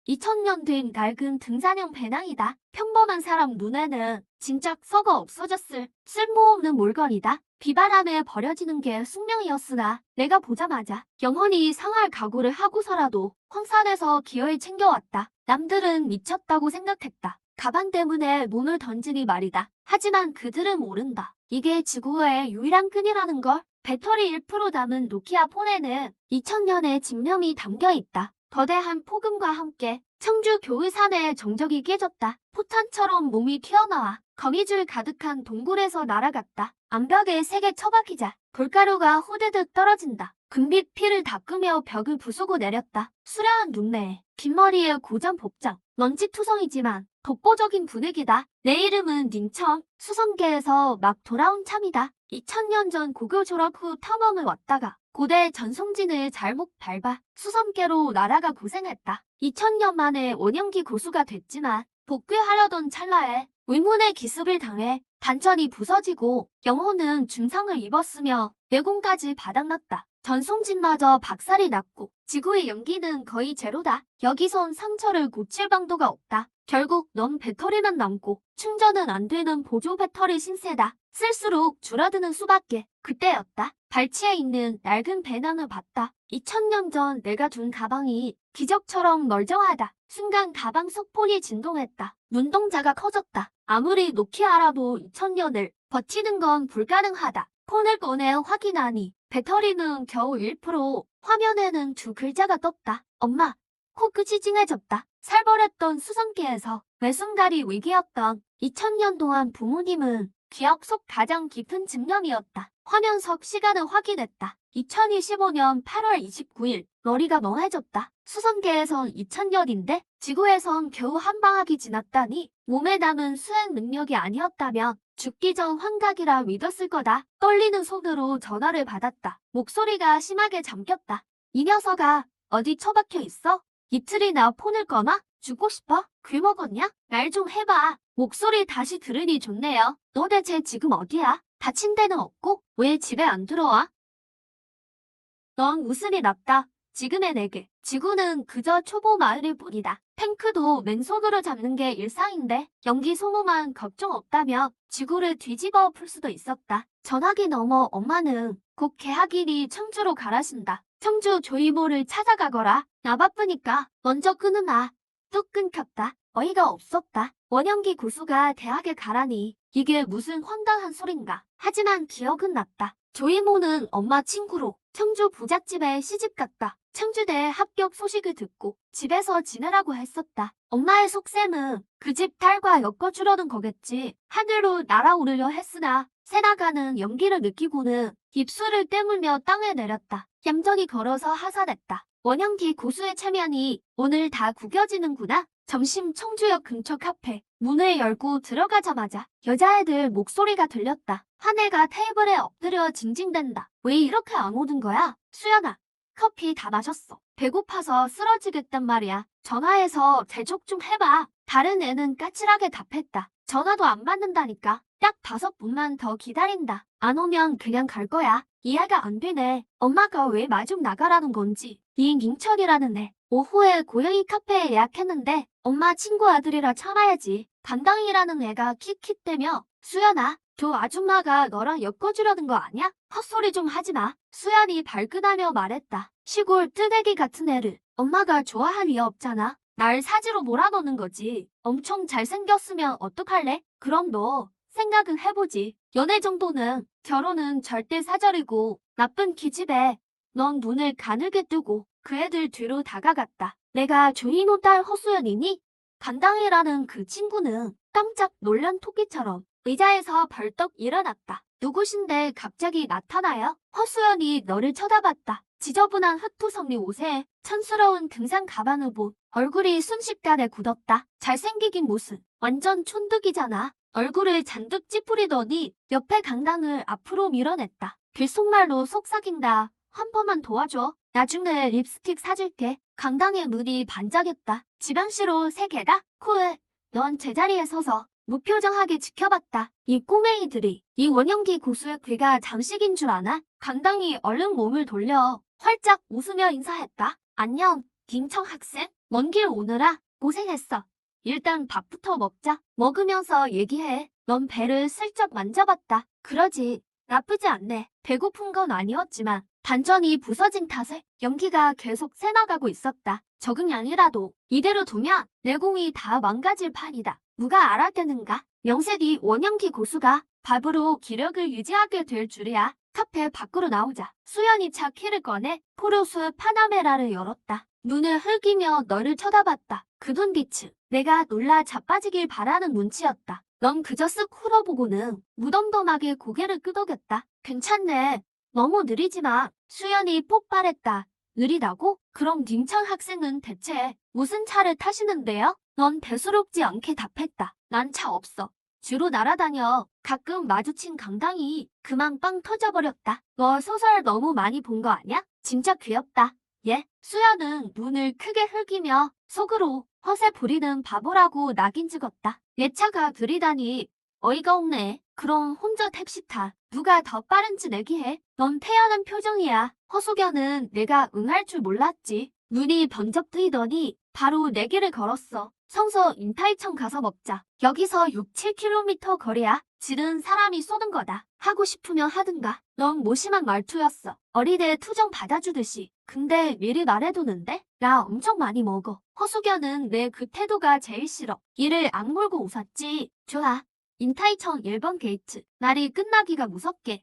2000년 된 낡은 등산용 배낭이다. 평범한 사람 눈에는 진작 썩어 없어졌을 쓸모없는 물건이다. 비바람에 버려지는 게 숙명이었으나 내가 보자마자 영원히 상할 각오를 하고서라도 황산에서 기어이 챙겨왔다. 남들은 미쳤다고 생각했다. 가방 때문에 몸을 던지니 말이다. 하지만 그들은 모른다. 이게 지구의 유일한 끈이라는 걸. 배터리 1% 남은 노키아 폰에는 2000년의 집념이 담겨 있다. 거대한 폭음과 함께 청주 교의산의 정적이 깨졌다. 포탄처럼 몸이 튀어나와 거미줄 가득한 동굴에서 날아갔다. 암벽에 세게 처박히자 불가루가 후드득 떨어진다. 금빛 피를 닦으며 벽을 부수고 내렸다. 수려한 눈매에 긴 머리에 고전 복장. 먼지투성이지만 독보적인 분위기다. 내 이름은 닌청. 수성계에서 막 돌아온 참이다. 2000년 전 고교 졸업 후 탐험을 왔다가 고대 전송진을 잘못 밟아 수성계로 날아가 고생했다. 2000년 만에 원형기 고수가 됐지만 복귀하려던 찰나에 의문의 기습을 당해 단전이 부서지고 영혼은 중상을 입었으며 내공까지 바닥났다. 전송진마저 박살이 났고 지구의 연기는 거의 제로다. 여기선 상처를 고칠 방도가 없다. 결국 넌 배터리만 남고 충전은 안 되는 보조 배터리 신세다. 쓸수록 줄어드는 수밖에. 그때였다. 발치에 있는 낡은 배낭을 봤다. 2000년 전 내가 둔 가방이 기적처럼 멀쩡하다. 순간 가방 속폰이 진동했다. 눈동자가 커졌다. 아무리 노키아라도 2000년을 버티는 건 불가능하다. 폰을 꺼내 확인하니 배터리는 겨우 1%, 화면에는 두 글자가 떴다. 엄마. 코끝이 찡해졌다. 살벌했던 수성계에서 외순간이 위기였던 2000년 동안 부모님은 기억 속 가장 깊은 집념이었다. 화면 속 시간을 확인했다. 2025년 8월 29일. 머리가 멍해졌다. 수성계에선 2000년인데 지구에선 겨우 한 방학이 지났다니 몸에 남은 수행 능력이 아니었다면 죽기 전 환각이라 믿었을 거다. 떨리는 손으로 전화를 받았다. 목소리가 심하게 잠겼다. 이 녀석아, 어디 처박혀 있어? 이틀이나 폰을 꺼놔? 죽고 싶어? 귀 먹었냐? 말 좀 해봐. 목소리 다시 들으니 좋네요. 너 대체 지금 어디야? 다친 데는 없고 왜 집에 안 들어와? 넌 웃음이 났다. 지금의 내게 지구는 그저 초보 마을일 뿐이다. 탱크도 맨손으로 잡는 게 일상인데 연기 소모만 걱정 없다며 지구를 뒤집어 풀 수도 있었다. 전화기 넘어 엄마는 곧 개학일이 청주로 가라신다. 청주 조이모를 찾아가거라. 나 바쁘니까 먼저 끊으마. 뚝 끊겼다. 어이가 없었다. 원영기 고수가 대학에 가라니 이게 무슨 황당한 소린가. 하지만 기억은 났다. 조이모는 엄마 친구로 청주 부잣집에 시집갔다. 청주대 합격 소식을 듣고 집에서 지내라고 했었다. 엄마의 속셈은 그 집 딸과 엮어주려는 거겠지. 하늘로 날아오르려 했으나 새나가는 연기를 느끼고는 입술을 떼물며 땅에 내렸다. 얌전히 걸어서 하산했다. 원형기 고수의 체면이 오늘 다 구겨지는구나. 점심 청주역 근처 카페. 문을 열고 들어가자마자 여자애들 목소리가 들렸다. 한 애가 테이블에 엎드려 징징댄다. 왜 이렇게 안 오는 거야? 수연아, 커피 다 마셨어. 배고파서 쓰러지겠단 말이야. 전화해서 재촉 좀 해봐. 다른 애는 까칠하게 답했다. 전화도 안 받는다니까. 딱 5분만 더 기다린다. 안 오면 그냥 갈 거야. 이해가 안 되네. 엄마가 왜 마중 나가라는 건지. 이 민철이라는 애. 오후에 고양이 카페에 예약했는데 엄마 친구 아들이라 참아야지. 담당이라는 애가 킥킥대며 수연아, 저 아줌마가 너랑 엮어주려는 거 아니야? 헛소리 좀 하지 마. 수연이 발끈하며 말했다. 시골 뜨개기 같은 애를 엄마가 좋아할 리 없잖아. 날 사지로 몰아넣는 거지. 엄청 잘생겼으면 어떡할래? 그럼 너 생각은 해보지. 연애 정도는. 결혼은 절대 사절이고 나쁜 기집애. 넌 눈을 가늘게 뜨고 그 애들 뒤로 다가갔다. 내가 조이노 딸 허수연이니? 간당이라는 그 친구는 깜짝 놀란 토끼처럼 의자에서 벌떡 일어났다. 누구신데 갑자기 나타나요? 허수연이 너를 쳐다봤다. 지저분한 흑토성리 옷에 촌스러운 등산 가방을 본 얼굴이 순식간에 굳었다. 잘생기긴 무슨 완전 촌득이잖아. 얼굴을 잔뜩 찌푸리더니 옆에 강당을 앞으로 밀어냈다. 귓속말로 속삭인다. 한 번만 도와줘. 나중에 립스틱 사줄게. 강당의 문이 반짝였다. 지방시로 3개다. 코에 넌 제자리에 서서 무표정하게 지켜봤다. 이 꼬맹이들이 이 원형기 고수의 귀가 장식인 줄 아나? 강당이 얼른 몸을 돌려 활짝 웃으며 인사했다. 안녕, 김청 학생. 먼 길 오느라 고생했어. 일단 밥부터 먹자. 먹으면서 얘기해. 넌 배를 슬쩍 만져봤다. 그러지. 나쁘지 않네. 배고픈 건 아니었지만 반전이 부서진 탓에 연기가 계속 새나가고 있었다. 적응량이라도 이대로 두면 내공이 다 망가질 판이다. 누가 알아듣는가? 명색이 원연기 고수가 밥으로 기력을 유지하게 될 줄이야. 카페 밖으로 나오자 수연이 차 키를 꺼내 포르수 파나메라를 열었다. 눈을 흘기며 너를 쳐다봤다. 그 눈빛은 내가 놀라 자빠지길 바라는 눈치였다. 넌 그저 쓱 훑어보고는 무덤덤하게 고개를 끄덕였다. 괜찮네. 너무 느리지 마. 수연이 폭발했다. 느리다고? 그럼 딩창 학생은 대체 무슨 차를 타시는데요? 넌 대수롭지 않게 답했다. 난 차 없어. 주로 날아다녀. 가끔 마주친 강당이 그만 빵 터져버렸다. 너 소설 너무 많이 본 거 아냐? 진짜 귀엽다. 예? 수연은 눈을 크게 흘기며 속으로 허세 부리는 바보라고 낙인 찍었다. 내 차가 느리다니 어이가 없네. 그럼 혼자 택시 타. 누가 더 빠른지 내기해. 넌 태연한 표정이야. 허소견은 내가 응할 줄 몰랐지. 눈이 번쩍 뜨이더니 바로 내 길을 걸었어. 성서 인타이청 가서 먹자. 여기서 6, 7km 거리야. 질은 사람이 쏘는 거다. 하고 싶으면 하든가. 넌 무심한 말투였어. 어린애 투정 받아주듯이. 근데 미리 말해두는데? 나 엄청 많이 먹어. 허수견은 내 그 태도가 제일 싫어. 이를 악물고 웃었지. 좋아. 인타이청 1번 게이트. 날이 끝나기가 무섭게.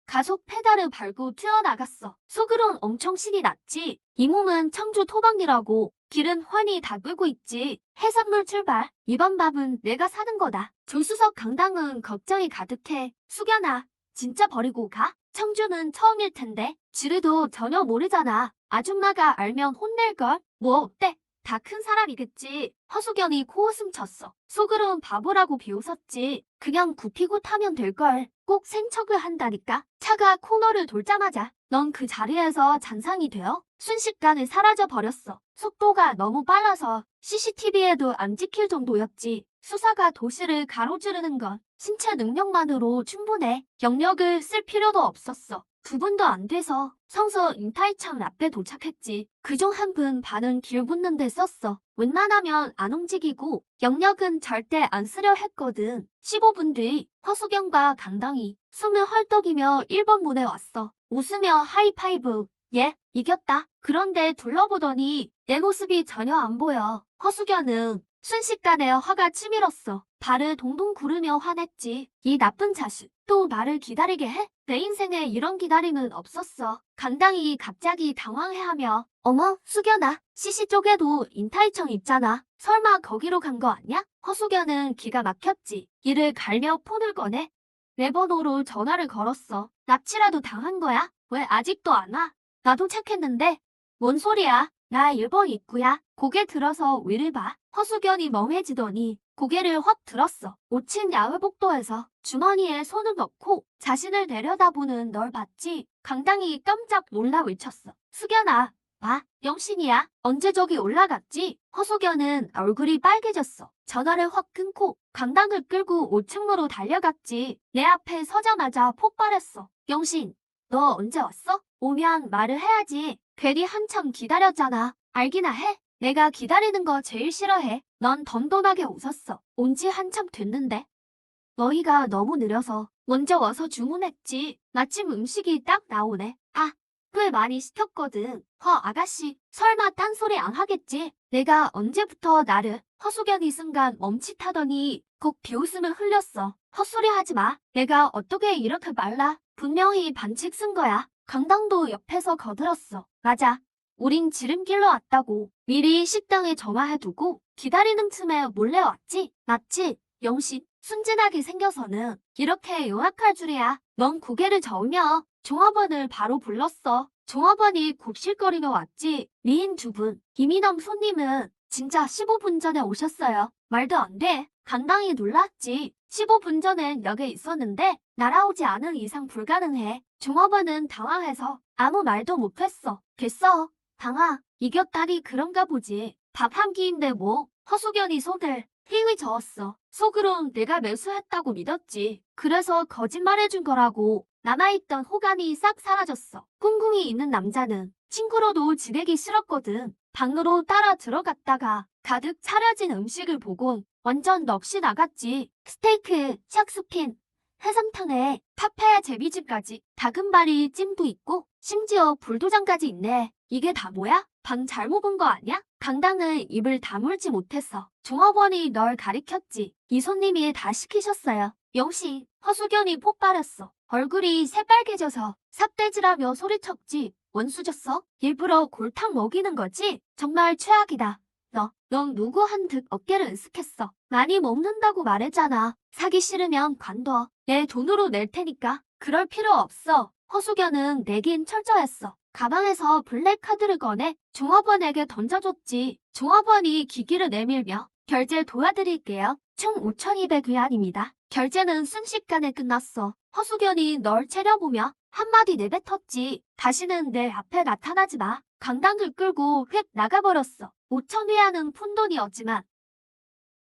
가속 페달을 밟고 튀어나갔어. 속으론 엄청 신이 났지. 이 몸은 청주 토박이라고. 길은 훤히 다 끌고 있지. 해산물 출발. 이번 밥은 내가 사는 거다. 조수석 강당은 걱정이 가득해. 수견아, 진짜 버리고 가? 청주는 처음일 텐데. 지르도 전혀 모르잖아. 아줌마가 알면 혼낼걸? 뭐 어때? 다 큰 사람이겠지. 허수견이 코웃음 쳤어. 속으론 바보라고 비웃었지. 그냥 굽히고 타면 될걸. 꼭 생척을 한다니까. 차가 코너를 돌자마자 넌 그 자리에서 잔상이 되어 순식간에 사라져 버렸어. 속도가 너무 빨라서 CCTV에도 안 찍힐 정도였지. 수사가 도시를 가로지르는 건 신체 능력만으로 충분해. 경력을 쓸 필요도 없었어. 2분도 안 돼서 성서 인타이청 앞에 도착했지. 그중 한 분 반은 길 묻는 데 썼어. 웬만하면 안 움직이고 영역은 절대 안 쓰려 했거든. 15분 뒤 허수경과 강당이 숨을 헐떡이며 1번 문에 왔어. 웃으며 하이파이브. 예, 이겼다. 그런데 둘러보더니 내 모습이 전혀 안 보여. 허수견은 순식간에 화가 치밀었어. 발을 동동 구르며 화냈지. 이 나쁜 자식. 또 나를 기다리게 해? 내 인생에 이런 기다림은 없었어. 강당이 갑자기 당황해하며 어머, 수견아. CC 쪽에도 인타이청 있잖아. 설마 거기로 간 거 아니야? 허수견은 기가 막혔지. 이를 갈며 폰을 꺼내 내 번호로 전화를 걸었어. 납치라도 당한 거야? 왜 아직도 안 와? 나도 착했는데. 뭔 소리야? 나 1번 입구야. 고개 들어서 위를 봐. 허수견이 멍해지더니 고개를 확 들었어. 5층 야외복도에서 주머니에 손을 넣고 자신을 내려다보는 널 봤지. 강당이 깜짝 놀라 외쳤어. 수견아, 봐. 영신이야. 언제 저기 올라갔지? 허수견은 얼굴이 빨개졌어. 전화를 확 끊고 강당을 끌고 5층으로 달려갔지. 내 앞에 서자마자 폭발했어. 영신, 너 언제 왔어? 오면 말을 해야지. 괜히 한참 기다렸잖아. 알기나 해? 내가 기다리는 거 제일 싫어해. 넌 덤덤하게 웃었어. 온 지 한참 됐는데. 너희가 너무 느려서 먼저 와서 주문했지. 마침 음식이 딱 나오네. 아, 꽤 많이 시켰거든. 아가씨, 설마 딴소리 안 하겠지? 내가 언제부터 나를. 허수견이 순간 멈칫하더니 꼭 비웃음을 흘렸어. 헛소리 하지 마. 내가 어떻게 이렇게 말라? 분명히 반칙 쓴 거야. 강당도 옆에서 거들었어. 맞아. 우린 지름길로 왔다고. 미리 식당에 전화해두고 기다리는 틈에 몰래 왔지? 맞지? 영신, 순진하게 생겨서는 이렇게 용악할 줄이야. 넌 고개를 저으며 종업원을 바로 불렀어. 종업원이 굽실거리며 왔지. 미인 2분. 김인엄 손님은 진짜 15분 전에 오셨어요. 말도 안 돼. 강당이 놀랐지. 15분 전엔 역에 있었는데 날아오지 않은 이상 불가능해. 종업원은 당황해서 아무 말도 못했어. 됐어. 당아, 이겼다니 그런가 보지. 밥 한 끼인데 뭐. 허수견이 속을 휘휘 저었어. 속으론 내가 매수했다고 믿었지. 그래서 거짓말해준 거라고. 남아있던 호감이 싹 사라졌어. 꿍꿍이 있는 남자는 친구로도 지내기 싫었거든. 방으로 따라 들어갔다가 가득 차려진 음식을 보곤 완전 넋이 나갔지. 스테이크, 샥스핀, 해삼탕에 파파야 제비즙까지 다금바리 찜도 있고 심지어 불도장까지 있네. 이게 다 뭐야? 방 잘못 온 거 아니야? 강당은 입을 다물지 못했어. 종업원이 널 가리켰지. 이 손님이 다 시키셨어요. 영시, 허수견이 폭발했어. 얼굴이 새빨개져서 삿대질하며 소리쳤지. 원수졌어? 일부러 골탕 먹이는 거지? 정말 최악이다. 넌 누구 한 듯 어깨를 으쓱했어. 많이 먹는다고 말했잖아. 사기 싫으면 관둬. 내 돈으로 낼 테니까. 그럴 필요 없어. 허수견은 내긴 철저했어. 가방에서 블랙카드를 꺼내 종업원에게 던져줬지. 종업원이 기기를 내밀며 결제 도와드릴게요. 총 5,200위안입니다. 결제는 순식간에 끝났어. 허수견이 널 채려보며 한마디 내뱉었지. 다시는 내 앞에 나타나지 마. 강당을 끌고 휙 나가버렸어. 5,000위안은 푼돈이었지만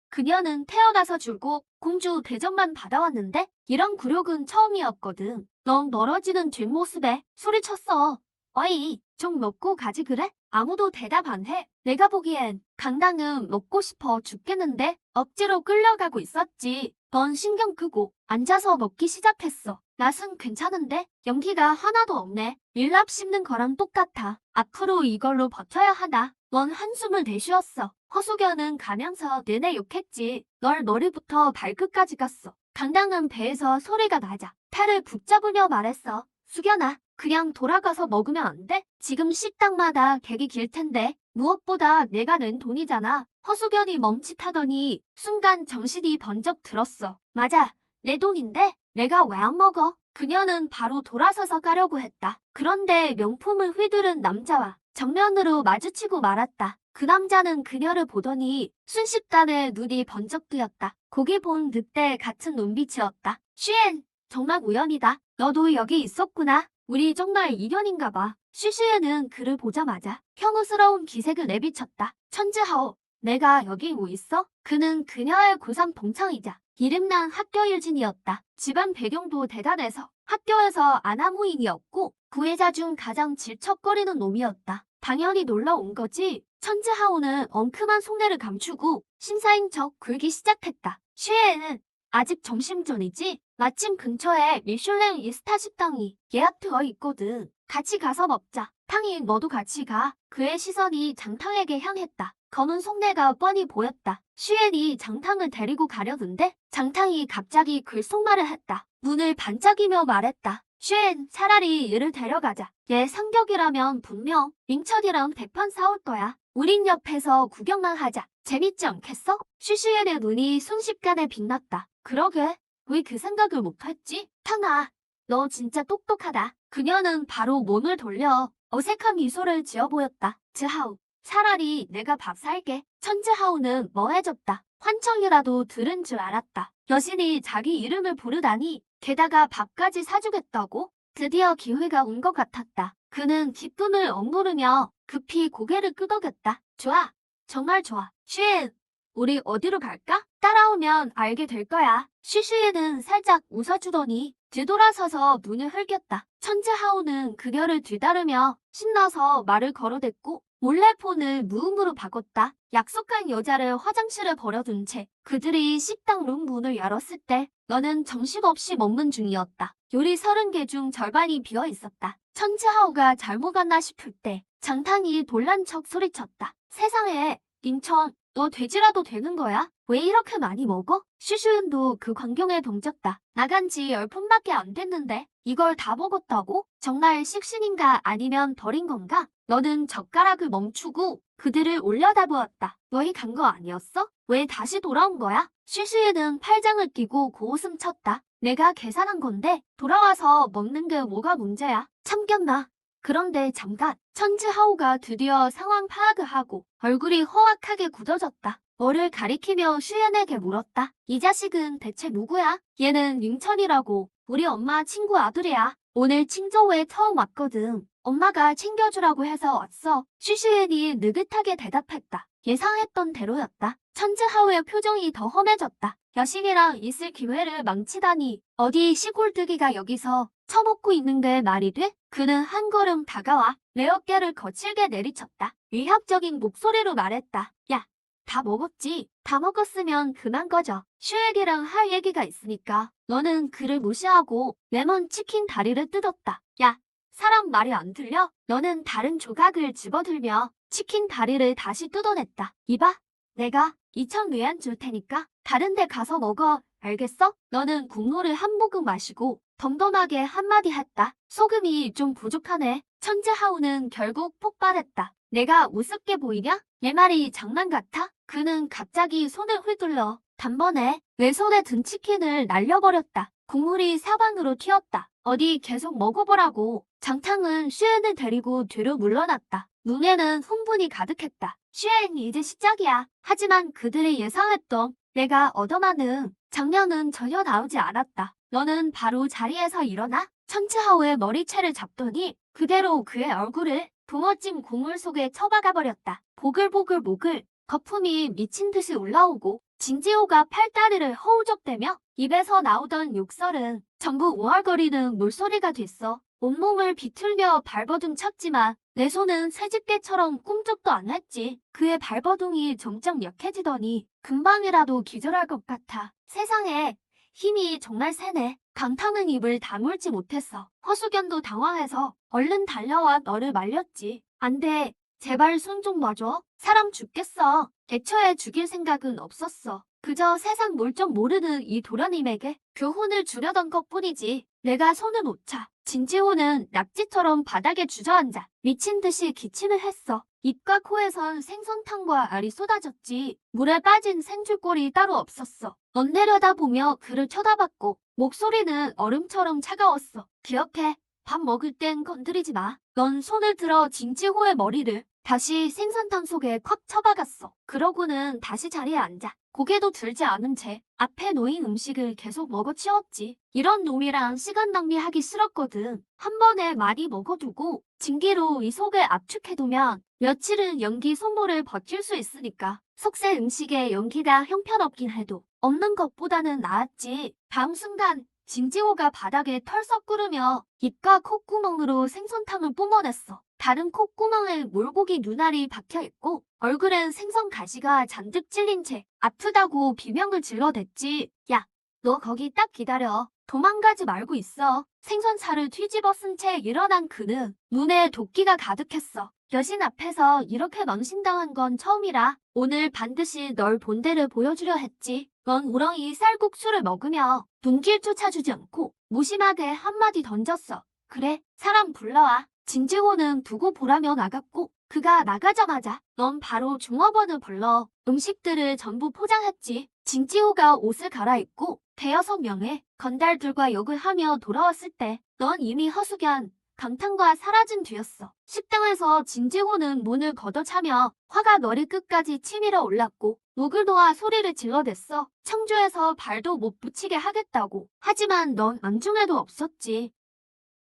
그녀는 태어나서 줄고 공주 대접만 받아왔는데 이런 굴욕은 처음이었거든. 넌 멀어지는 뒷모습에 소리쳤어. 어이, 좀 먹고 가지 그래? 아무도 대답 안 해. 내가 보기엔 강당은 먹고 싶어 죽겠는데 억지로 끌려가고 있었지. 넌 신경 끄고 앉아서 먹기 시작했어. 맛은 괜찮은데 연기가 하나도 없네. 밀랍 씹는 거랑 똑같아. 앞으로 이걸로 버텨야 하나. 넌 한숨을 내쉬었어. 허수견은 가면서 내내 욕했지. 널 머리부터 발끝까지 갔어. 강당은 배에서 소리가 나자 팔을 붙잡으며 말했어. 수견아, 그냥 돌아가서 먹으면 안 돼? 지금 식당마다 객이 길 텐데 무엇보다 내가 낸 돈이잖아. 허수견이 멈칫하더니 순간 정신이 번쩍 들었어. 맞아, 내 돈인데 내가 왜 안 먹어? 그녀는 바로 돌아서서 가려고 했다. 그런데 명품을 휘두른 남자와 정면으로 마주치고 말았다. 그 남자는 그녀를 보더니 순식간에 눈이 번쩍 뜨였다. 고기 본 늑대 같은 눈빛이었다. 슈엔, 정말 우연이다. 너도 여기 있었구나. 우리 정말 인연인가 봐. 슈슈엔은 그를 보자마자 혐오스러운 기색을 내비쳤다. 천지하오, 내가 여기 뭐 있어? 그는 그녀의 고3 동창이자 이름난 학교 일진이었다. 집안 배경도 대단해서 학교에서 아나무인이었고 부회자 중 가장 질척거리는 놈이었다. 당연히 놀러 온 거지. 천지하오는 엉큼한 속내를 감추고 신사인 척 굴기 시작했다. 슈에는 아직 점심 전이지? 마침 근처에 미슐랭 이스타 식당이 예약되어 있거든. 같이 가서 먹자. 탕이 너도 같이 가. 그의 시선이 장탕에게 향했다. 검은 속내가 뻔히 보였다. 슈엔이 장탕을 데리고 가려는데 장탕이 갑자기 글속말을 했다. 눈을 반짝이며 말했다. 슈엔, 차라리 얘를 데려가자. 얘 상격이라면 분명 민철이랑 대판 싸울 거야. 우린 옆에서 구경만 하자. 재밌지 않겠어? 슈슈엔의 눈이 순식간에 빛났다. 그러게, 왜 그 생각을 못했지? 탕아, 너 진짜 똑똑하다. 그녀는 바로 몸을 돌려 어색한 미소를 지어 보였다. 즈하우, 차라리 내가 밥 살게. 천즈하우는 멍해졌다. 환청이라도 들은 줄 알았다. 여신이 자기 이름을 부르다니, 게다가 밥까지 사주겠다고? 드디어 기회가 온 것 같았다. 그는 기쁨을 억누르며 급히 고개를 끄덕였다. 좋아, 정말 좋아. 슈엔, 우리 어디로 갈까? 따라오면 알게 될 거야. 슈슈에는 살짝 웃어주더니 뒤돌아서서 눈을 흘겼다. 천지하오는 그녀를 뒤따르며 신나서 말을 걸어댔고 몰래 폰을 무음으로 바꿨다. 약속한 여자를 화장실에 버려둔 채 그들이 식당 룸 문을 열었을 때 너는 정신없이 먹는 중이었다. 요리 30개 중 절반이 비어 있었다. 천지하오가 잘못 왔나 싶을 때 장탄이 놀란 척 소리쳤다. 세상에, 링천, 너 돼지라도 되는 거야? 왜 이렇게 많이 먹어? 슈슈은도 그 광경에 동졌다. 나간 지 10푼밖에 안 됐는데 이걸 다 먹었다고? 정말 식신인가 아니면 벌인 건가? 너는 젓가락을 멈추고 그들을 올려다보았다. 너희 간 거 아니었어? 왜 다시 돌아온 거야? 슈슈에는 팔짱을 끼고 고웃음 쳤다. 내가 계산한 건데 돌아와서 먹는 게 뭐가 문제야? 참견나. 그런데 잠깐, 천지하오가 드디어 상황 파악을 하고 얼굴이 허악하게 굳어졌다. 뭐를 가리키며 슈연에게 물었다. 이 자식은 대체 누구야? 얘는 융천이라고 우리 엄마 친구 아들이야. 오늘 칭조회에 처음 왔거든. 엄마가 챙겨주라고 해서 왔어. 슈슈엔이 느긋하게 대답했다. 예상했던 대로였다. 천지하오의 표정이 더 험해졌다. 여신이랑 있을 기회를 망치다니. 어디 시골뜨기가 여기서 처먹고 있는 게 말이 돼? 그는 한 걸음 다가와 내 어깨를 거칠게 내리쳤다. 위협적인 목소리로 말했다. 야, 다 먹었지? 다 먹었으면 그만 꺼져. 슈에게랑 할 얘기가 있으니까. 너는 그를 무시하고 레몬 치킨 다리를 뜯었다. 야, 사람 말이 안 들려? 너는 다른 조각을 집어들며 치킨 다리를 다시 뜯어냈다. 이봐, 내가 2,000위안 줄 테니까 다른 데 가서 먹어. 알겠어? 너는 국물을 한 모금 마시고 덤덤하게 한마디 했다. 소금이 좀 부족하네. 천재하우는 결국 폭발했다. 내가 우습게 보이냐? 내 말이 장난 같아? 그는 갑자기 손을 휘둘러 단번에 왼손에 든 치킨을 날려버렸다. 국물이 사방으로 튀었다. 어디 계속 먹어보라고. 장탕은 슈엔을 데리고 뒤로 물러났다. 눈에는 흥분이 가득했다. 슈엔, 이제 시작이야. 하지만 그들이 예상했던 내가 얻어맞는 장면은 전혀 나오지 않았다. 너는 바로 자리에서 일어나 천츠하오의 머리채를 잡더니 그대로 그의 얼굴을 붕어찜 국물 속에 처박아 버렸다. 보글보글 목을 거품이 미친 듯이 올라오고 진지호가 팔다리를 허우적대며 입에서 나오던 욕설은 전부 웅얼거리는 물소리가 됐어. 온몸을 비틀며 발버둥 쳤지만 내 손은 새집게처럼 꿈쩍도 안 했지. 그의 발버둥이 점점 약해지더니 금방이라도 기절할 것 같아. 세상에 힘이 정말 세네. 강타는 입을 다물지 못했어. 허수견도 당황해서 얼른 달려와 너를 말렸지. 안 돼. 제발 손 좀 놔줘. 사람 죽겠어. 애초에 죽일 생각은 없었어. 그저 세상 뭘 좀 모르는 이 도련님에게 교훈을 주려던 것뿐이지. 내가 손을 못 차. 진지호는 낙지처럼 바닥에 주저앉아 미친 듯이 기침을 했어. 입과 코에선 생선탕과 알이 쏟아졌지. 물에 빠진 생줄꼴이 따로 없었어. 넌 내려다보며 그를 쳐다봤고 목소리는 얼음처럼 차가웠어. 기억해. 밥 먹을 땐 건드리지 마. 넌 손을 들어 진지호의 머리를 다시 생선탕 속에 콱 쳐박았어. 그러고는 다시 자리에 앉아. 고개도 들지 않은 채 앞에 놓인 음식을 계속 먹어치웠지. 이런 놈이랑 시간 낭비하기 싫었거든. 한 번에 많이 먹어두고 징기로 이 속을 압축해두면 며칠은 연기 소모를 버틸 수 있으니까. 속세 음식에 연기가 형편없긴 해도 없는 것보다는 나았지. 다음 순간 진지호가 바닥에 털썩 구르며 입과 콧구멍으로 생선탕을 뿜어냈어. 다른 콧구멍에 물고기 눈알이 박혀있고 얼굴엔 생선 가시가 잔뜩 찔린 채 아프다고 비명을 질러댔지. 야, 너 거기 딱 기다려. 도망가지 말고 있어. 생선살을 뒤집어 쓴 채 일어난 그는 눈에 도끼가 가득했어. 여신 앞에서 이렇게 망신당한 건 처음이라 오늘 반드시 널 본대를 보여주려 했지. 넌 우렁이 쌀국수를 먹으며 눈길 쫓아주지 않고 무심하게 한마디 던졌어. 그래, 사람 불러와. 진지호는 두고 보라며 나갔고 그가 나가자마자 넌 바로 종업원을 불러 음식들을 전부 포장했지. 진지호가 옷을 갈아입고 대여섯 명의 건달들과 욕을 하며 돌아왔을 때 넌 이미 허수견 강탕과 사라진 뒤였어. 식당에서 진지호는 문을 걷어차며 화가 머리 끝까지 치밀어 올랐고 목을 놓아 소리를 질러댔어. 청주에서 발도 못 붙이게 하겠다고. 하지만 넌 안중에도 없었지.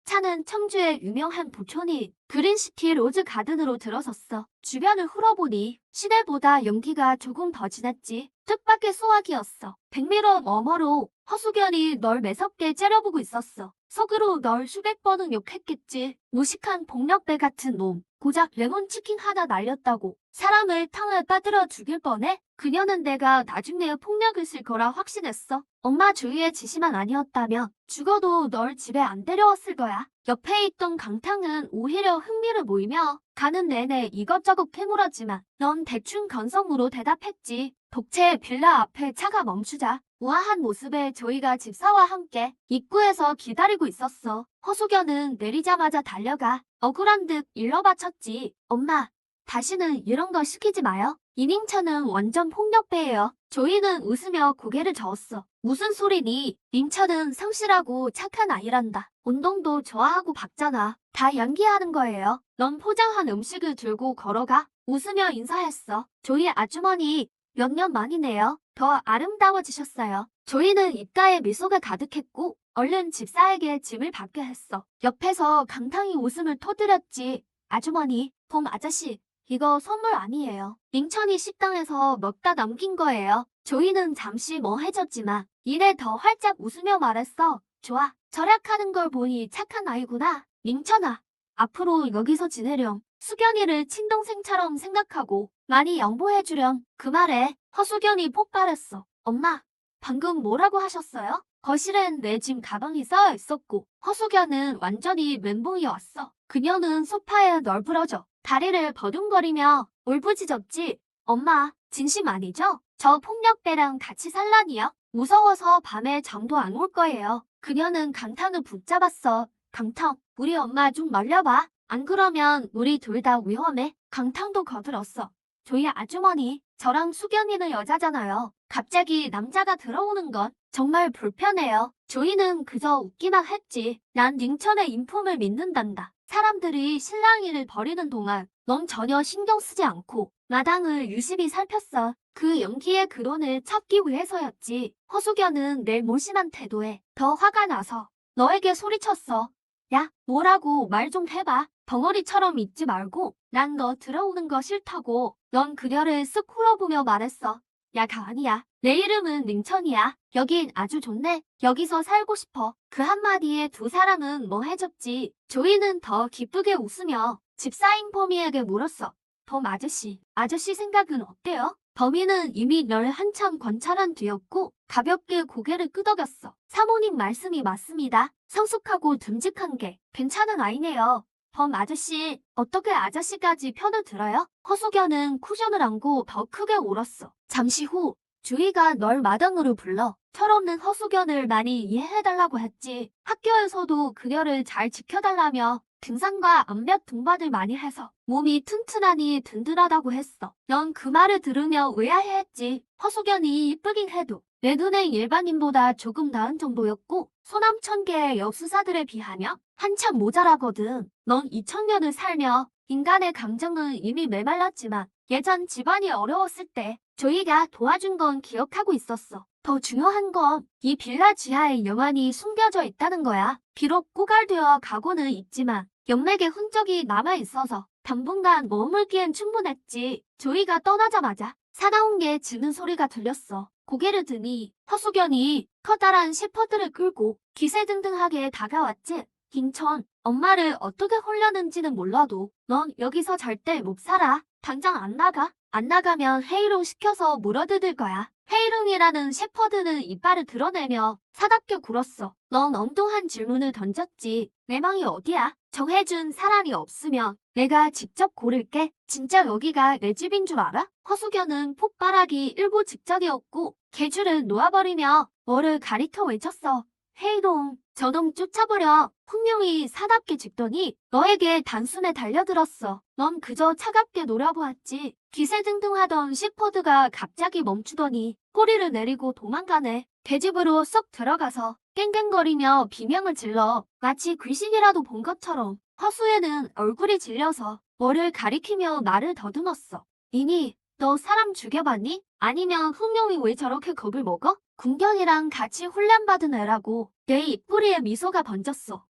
차는 청주의 유명한 부촌이 그린시티 로즈 가든으로 들어섰어. 주변을 훑어보니 시내보다 연기가 조금 더 진했지. 뜻밖의 소화기였어. 백미러 너머로 허수견이 널 매섭게 째려보고 있었어. 속으로 널 수백 번은 욕했겠지. 무식한 복력배 같은 놈. 고작 레몬치킨 하나 날렸다고 사람을 탕을 빠들어 죽일 뻔해? 그녀는 내가 나중에 폭력을 쓸 거라 확신했어. 엄마 주위의 지시만 아니었다면 죽어도 널 집에 안 데려왔을 거야. 옆에 있던 강탕은 오히려 흥미를 모이며 가는 내내 이것저것 캐물었지만 넌 대충 건성으로 대답했지. 독채 빌라 앞에 차가 멈추자 우아한 모습의 조이가 집사와 함께 입구에서 기다리고 있었어. 허수견은 내리자마자 달려가 억울한 듯 일러 바쳤지. 엄마, 다시는 이런 거 시키지 마요. 이닝처는 완전 폭력배예요. 조이는 웃으며 고개를 저었어. 무슨 소리니? 닝처는 성실하고 착한 아이란다. 운동도 좋아하고 박잖아. 다 연기하는 거예요. 넌 포장한 음식을 들고 걸어가 웃으며 인사했어. 조이 아주머니 몇 년 만이네요. 더 아름다워지셨어요. 조이는 입가에 미소가 가득했고 얼른 집사에게 짐을 받게 했어. 옆에서 강탕이 웃음을 터뜨렸지. 아주머니, 봄 아저씨, 이거 선물 아니에요. 링천이 식당에서 먹다 남긴 거예요. 조이는 잠시 멍해졌지만 이내 더 활짝 웃으며 말했어. 좋아, 절약하는 걸 보니 착한 아이구나. 링천아, 앞으로 여기서 지내렴. 수견이를 친동생처럼 생각하고 많이 양보해주렴. 그 말에 허수견이 폭발했어. 엄마, 방금 뭐라고 하셨어요? 거실엔 내 짐 가방이 쌓여 있었고 허수견은 완전히 멘붕이 왔어. 그녀는 소파에 널브러져 다리를 버둥거리며 울부짖었지. 엄마, 진심 아니죠? 저 폭력배랑 같이 살라니요? 무서워서 밤에 잠도 안 올 거예요. 그녀는 강탕을 붙잡았어. 강탕, 우리 엄마 좀 말려봐. 안 그러면 우리 둘 다 위험해. 강탕도 거들었어. 저희 아주머니, 저랑 수견이는 여자잖아요. 갑자기 남자가 들어오는 건 정말 불편해요. 조이는 그저 웃기만 했지. 난 닝천의 인품을 믿는단다. 사람들이 실랑이를 벌이는 동안 넌 전혀 신경 쓰지 않고 마당을 유심히 살폈어. 그 연기의 근원을 찾기 위해서였지. 허수견은 내 무심한 태도에 더 화가 나서 너에게 소리쳤어. 야, 뭐라고 말 좀 해봐. 덩어리처럼 있지 말고 난 너 들어오는 거 싫다고. 넌 그녀를 쓱 훑어보며 말했어. 야, 가은이야. 내 이름은 닝천이야. 여긴 아주 좋네. 여기서 살고 싶어. 그 한마디에 두 사람은 멍해졌지. 조이는 더 기쁘게 웃으며 집사인 범이에게 물었어. 범 아저씨, 아저씨 생각은 어때요? 범이는 이미 널 한참 관찰한 뒤였고 가볍게 고개를 끄덕였어. 사모님 말씀이 맞습니다. 성숙하고 듬직한 게 괜찮은 아이네요. 범 아저씨, 어떻게 아저씨까지 편을 들어요? 허수견은 쿠션을 안고 더 크게 울었어. 잠시 후 주희가 널 마당으로 불러 철없는 허수견을 많이 이해해달라고 했지. 학교에서도 그녀를 잘 지켜달라며 등산과 암벽 등반을 많이 해서 몸이 튼튼하니 든든하다고 했어. 넌 그 말을 들으며 의아해했지. 허수견이 이쁘긴 해도 내 눈엔 일반인보다 조금 나은 정도였고 소남천계의 여수사들에 비하면 한참 모자라거든. 넌 2000년을 살며 인간의 감정은 이미 메말랐지만 예전 집안이 어려웠을 때 조이가 도와준 건 기억하고 있었어. 더 중요한 건 이 빌라 지하에 영환이 숨겨져 있다는 거야. 비록 꼬갈되어 가고는 있지만 영맥의 흔적이 남아있어서 당분간 머물기엔 충분했지. 조이가 떠나자마자 사나운 게 짖는 소리가 들렸어. 고개를 드니 허수견이 커다란 셰퍼드를 끌고 기세등등하게 다가왔지. 김천, 엄마를 어떻게 홀렸는지는 몰라도 넌 여기서 절대 못 살아. 당장 안 나가. 안 나가면 헤이롱 시켜서 물어뜯을 거야. 헤이롱이라는 셰퍼드는 이빨을 드러내며 사납게 굴었어. 넌 엉뚱한 질문을 던졌지. 내 방이 어디야? 정해준 사람이 없으면 내가 직접 고를게. 진짜 여기가 내 집인 줄 알아? 허수견은 폭발하기 일보 직전이었고 개줄을 놓아버리며 뭐를 가리켜 외쳤어. 헤이롱, 저놈 쫓아버려. 분명히 사납게 짖더니 너에게 단숨에 달려들었어. 넌 그저 차갑게 노려보았지. 기세등등하던 셰퍼드가 갑자기 멈추더니 꼬리를 내리고 도망가네. 계집으로 쏙 들어가서 깽깽거리며 비명을 질러 마치 귀신이라도 본 것처럼. 허수애는 얼굴이 질려서 뭐를 가리키며 말을 더듬었어. 니니, 너 사람 죽여봤니? 아니면 흥룡이 왜 저렇게 겁을 먹어? 군경이랑 같이 훈련받은 애라고. 내 입꼬리에 미소가 번졌어.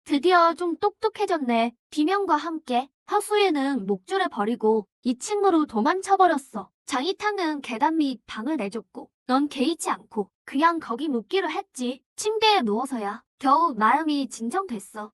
드디어 좀 똑똑해졌네. 비명과 함께 허수애는 목줄을 버리고 2층으로 도망쳐버렸어. 장이탕은 계단 밑 방을 내줬고 넌 개의치 않고 그냥 거기 묵기로 했지. 침대에 누워서야 겨우 마음이 진정됐어.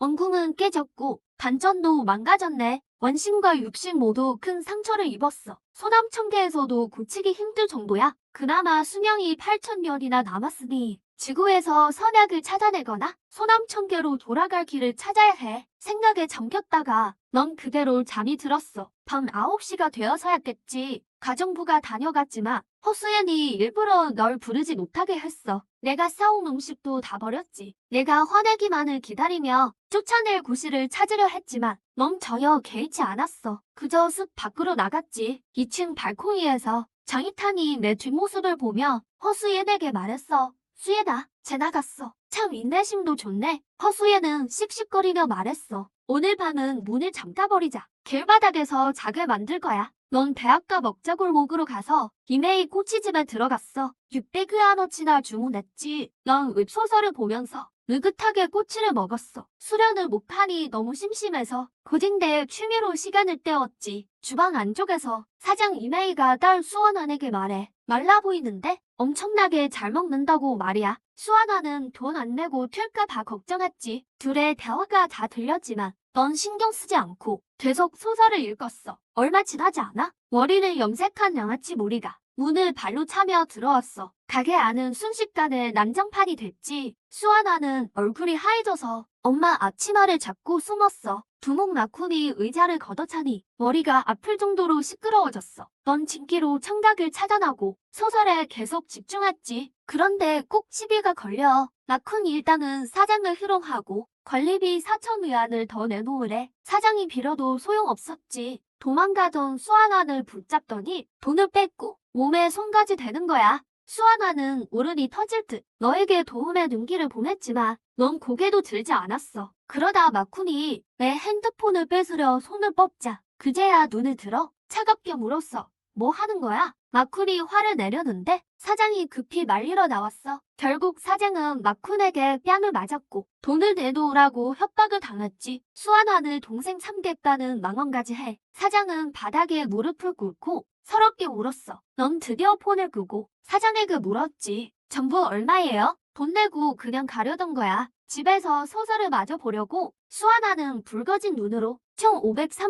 원궁은 깨졌고 단전도 망가졌네. 원심과 육심 모두 큰 상처를 입었어. 소남천계에서도 고치기 힘들 정도야. 그나마 수명이 8000년이나 남았으니 지구에서 선약을 찾아내거나 소남천계로 돌아갈 길을 찾아야 해. 생각에 잠겼다가 넌 그대로 잠이 들었어. 밤 9시가 되어서였겠지. 가정부가 다녀갔지만 허수연이 일부러 널 부르지 못하게 했어. 내가 싸온 음식도 다 버렸지. 내가 화내기만을 기다리며 쫓아낼 구실을 찾으려 했지만 넌 전혀 개의치 않았어. 그저 쓱 밖으로 나갔지. 2층 발코니에서 장이탄이 내 뒷모습을 보며 허수연에게 말했어. 수예다, 쟤 나갔어. 참 인내심도 좋네. 허수예는 씩씩거리며 말했어. 오늘 밤은 문을 잠가버리자. 길바닥에서 자게 만들 거야. 넌 대학가 먹자골목으로 가서 이메이 꼬치집에 들어갔어. 600위안어치나 주문했지. 넌 웹소설을 보면서 느긋하게 꼬치를 먹었어. 수련을 못하니 너무 심심해서 고딩대에 취미로 시간을 때웠지. 주방 안쪽에서 사장 이메이가 딸 수원안에게 말해. 말라 보이는데? 엄청나게 잘 먹는다고 말이야. 수아나는 돈 안 내고 튈까 봐 걱정했지. 둘의 대화가 다 들렸지만 넌 신경 쓰지 않고 계속 소설을 읽었어. 얼마 지나지 않아? 머리를 염색한 양아치 무리가 문을 발로 차며 들어왔어. 가게 안은 순식간에 난장판이 됐지. 수아나는 얼굴이 하얘져서 엄마 앞치마를 잡고 숨었어. 두목 라쿤이 의자를 걷어차니 머리가 아플 정도로 시끄러워졌어. 넌 진기로 청각을 차단하고 소설에 계속 집중했지. 그런데 꼭 시비가 걸려. 라쿤이 일단은 사장을 희롱하고 관리비 4,000위안을 더 내놓으래. 사장이 빌어도 소용없었지. 도망가던 수아나를 붙잡더니 돈을 뺏고 몸에 손까지 대는 거야. 수아나는 울음이 터질 듯 너에게 도움의 눈길을 보냈지만 넌 고개도 들지 않았어. 그러다 마쿤이 내 핸드폰을 뺏으려 손을 뻗자 그제야 눈을 들어 차갑게 물었어. 뭐 하는 거야? 마쿤이 화를 내려는데 사장이 급히 말리러 나왔어. 결국 사장은 마쿤에게 뺨을 맞았고 돈을 내놓으라고 협박을 당했지. 수아나는 동생 참겠다는 망언까지 해. 사장은 바닥에 무릎을 꿇고 서럽게 울었어. 넌 드디어 폰을 끄고 사장에게 물었지. 전부 얼마예요? 돈 내고 그냥 가려던 거야. 집에서 소설을 마저 보려고. 수아나는 붉어진 눈으로 총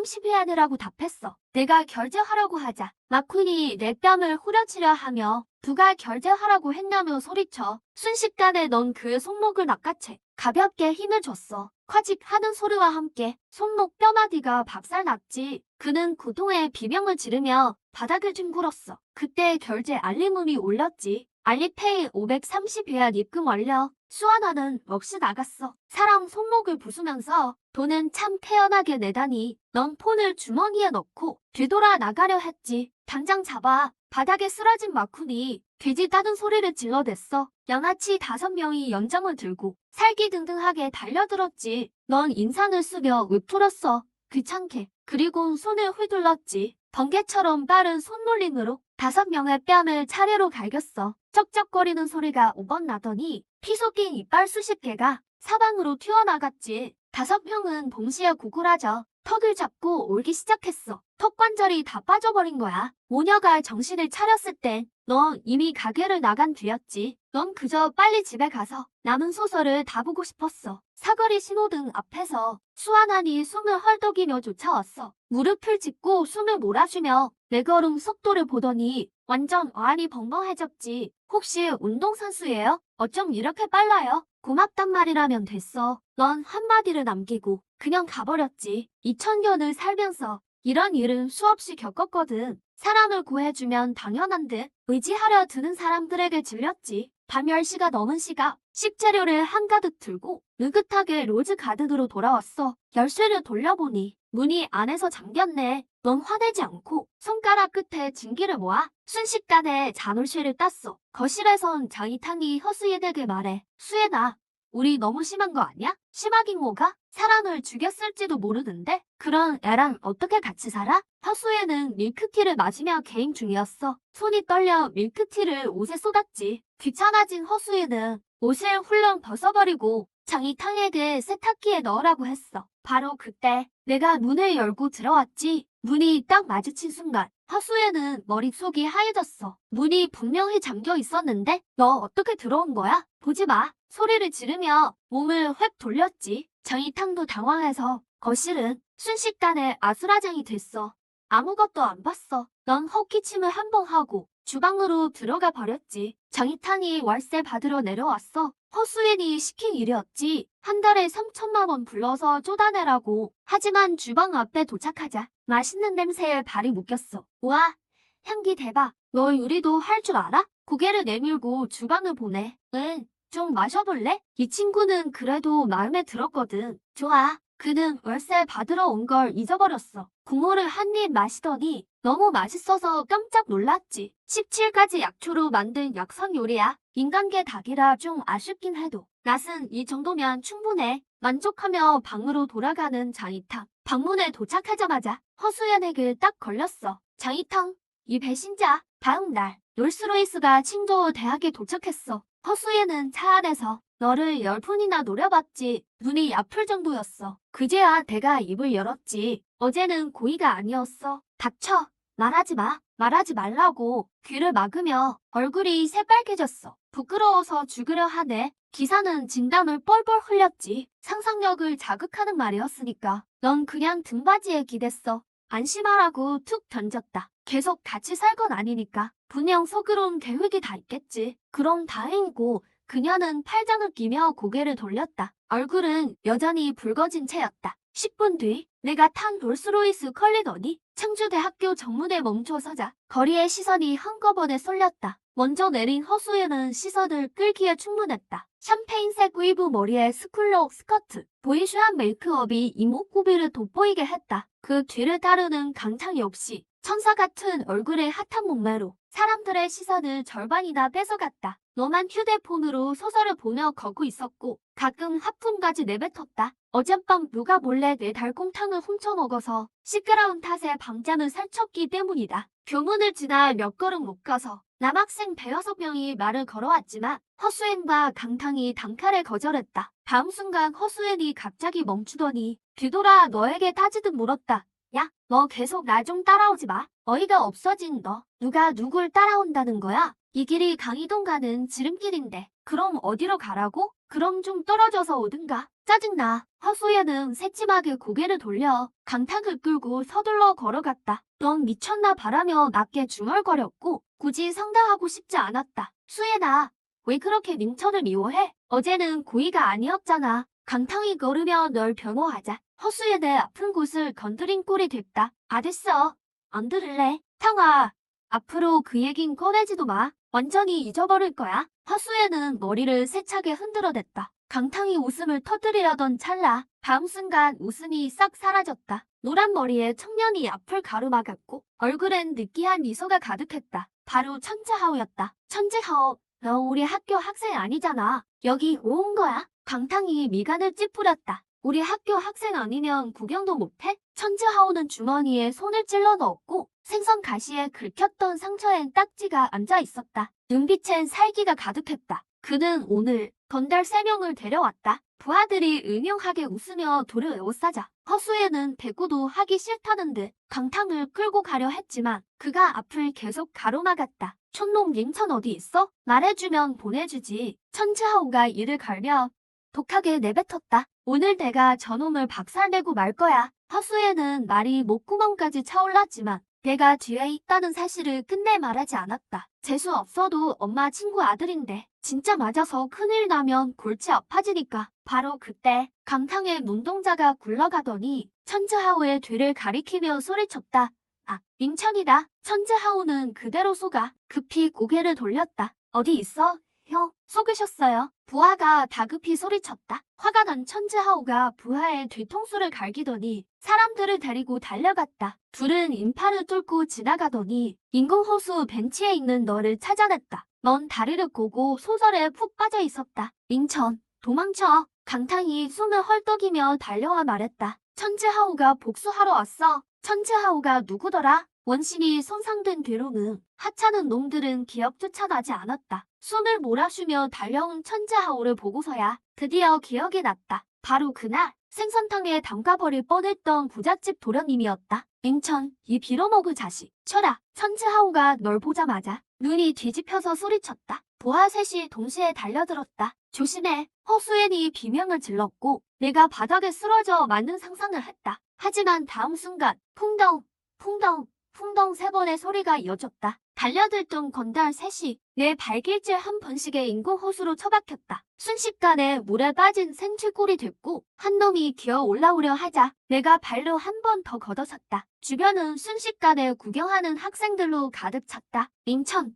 530위안이라고 답했어. 내가 결제하려고 하자 마쿤이 내 뺨을 후려치려 하며 누가 결제하라고 했냐며 소리쳐. 순식간에 넌 그의 손목을 낚아채 가볍게 힘을 줬어. 콱직 하는 소리와 함께 손목 뼈마디가 박살났지. 그는 고통에 비명을 지르며 바닥을 뒹굴었어. 그때 결제 알림음이 울렸지. 알리페이 530위안 입금 완료. 수아나는 넋이 나갔어. 사람 손목을 부수면서 돈은 참 태연하게 내다니. 넌 폰을 주머니에 넣고 뒤돌아 나가려 했지. 당장 잡아. 바닥에 쓰러진 마쿤이 돼지 따는 소리를 질러댔어. 양아치 5명이 연장을 들고 살기등등하게 달려들었지. 넌 인상을 쓰며 으풀었어. 귀찮게. 그리고 손을 휘둘렀지. 번개처럼 빠른 손놀림으로 5명의 뺨을 차례로 갈겼어. 쩍쩍거리는 소리가 5번 나더니 피 섞인 이빨 수십 개가 사방으로 튀어나갔지. 5명은 동시에 구부라져 턱을 잡고 울기 시작했어. 턱 관절이 다 빠져버린 거야. 모녀가 정신을 차렸을 땐 넌 이미 가게를 나간 뒤였지. 넌 그저 빨리 집에 가서 남은 소설을 다 보고 싶었어. 사거리 신호등 앞에서 수아나니 숨을 헐떡이며 쫓아왔어. 무릎을 짚고 숨을 몰아쉬며 내 걸음 속도를 보더니 완전 어안이 벙벙해졌지. 혹시 운동선수예요? 어쩜 이렇게 빨라요? 고맙단 말이라면 됐어. 넌 한마디를 남기고 그냥 가버렸지. 2000년을 살면서 이런 일은 수없이 겪었거든. 사람을 구해주면 당연한 듯 의지하려 드는 사람들에게 질렸지. 밤 10시가 넘은 시각 식재료를 한가득 들고 느긋하게 로즈 가든으로 돌아왔어. 열쇠를 돌려보니 문이 안에서 잠겼네. 넌 화내지 않고 손가락 끝에 증기를 모아 순식간에 자물쇠를 땄어. 거실에선 장이탕이 허수예에게 말해. 수예나, 우리 너무 심한 거 아니야? 심하긴 뭐가? 사람을 죽였을지도 모르는데? 그런 애랑 어떻게 같이 살아? 허수예는 밀크티를 마시며 개인 중이었어. 손이 떨려 밀크티를 옷에 쏟았지. 귀찮아진 허수예는 옷을 훌렁 벗어버리고 장이탕에게 세탁기에 넣으라고 했어. 바로 그때 내가 문을 열고 들어왔지. 문이 딱 마주친 순간 허수예는 머릿속이 하얘졌어. 문이 분명히 잠겨 있었는데 너 어떻게 들어온 거야? 보지 마. 소리를 지르며 몸을 획 돌렸지. 장이탕도 당황해서 거실은 순식간에 아수라장이 됐어. 아무것도 안 봤어. 넌 헛기침을 한 번 하고 주방으로 들어가 버렸지. 장이탕이 월세 받으러 내려왔어. 허수연이 시킨 일이었지. 한 달에 3천만 원 불러서 쪼다내라고. 하지만 주방 앞에 도착하자 맛있는 냄새에 발이 묶였어. 우와, 향기 대박. 너 요리도 할 줄 알아? 고개를 내밀고 주방을 보내. 응, 좀 마셔볼래? 이 친구는 그래도 마음에 들었거든. 좋아. 그는 월세 받으러 온 걸 잊어버렸어. 국물을 한 입 마시더니 너무 맛있어서 깜짝 놀랐지. 17가지 약초로 만든 약성 요리야. 인간계 닭이라 좀 아쉽긴 해도 낫은 이 정도면 충분해. 만족하며 방으로 돌아가는 장이탕. 방문에 도착하자마자 허수연에게 딱 걸렸어. 장이탕, 이 배신자. 다음 날 롤스로이스가 칭조 대학에 도착했어. 허수연은 차 안에서 너를 10분이나 노려봤지. 눈이 아플 정도였어. 그제야 내가 입을 열었지. 어제는 고의가 아니었어. 닥쳐. 말하지 마. 말하지 말라고 귀를 막으며 얼굴이 새빨개졌어. 부끄러워서 죽으려 하네. 기사는 진땀을 뻘뻘 흘렸지. 상상력을 자극하는 말이었으니까. 넌 그냥 등받이에 기댔어. 안심하라고 툭 던졌다. 계속 같이 살 건 아니니까. 분명 속으론 계획이 다 있겠지. 그럼 다행이고 그녀는 팔짱을 끼며 고개를 돌렸다. 얼굴은 여전히 붉어진 채였다. 10분 뒤 내가 탄 롤스로이스 컬리더니 청주대학교 정문에 멈춰서자 거리의 시선이 한꺼번에 쏠렸다. 먼저 내린 허수연은 시선을 끌기에 충분했다. 샴페인색 웨이브 머리에 스쿨록 스커트, 보이슈한 메이크업이 이목구비를 돋보이게 했다. 그 뒤를 따르는 강창 역시 천사 같은 얼굴의 핫한 몸매로 사람들의 시선을 절반이나 뺏어갔다. 너만 휴대폰으로 소설을 보며 걷고 있었고 가끔 하품까지 내뱉었다. 어젯밤 누가 몰래 내 달콩탕을 훔쳐먹어서 시끄러운 탓에 밤잠을 설쳤기 때문이다. 교문을 지나 몇 걸음 못 가서 남학생 대여섯 명이 말을 걸어왔지만 허수엔과 강탕이 단칼에 거절했다. 다음 순간 허수엔이 갑자기 멈추더니 뒤돌아 너에게 따지듯 물었다. 야, 너 계속 나 좀 따라오지 마. 어이가 없어진 너. 누가 누굴 따라온다는 거야? 이 길이 강이동 가는 지름길인데. 그럼 어디로 가라고? 그럼 좀 떨어져서 오든가. 짜증나. 허수연은 새침하게 고개를 돌려 강탁을 끌고 서둘러 걸어갔다. 넌 미쳤나 바라며 낮게 중얼거렸고 굳이 상대하고 싶지 않았다. 수연아, 왜 그렇게 민철을 미워해? 어제는 고의가 아니었잖아. 강탕이 걸으며 널 변호하자. 허수연의 아픈 곳을 건드린 꼴이 됐다. 아 됐어. 안 들을래. 탕아. 앞으로 그 얘긴 꺼내지도 마. 완전히 잊어버릴 거야. 허수연은 머리를 세차게 흔들어댔다. 강탕이 웃음을 터뜨리려던 찰나 다음 순간 웃음이 싹 사라졌다. 노란 머리에 청년이 앞을 가로막았고 얼굴엔 느끼한 미소가 가득했다. 바로 천재하오였다. 천재하오, 너 우리 학교 학생 아니잖아. 여기 뭐 온 거야? 강탕이 미간을 찌푸렸다. 우리 학교 학생 아니면 구경도 못해? 천재하오는 주머니에 손을 찔러 넣었고 생선 가시에 긁혔던 상처엔 딱지가 앉아 있었다. 눈빛엔 살기가 가득했다. 그는 오늘 건달 3명을 데려왔다. 부하들이 응용하게 웃으며 돌을 에워싸자 허수연은 대꾸도 하기 싫다는 듯 강탕을 끌고 가려 했지만 그가 앞을 계속 가로막았다. 촌놈 님천 어디 있어? 말해주면 보내주지. 천재하오가 이를 갈며 독하게 내뱉었다. 오늘 내가 저놈을 박살내고 말 거야. 허수연은 말이 목구멍까지 차올랐지만 내가 뒤에 있다는 사실을 끝내 말하지 않았다. 재수 없어도 엄마 친구 아들인데 진짜 맞아서 큰일 나면 골치 아파지니까. 바로 그때 강탕의 눈동자가 굴러가더니 천재하오의 뒤를 가리키며 소리쳤다. 아, 민천이다. 천재하오는 그대로 속아 급히 고개를 돌렸다. 어디 있어? 형, 속으셨어요. 부하가 다급히 소리쳤다. 화가 난 천재하오가 부하의 뒤통수를 갈기더니 사람들을 데리고 달려갔다. 둘은 인파를 뚫고 지나가더니 인공호수 벤치에 있는 너를 찾아냈다. 넌 다리를 꼬고 소설에 푹 빠져 있었다. 민천, 도망쳐. 강탕이 숨을 헐떡이며 달려와 말했다. 천재하오가 복수하러 왔어. 천재하오가 누구더라? 원신이 손상된 뒤로는 하찮은 놈들은 기억조차 나지 않았다. 숨을 몰아쉬며 달려온 천재하오를 보고서야 드디어 기억이 났다. 바로 그날 생선탕에 담가버릴 뻔했던 부잣집 도련님이었다. 맹천, 이 빌어먹을 자식. 쳐라. 천재하오가 널 보자마자 눈이 뒤집혀서 소리쳤다. 부하 셋이 동시에 달려들었다. 조심해. 허수연이 비명을 질렀고 내가 바닥에 쓰러져 맞는 상상을 했다. 하지만 다음 순간 풍덩, 풍덩, 풍덩 3번의 소리가 이어졌다. 달려들던 건달 셋이 내 발길질 한 번씩에 인공호수로 처박혔다. 순식간에 물에 빠진 생쥐꼴이 됐고 한 놈이 기어 올라오려 하자 내가 발로 한 번 더 걷어섰다. 주변은 순식간에 구경하는 학생들로 가득 찼다. 민천,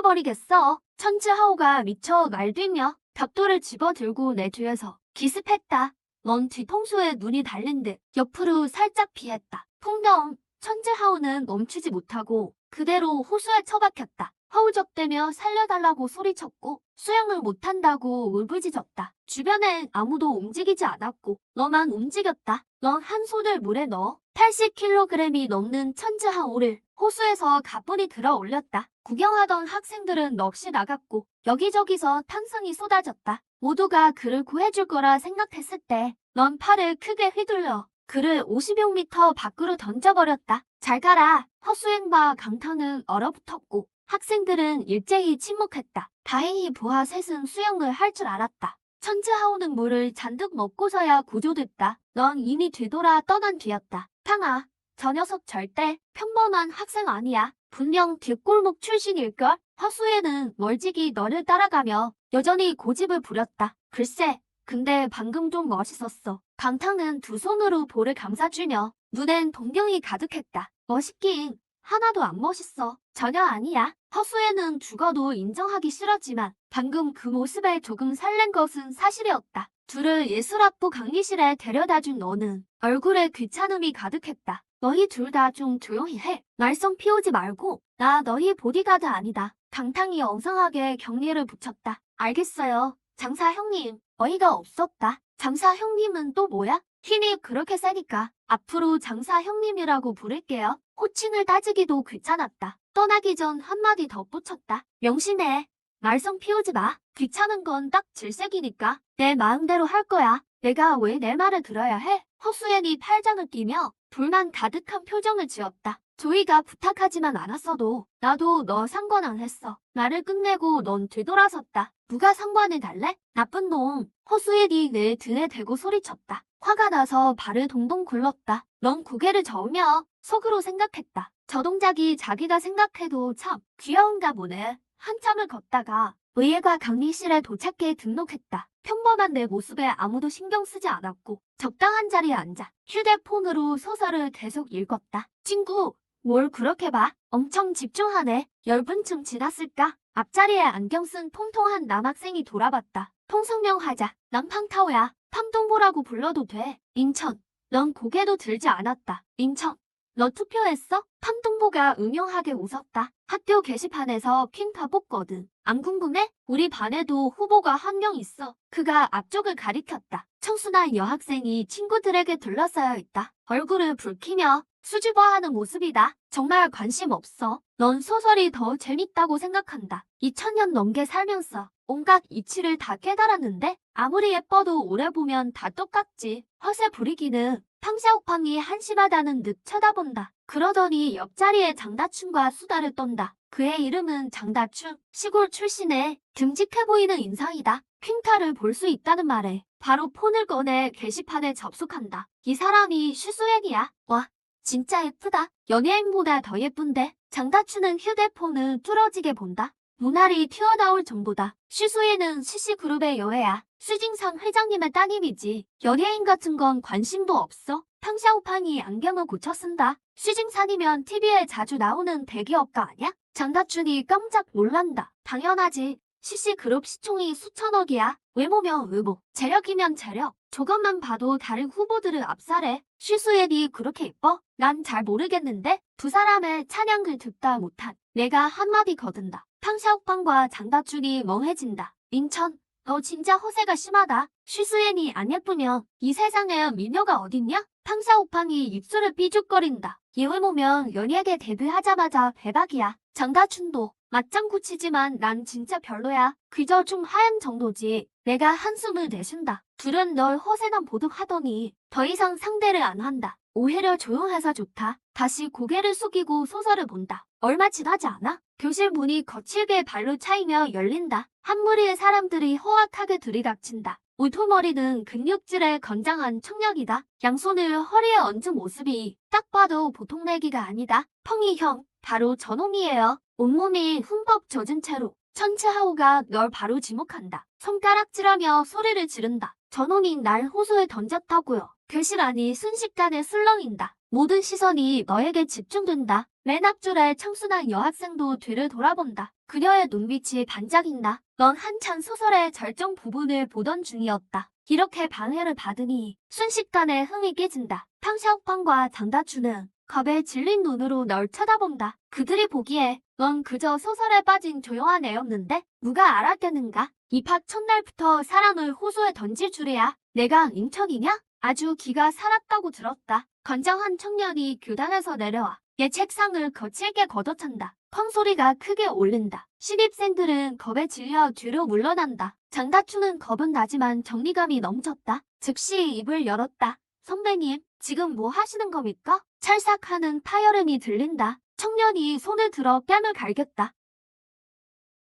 죽여버리겠어. 천재하오가 미쳐 날뛰며 벽돌을 집어들고 내 뒤에서 기습했다. 넌 뒤통수에 눈이 달린 듯 옆으로 살짝 피했다. 풍덩. 천재하오는 멈추지 못하고 그대로 호수에 처박혔다. 허우적대며 살려달라고 소리쳤고 수영을 못한다고 울부짖었다. 주변엔 아무도 움직이지 않았고 너만 움직였다. 넌 한 손을 물에 넣어 80kg이 넘는 천재하오를 호수에서 가뿐히 들어 올렸다. 구경하던 학생들은 넋이 나갔고 여기저기서 탄성이 쏟아졌다. 모두가 그를 구해줄 거라 생각했을 때 넌 팔을 크게 휘둘러 글을 50여 미터 밖으로 던져버렸다. 잘 가라. 허수행과 강타는 얼어붙었고 학생들은 일제히 침묵했다. 다행히 부하 셋은 수영을 할 줄 알았다. 천츠하오는 물을 잔뜩 먹고서야 구조됐다. 넌 이미 뒤돌아 떠난 뒤였다. 탕아, 저 녀석 절대 평범한 학생 아니야. 분명 뒷골목 출신일걸? 허수애는 멀찍이 너를 따라가며 여전히 고집을 부렸다. 글쎄, 근데 방금 좀 멋있었어. 강탕은 두 손으로 볼을 감싸주며 눈엔 동경이 가득했다. 멋있긴 하나도 안 멋있어. 전혀 아니야. 허수애는 죽어도 인정하기 싫었지만 방금 그 모습에 조금 설렌 것은 사실이었다. 둘을 예술학부 강의실에 데려다준 너는 얼굴에 귀찮음이 가득했다. 너희 둘 다 좀 조용히 해. 말썽 피우지 말고. 나 너희 보디가드 아니다. 강탕이 엉성하게 경례를 붙였다. 알겠어요. 장사 형님. 어이가 없었다. 장사 형님은 또 뭐야? 힘이 그렇게 세니까 앞으로 장사 형님이라고 부를게요. 호칭을 따지기도 귀찮았다. 떠나기 전 한마디 덧붙였다. 명심해. 말썽 피우지 마. 귀찮은 건 딱 질색이니까 내 마음대로 할 거야. 내가 왜 내 말을 들어야 해? 허수연이 팔짱을 끼며 불만 가득한 표정을 지었다. 조이가 부탁하지만 않았어도 나도 너 상관 안 했어. 말을 끝내고 넌 뒤돌아섰다. 누가 상관을 달래? 나쁜 놈. 허수연이 내 등에 대고 소리쳤다. 화가 나서 발을 동동 굴렀다. 넌 고개를 저으며 속으로 생각했다. 저 동작이 자기가 생각해도 참 귀여운가 보네. 한참을 걷다가 의예과 강의실에 도착해 등록했다. 평범한 내 모습에 아무도 신경 쓰지 않았고 적당한 자리에 앉아 휴대폰으로 소설을 계속 읽었다. 친구, 뭘 그렇게 봐? 엄청 집중하네. 10분쯤 지났을까? 앞자리에 안경 쓴 통통한 남학생이 돌아봤다. 통성명하자. 난 팡타오야. 팡동보라고 불러도 돼. 인천. 넌 고개도 들지 않았다. 인천. 너 투표했어? 팡동보가 음흉하게 웃었다. 학교 게시판에서 퀸타 뽑거든. 안 궁금해? 우리 반에도 후보가 한 명 있어. 그가 앞쪽을 가리켰다. 청순한 여학생이 친구들에게 둘러싸여 있다. 얼굴을 붉히며 수줍어하는 모습이다. 정말 관심 없어. 넌 소설이 더 재밌다고 생각한다. 2000년 넘게 살면서 온갖 이치를 다 깨달았는데 아무리 예뻐도 오래 보면 다 똑같지. 허세 부리기는 탕샤오팡이 한심하다는 듯 쳐다본다. 그러더니 옆자리에 장다춘과 수다를 떤다. 그의 이름은 장다춘. 시골 출신의 듬직해 보이는 인상이다. 퀸타를 볼 수 있다는 말에 바로 폰을 꺼내 게시판에 접속한다. 이 사람이 슈수엔이야. 와, 진짜 예쁘다. 연예인보다 더 예쁜데. 장다춘은 휴대폰을 뚫어지게 본다. 눈알이 튀어나올 정도다. 슈수엔은 CC그룹의 여애야. 수징상 회장님의 따님이지. 연예인 같은 건 관심도 없어. 탕샤오팡이 안경을 고쳐 쓴다. 수징산이면 TV에 자주 나오는 대기업가 아냐? 장다춘이 깜짝 놀란다. 당연하지. CC그룹 시총이 수천억이야. 외모면 외모, 재력이면 재력. 저것만 봐도 다른 후보들을 압살해. 슈수엔이 그렇게 예뻐? 난 잘 모르겠는데 두 사람의 찬양을 듣다 못한 내가 한마디 거둔다. 탕샤오팡과 장다춘이 멍해진다. 인천, 너 진짜 허세가 심하다. 슈수엔이 안 예쁘면 이 세상에 미녀가 어딨냐? 탕샤오팡이 입술을 삐죽거린다. 이 외모면 연예계 데뷔하자마자 대박이야. 장다춘도 맞장구 치지만 난 진짜 별로야. 그저 좀 하얀 정도지. 내가 한숨을 내쉰다. 둘은 널 허세난 보득하더니 더 이상 상대를 안 한다. 오히려 조용해서 좋다. 다시 고개를 숙이고 소설을 본다. 얼마 지나지 않아? 교실 문이 거칠게 발로 차이며 열린다. 한 무리의 사람들이 허악하게 들이닥친다. 우두머리는 근육질의 건장한 청년이다. 양손을 허리에 얹은 모습이 딱 봐도 보통 내기가 아니다. 펑이 형, 바로 저놈이에요. 온몸이 흠뻑 젖은 채로 천츠하오가 널 바로 지목한다. 손가락질하며 소리를 지른다. 저놈이 날 호수에 던졌다고요. 교실 안이 순식간에 술렁인다. 모든 시선이 너에게 집중된다. 맨 앞줄의 청순한 여학생도 뒤를 돌아본다. 그녀의 눈빛이 반짝인다. 넌 한참 소설의 절정 부분을 보던 중이었다. 이렇게 방해를 받으니 순식간에 흥이 깨진다. 탕샤오팡과 장다추는 겁에 질린 눈으로 널 쳐다본다. 그들이 보기에 넌 그저 소설에 빠진 조용한 애였는데 누가 알았겠는가? 입학 첫날부터 사람을 호수에 던질 줄이야. 내가 인천이냐? 아주 기가 살았다고 들었다. 건장한 청년이 교단에서 내려와 얘 책상을 거칠게 걷어찬다. 펑소리가 크게 울린다. 신입생들은 겁에 질려 뒤로 물러난다. 장다추는 겁은 나지만 정리감이 넘쳤다. 즉시 입을 열었다. 선배님, 지금 뭐 하시는 겁니까? 찰싹하는 파열음이 들린다. 청년이 손을 들어 뺨을 갈겼다.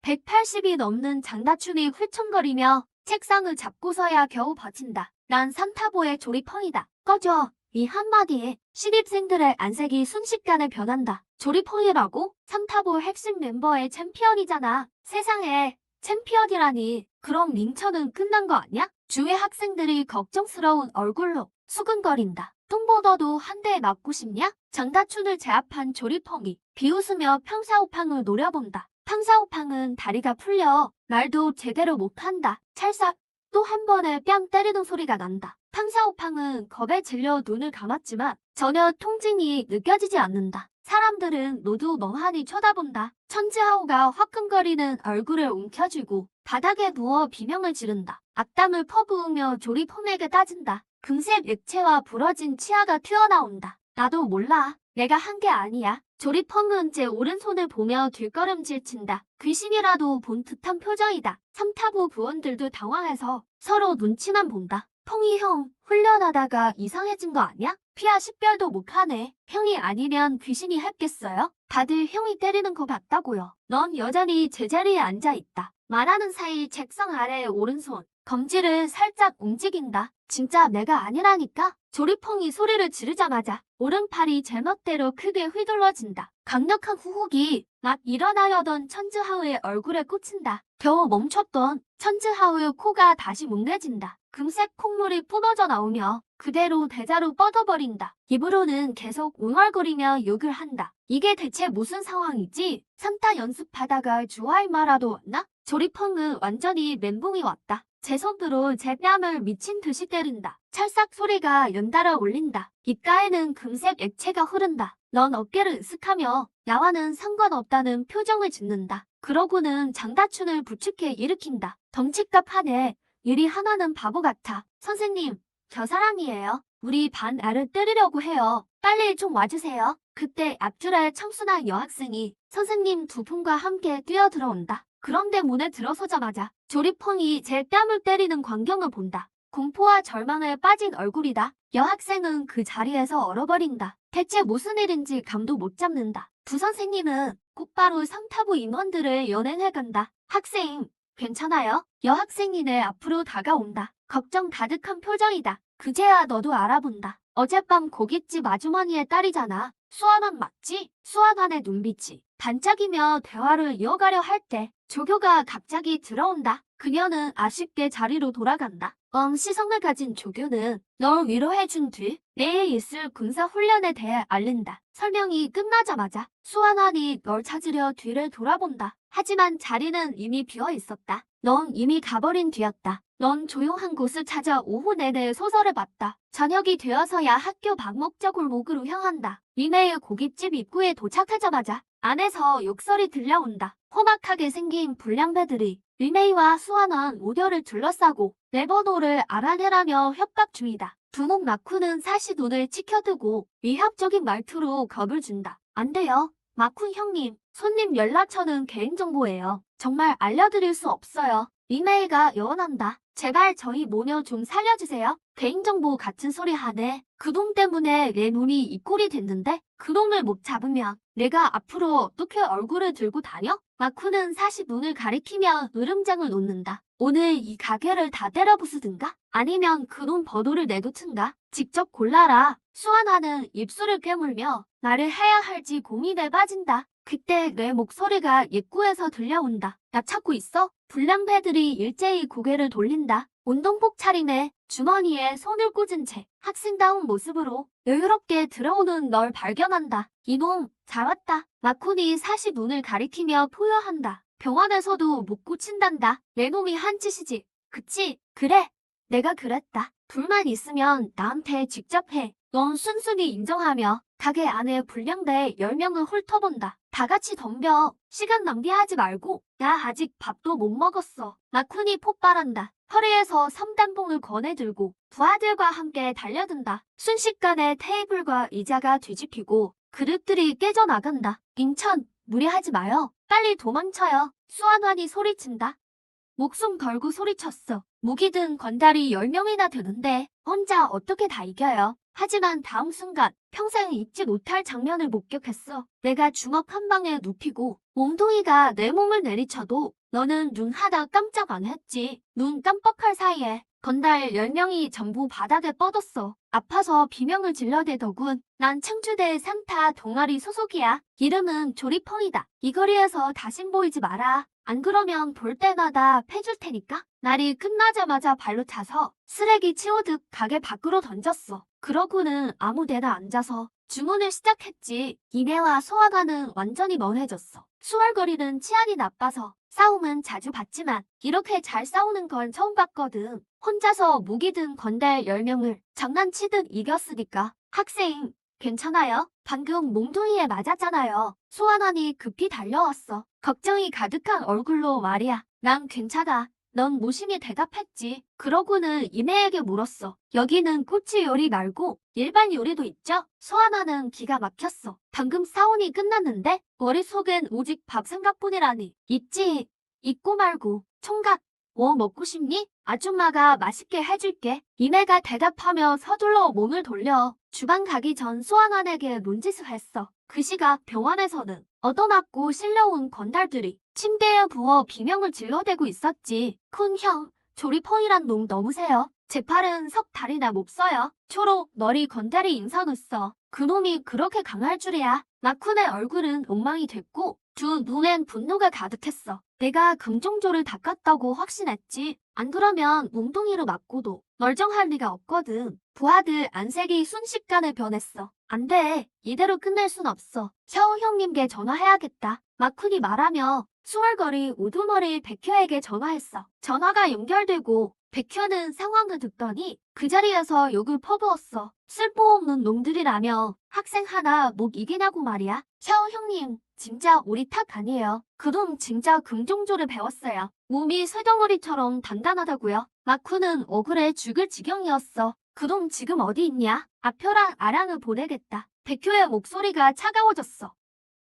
180이 넘는 장다춤이 휘청거리며 책상을 잡고서야 겨우 버틴다. 난 산타보의 조리펑이다. 꺼져. 이 한마디에 신입생들의 안색이 순식간에 변한다. 조리펑이라고? 산타보 핵심 멤버의 챔피언이잖아. 세상에 챔피언이라니. 그럼 링처는 끝난 거 아니야? 주위 학생들이 걱정스러운 얼굴로 수근거린다. 똥보더도 한 대에 맞고 싶냐? 장다춘을 제압한 조리펑이 비웃으며 평사오팡을 노려본다. 팡사오팡은 다리가 풀려 말도 제대로 못한다. 찰싹 또 한 번에 뺨 때리는 소리가 난다. 팡사오팡은 겁에 질려 눈을 감았지만 전혀 통증이 느껴지지 않는다. 사람들은 모두 멍하니 쳐다본다. 천지하오가 화끈거리는 얼굴을 움켜쥐고 바닥에 누워 비명을 지른다. 악담을 퍼부으며 조리펑에게 따진다. 금색 액체와 부러진 치아가 튀어나온다. 나도 몰라. 내가 한 게 아니야. 조리펑은 제 오른손을 보며 뒷걸음질 친다. 귀신이라도 본 듯한 표정이다. 삼타부 부원들도 당황해서 서로 눈치만 본다. 펑이 형, 훈련하다가 이상해진 거 아니야? 피하 식별도 못하네. 형이 아니면 귀신이 했겠어요? 다들 형이 때리는 거 봤다고요. 넌 여전히 제자리에 앉아있다. 말하는 사이 책상 아래 오른손, 검지를 살짝 움직인다. 진짜 내가 아니라니까? 조리펑이 소리를 지르자마자 오른팔이 제멋대로 크게 휘둘러진다. 강력한 후훅이 막 일어나려던 천즈하우의 얼굴에 꽂힌다. 겨우 멈췄던 천즈하우의 코가 다시 뭉개진다. 금색 콧물이 뿜어져 나오며 그대로 대자로 뻗어버린다. 입으로는 계속 웅얼거리며 욕을 한다. 이게 대체 무슨 상황이지? 산타 연습하다가 주화의 마라도 왔나? 조리펑은 완전히 멘붕이 왔다. 제 손으로 제 뺨을 미친 듯이 때린다. 찰싹 소리가 연달아 울린다. 입가에는 금색 액체가 흐른다. 넌 어깨를 으쓱하며 나와는 상관없다는 표정을 짓는다. 그러고는 장다춘을 부축해 일으킨다. 덩치값 하네. 일이 하나는 바보 같아. 선생님, 저 사람이에요. 우리 반 애를 때리려고 해요. 빨리 좀 와주세요. 그때 앞줄에 청순한 여학생이 선생님 두 분과 함께 뛰어들어온다. 그런데 문에 들어서자마자 조리펑이 제 뺨을 때리는 광경을 본다. 공포와 절망에 빠진 얼굴이다. 여학생은 그 자리에서 얼어버린다. 대체 무슨 일인지 감도 못 잡는다. 부선생님은 곧바로 상타부 임원들을 연행해간다. 학생, 괜찮아요? 여학생이 앞으로 다가온다. 걱정 가득한 표정이다. 그제야 너도 알아본다. 어젯밤 고깃집 아주머니의 딸이잖아. 수아만 맞지? 수아만의 눈빛이 반짝이며 대화를 이어가려 할 때 조교가 갑자기 들어온다. 그녀는 아쉽게 자리로 돌아간다. 시성을 가진 조교는 널 위로해준 뒤 내일 있을 군사훈련에 대해 알린다. 설명이 끝나자마자 수아만이 널 찾으려 뒤를 돌아본다. 하지만 자리는 이미 비어 있었다. 넌 이미 가버린 뒤였다. 넌 조용한 곳을 찾아 오후 내내 소설을 봤다. 저녁이 되어서야 학교 방목적 골목으로 향한다. 위메의 고깃집 입구에 도착하자마자 안에서 욕설이 들려온다. 험악하게 생긴 불량배들이 위메이와 수아난 오뎌를 둘러싸고 내 번호를 알아내라며 협박 중이다. 두목 마쿠는 사시 눈을 치켜두고 위협적인 말투로 겁을 준다. 안 돼요. 마쿤 형님, 손님 연락처는 개인정보예요. 정말 알려드릴 수 없어요. 위메이가 여원한다. 제발 저희 모녀 좀 살려주세요. 개인정보 같은 소리 하네. 그 놈 때문에 내 눈이 이 꼴이 됐는데 그 놈을 못 잡으면 내가 앞으로 어떻게 얼굴을 들고 다녀? 마쿠는 사시 눈을 가리키며 으름장을 놓는다. 오늘 이 가게를 다 때려 부수든가? 아니면 그놈 버도를 내놓든가? 직접 골라라. 수아나는 입술을 깨물며 말을 해야 할지 고민에 빠진다. 그때 내 목소리가 입구에서 들려온다. 나 찾고 있어? 불량배들이 일제히 고개를 돌린다. 운동복 차림에 주머니에 손을 꽂은 채 학생다운 모습으로 여유롭게 들어오는 널 발견한다. 이놈, 잘 왔다. 마쿤이 사시 눈을 가리키며 포효한다. 병원에서도 못 고친단다. 내 놈이 한 짓이지. 그치? 그래. 내가 그랬다. 불만 있으면 나한테 직접 해. 넌 순순히 인정하며 가게 안에 불량배 10명을 훑어본다. 다 같이 덤벼. 시간 낭비하지 말고. 나 아직 밥도 못 먹었어. 마쿤이 폭발한다. 허리에서 삼단봉을 꺼내들고 부하들과 함께 달려든다. 순식간에 테이블과 의자가 뒤집히고 그릇들이 깨져나간다. 인천, 무리하지 마요. 빨리 도망쳐요. 수완환이 소리친다. 목숨 걸고 소리쳤어. 무기 든 건달이 10명이나 되는데 혼자 어떻게 다 이겨요. 하지만 다음 순간 평생 잊지 못할 장면을 목격했어. 내가 주먹 한 방에 눕히고 몽둥이가 내 몸을 내리쳐도 너는 눈 하나 깜짝 안 했지. 눈 깜빡할 사이에 건달 10명이 전부 바닥에 뻗었어. 아파서 비명을 질러대더군. 난 청주대 산타 동아리 소속이야. 이름은 조리펑이다. 이 거리에서 다신 보이지 마라. 안 그러면 볼 때마다 패줄 테니까. 날이 끝나자마자 발로 차서 쓰레기 치우듯 가게 밖으로 던졌어. 그러고는 아무데나 앉아서 주문을 시작했지. 이내와 소화관은 완전히 멍해졌어. 수월거리는 치안이 나빠서 싸움은 자주 봤지만 이렇게 잘 싸우는 건 처음 봤거든. 혼자서 무기 든 건달 10명을 장난치듯 이겼으니까. 학생, 괜찮아요? 방금 몽둥이에 맞았잖아요. 소환원이 급히 달려왔어. 걱정이 가득한 얼굴로 말이야. 난 괜찮아. 넌 무심히 대답했지. 그러고는 이내에게 물었어. 여기는 꼬치 요리 말고 일반 요리도 있죠? 소환아는 기가 막혔어. 방금 싸움이 끝났는데 머릿속엔 오직 밥 생각뿐이라니. 있지. 있고 말고. 총각, 뭐 먹고 싶니? 아줌마가 맛있게 해줄게. 이내가 대답하며 서둘러 몸을 돌려 주방 가기 전 소환원에게 논짓을 했어. 그 시각 병원에서는 얻어맞고 실려온 건달들이 침대에 부어 비명을 질러대고 있었지. 큰형, 조리펑이란 놈 너무 세요. 제 팔은 석 달이나 못 써요. 초록 머리 건달이 인사했어. 그놈이 그렇게 강할 줄이야. 마쿤의 얼굴은 엉망이 됐고 두 눈엔 분노가 가득했어. 내가 금종조를 닦았다고 확신했지. 안 그러면 몽둥이로 맞고도 멀쩡할 리가 없거든. 부하들 안색이 순식간에 변했어. 안 돼. 이대로 끝낼 순 없어. 샤오 형님께 전화해야겠다. 마쿤이 말하며 수월거리 우두머리 백효에게 전화했어. 전화가 연결되고 백효는 상황을 듣더니 그 자리에서 욕을 퍼부었어. 쓸모없는 놈들이라며 학생 하나 못 이기냐고 말이야. 샤오 형님, 진짜 우리 탓 아니에요. 그놈 진짜 금종조를 배웠어요. 몸이 쇠덩어리처럼 단단하다고요. 마쿠는 억울해 죽을 지경이었어. 그놈 지금 어디 있냐? 아표랑 아랑을 보내겠다. 백효의 목소리가 차가워졌어.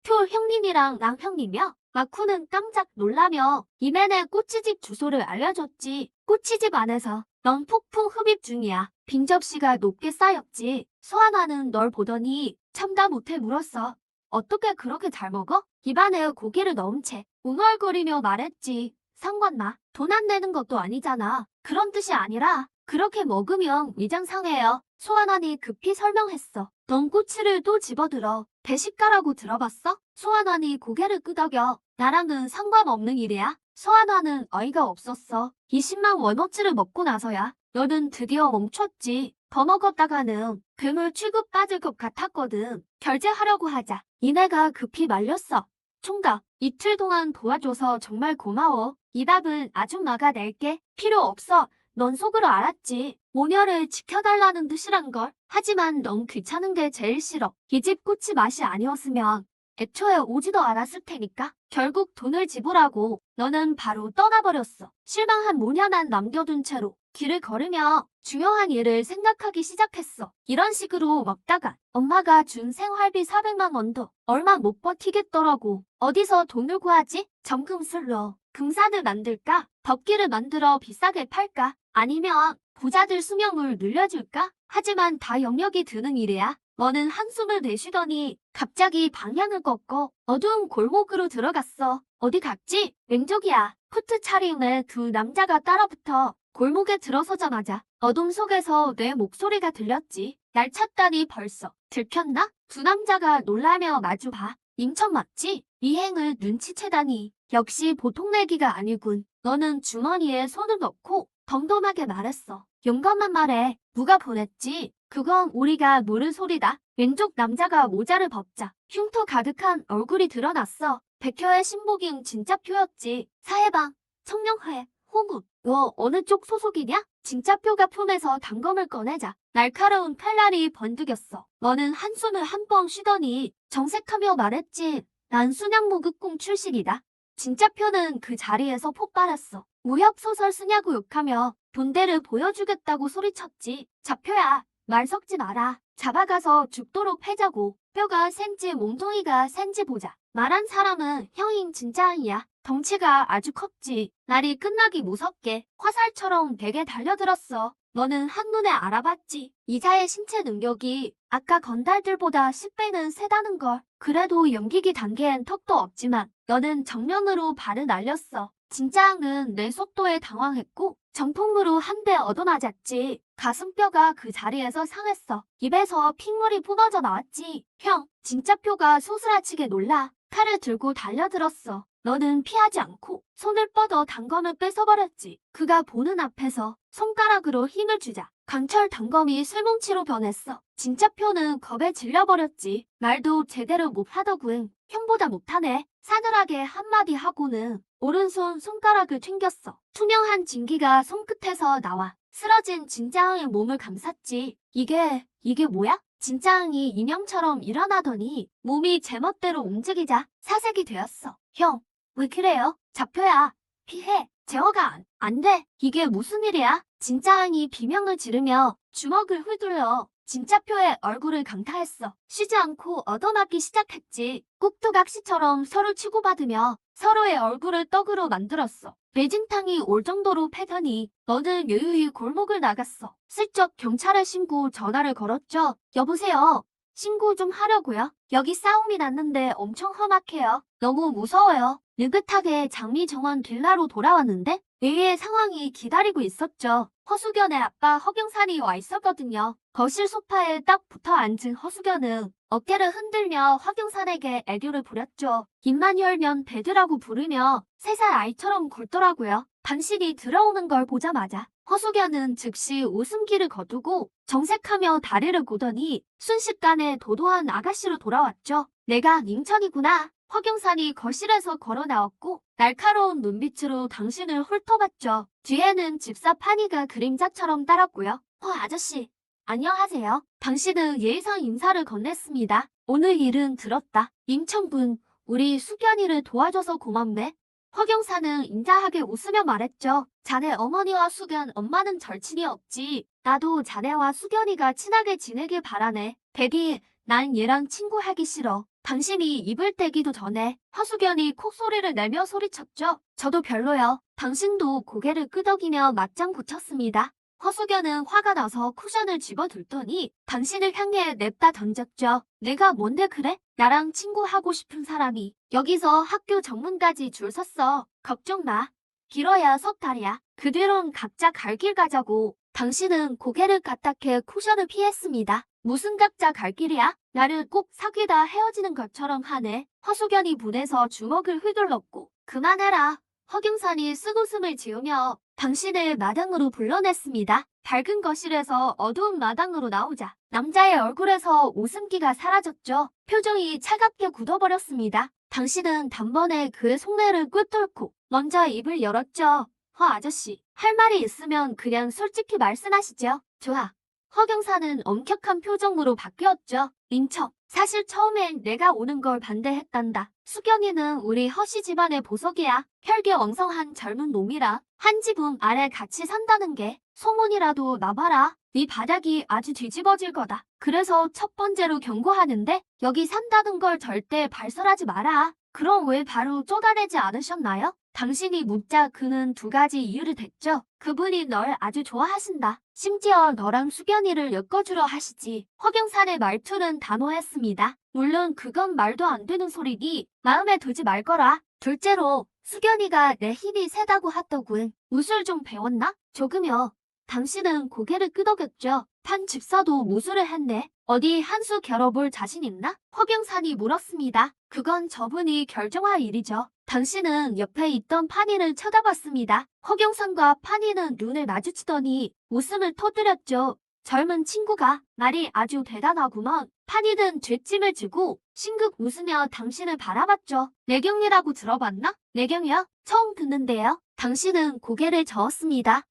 표 형님이랑 랑 형님이요? 마쿠는 깜짝 놀라며 이맨의 꼬치집 주소를 알려줬지. 꼬치집 안에서 넌 폭풍 흡입 중이야. 빈 접시가 높게 쌓였지. 소환아는 널 보더니 참다 못해 물었어. 어떻게 그렇게 잘 먹어? 입안에 고기를 넣은 채 웅얼거리며 말했지. 상관마. 돈 안 내는 것도 아니잖아. 그런 뜻이 아니라 그렇게 먹으면 위장 상해요. 소환환이 급히 설명했어. 넌 꼬치를 또 집어들어. 배식가라고 들어봤어? 소환환이 고개를 끄덕여. 나랑은 상관없는 일이야. 소환환은 어이가 없었어. 20만 원어치를 먹고 나서야 너는 드디어 멈췄지. 더 먹었다가는 괴물 취급 받을 것 같았거든. 결제하려고 하자. 이내가 급히 말렸어. 총각, 이틀 동안 도와줘서 정말 고마워. 이 밥은 아줌마가 낼게. 필요 없어. 넌 속으로 알았지. 모녀를 지켜달라는 뜻이란걸. 하지만 넌 귀찮은 게 제일 싫어. 이 집 꼬치 맛이 아니었으면 애초에 오지도 않았을 테니까. 결국 돈을 지불하고 너는 바로 떠나버렸어. 실망한 모녀만 남겨둔 채로 길을 걸으며 중요한 일을 생각하기 시작했어. 이런 식으로 먹다가 엄마가 준 생활비 400만 원도 얼마 못 버티겠더라고. 어디서 돈을 구하지? 정금술로 금산을 만들까? 덕기를 만들어 비싸게 팔까? 아니면 부자들 수명을 늘려줄까? 하지만 다 영역이 드는 일이야. 너는 한숨을 내쉬더니 갑자기 방향을 꺾어 어두운 골목으로 들어갔어. 어디 갔지? 왼쪽이야. 코트 차림의 두 남자가 따라붙어 골목에 들어서자마자 어둠 속에서 내 목소리가 들렸지. 날 찾다니 벌써 들켰나? 두 남자가 놀라며 마주봐. 임천 맞지? 미행을 눈치채다니. 역시 보통 내기가 아니군. 너는 주머니에 손을 넣고 덤덤하게 말했어. 용감한 말해. 누가 보냈지? 그건 우리가 모를 소리다. 왼쪽 남자가 모자를 벗자 흉터 가득한 얼굴이 드러났어. 백효의 신복인 진짜표였지. 사해방, 청룡회, 홍우. 너 어느 쪽 소속이냐? 진짜표가 품에서 단검을 꺼내자 날카로운 칼날이 번득였어. 너는 한숨을 한 번 쉬더니 정색하며 말했지. 난 순양무극궁 출신이다. 진짜표는 그 자리에서 폭발했어. 무협소설 쓰냐고 욕하며 본대를 보여주겠다고 소리쳤지. 자표야, 말 섞지 마라. 잡아가서 죽도록 패자고. 뼈가 센지 몽둥이가 센지 보자. 말한 사람은 형인 진짜이야. 덩치가 아주 컸지. 날이 끝나기 무섭게 화살처럼 내게 달려들었어. 너는 한눈에 알아봤지. 이자의 신체 능력이 아까 건달들보다 10배는 세다는 걸. 그래도 연기기 단계엔 턱도 없지만 너는 정면으로 발을 날렸어. 진짜는 내 속도에 당황했고 정통으로 한 대 얻어맞았지. 가슴뼈가 그 자리에서 상했어. 입에서 핏물이 뿜어져 나왔지. 형, 진짜표가 소스라치게 놀라 칼을 들고 달려들었어. 너는 피하지 않고 손을 뻗어 단검을 뺏어버렸지. 그가 보는 앞에서 손가락으로 힘을 주자 강철 단검이 술뭉치로 변했어. 진짜표는 겁에 질려버렸지. 말도 제대로 못하더군. 형보다 못하네. 싸늘하게 한마디 하고는 오른손 손가락을 튕겼어. 투명한 진기가 손끝에서 나와 쓰러진 진짜의 몸을 감쌌지. 이게 뭐야? 진짜응이 인형처럼 일어나더니 몸이 제멋대로 움직이자 사색이 되었어. 형, 왜 그래요? 잡혀야 피해. 제어가 안 돼. 이게 무슨 일이야? 진짜응이 비명을 지르며 주먹을 휘둘러 진짜표의 얼굴을 강타했어. 쉬지 않고 얻어맞기 시작했지. 꼭두각시처럼 서로 치고받으며 서로의 얼굴을 떡으로 만들었어. 매진탕이 올 정도로 패더니 너는 유유히 골목을 나갔어. 슬쩍 경찰에 신고 전화를 걸었죠. 여보세요. 신고 좀 하려고요. 여기 싸움이 났는데 엄청 험악해요. 너무 무서워요. 느긋하게 장미정원 빌라로 돌아왔는데 의외의 상황이 기다리고 있었죠. 허수견의 아빠 허경산이 와 있었거든요. 거실 소파에 딱 붙어 앉은 허수견은 어깨를 흔들며 허경산에게 애교를 부렸죠. 입만 열면 배드라고 부르며 3살 아이처럼 굴더라고요. 당신이 들어오는 걸 보자마자 허수견은 즉시 웃음기를 거두고 정색하며 다리를 고더니 순식간에 도도한 아가씨로 돌아왔죠. 내가 닝천이구나. 허경산이 거실에서 걸어 나왔고 날카로운 눈빛으로 당신을 훑어봤죠. 뒤에는 집사 파니가 그림자처럼 따랐고요. 아저씨, 안녕하세요. 당신은 예의상 인사를 건넸습니다. 오늘 일은 들었다. 임천군, 우리 수견이를 도와줘서 고맙네. 허경사는 인자하게 웃으며 말했죠. 자네 어머니와 수견 엄마는 절친이 없지. 나도 자네와 수견이가 친하게 지내길 바라네. 대디, 난 얘랑 친구하기 싫어. 당신이 입을 떼기도 전에 허수견이 콧소리를 내며 소리쳤죠. 저도 별로요. 당신도 고개를 끄덕이며 맞장 붙였습니다. 허수견은 화가 나서 쿠션을 집어들더니 당신을 향해 냅다 던졌죠. 내가 뭔데 그래? 나랑 친구하고 싶은 사람이 여기서 학교 정문까지 줄 섰어. 걱정 마. 길어야 석 달이야. 그 뒤론 각자 갈 길 가자고. 당신은 고개를 까딱해 쿠션을 피했습니다. 무슨 각자 갈 길이야? 나를 꼭 사귀다 헤어지는 것처럼 하네. 허수견이 분해서 주먹을 휘둘렀고 그만해라. 허경산이 쓴웃음을 지으며 당신을 마당으로 불러냈습니다. 밝은 거실에서 어두운 마당으로 나오자 남자의 얼굴에서 웃음기가 사라졌죠. 표정이 차갑게 굳어버렸습니다. 당신은 단번에 그의 속내를 꿰뚫고 먼저 입을 열었죠. 아저씨, 할 말이 있으면 그냥 솔직히 말씀하시죠. 좋아. 허경사는 엄격한 표정으로 바뀌었죠. 민첩, 사실 처음엔 내가 오는 걸 반대했단다. 수경이는 우리 허씨 집안의 보석이야. 혈기 왕성한 젊은 놈이라 한 지붕 아래 같이 산다는 게 소문이라도 나봐라. 네 바닥이 아주 뒤집어질 거다. 그래서 첫 번째로 경고하는데 여기 산다는 걸 절대 발설하지 마라. 그럼 왜 바로 쫓아내지 않으셨나요? 당신이 묻자 그는 2가지 이유를 댔죠. 그분이 널 아주 좋아하신다. 심지어 너랑 수견이를 엮어주려 하시지. 허경산의 말투는 단호했습니다. 물론 그건 말도 안 되는 소리니 마음에 두지 말거라. 둘째로 수견이가 내 힘이 세다고 하더군. 무술 좀 배웠나? 조금요. 당신은 고개를 끄덕였죠. 판 집사도 무술을 했네. 어디 한 수 겨뤄볼 자신 있나? 허경산이 물었습니다. 그건 저분이 결정할 일이죠. 당신은 옆에 있던 파니를 쳐다봤습니다. 허경산과 파니는 눈을 마주치더니 웃음을 터뜨렸죠. 젊은 친구가 말이 아주 대단하구먼. 파니는 뒷짐을 지고 싱긋 웃으며 당신을 바라봤죠. 내경이라고 들어봤나? 내경이요? 처음 듣는데요. 당신은 고개를 저었습니다.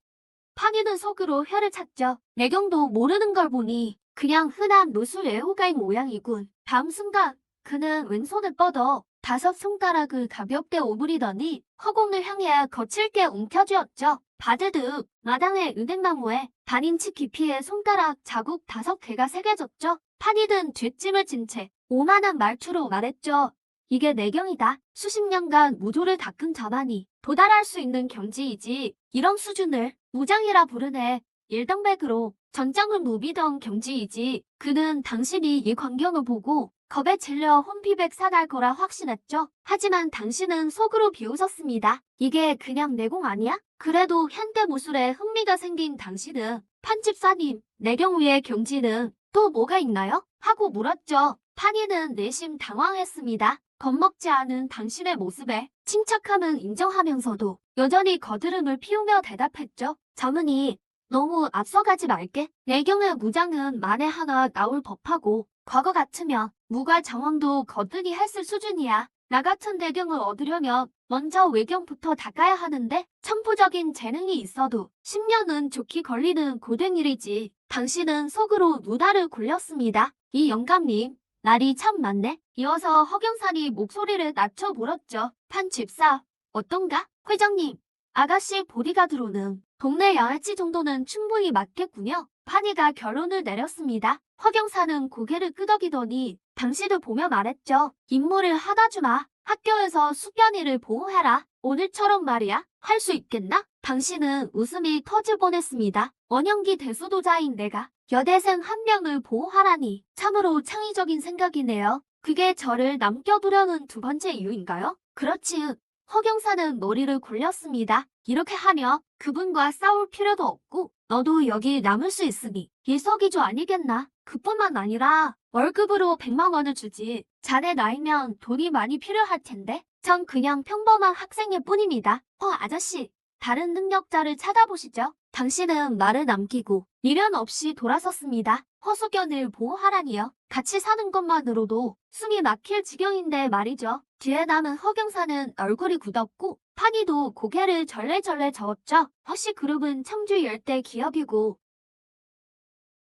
파니는 속으로 혀를 찼죠. 내경도 모르는 걸 보니 그냥 흔한 무술 애호가인 모양이군. 다음 순간 그는 왼손을 뻗어 5 손가락을 가볍게 오므리더니 허공을 향해 거칠게 움켜쥐었죠. 바드득 마당의 은행나무에 반인치 깊이의 손가락 자국 5개가 새겨졌죠. 파니는 뒷짐을 진 채 오만한 말투로 말했죠. 이게 내경이다. 수십 년간 무도를 닦은 자만이 도달할 수 있는 경지이지. 이런 수준을 무장이라 부르네. 일당백으로 전장을 누비던 경지이지. 그는 당신이 이 광경을 보고 겁에 질려 혼피백 사날 거라 확신했죠. 하지만 당신은 속으로 비웃었습니다. 이게 그냥 내공 아니야? 그래도 현대무술에 흥미가 생긴 당신은 판집사님, 내 경우의 경지는 또 뭐가 있나요? 하고 물었죠. 판이는 내심 당황했습니다. 겁먹지 않은 당신의 모습에 침착함은 인정하면서도 여전히 거드름을 피우며 대답했죠. 자문이 너무 앞서가지 말게. 내 경우의 무장은 만에 하나 나올 법하고 과거 같으면 무과 정원도 거뜬히 했을 수준이야. 나 같은 대경을 얻으려면 먼저 외경부터 닦아야 하는데 천부적인 재능이 있어도 10년은 좋게 걸리는 고된 일이지. 당신은 속으로 누나를 굴렸습니다. 이 영감님, 날이 참 많네. 이어서 허경산이 목소리를 낮춰 물었죠. 판집사, 어떤가? 회장님, 아가씨 보디가드로는 동네 양아치 정도는 충분히 맞겠군요. 판이가 결론을 내렸습니다. 허경사는 고개를 끄덕이더니 당신을 보며 말했죠. 임무를 하다 주마. 학교에서 숙연이를 보호해라. 오늘처럼 말이야. 할 수 있겠나? 당신은 웃음이 터질 뻔했습니다. 원형기 대수도자인 내가 여대생 한 명을 보호하라니 참으로 창의적인 생각이네요. 그게 저를 남겨두려는 두 번째 이유인가요? 그렇지. 허경사는 머리를 굴렸습니다. 이렇게 하며 그분과 싸울 필요도 없고 너도 여기 남을 수 있으니 일석이조 아니겠나? 그뿐만 아니라 월급으로 100만 원을 주지. 자네 나이면 돈이 많이 필요할 텐데. 전 그냥 평범한 학생일 뿐입니다. 아저씨, 다른 능력자를 찾아보시죠. 당신은 말을 남기고 미련 없이 돌아섰습니다. 허수견을 보호하라니요. 같이 사는 것만으로도 숨이 막힐 지경인데 말이죠. 뒤에 남은 허경사는 얼굴이 굳었고 판이도 고개를 절레절레 저었죠. 허씨그룹은 청주 열대 기업이고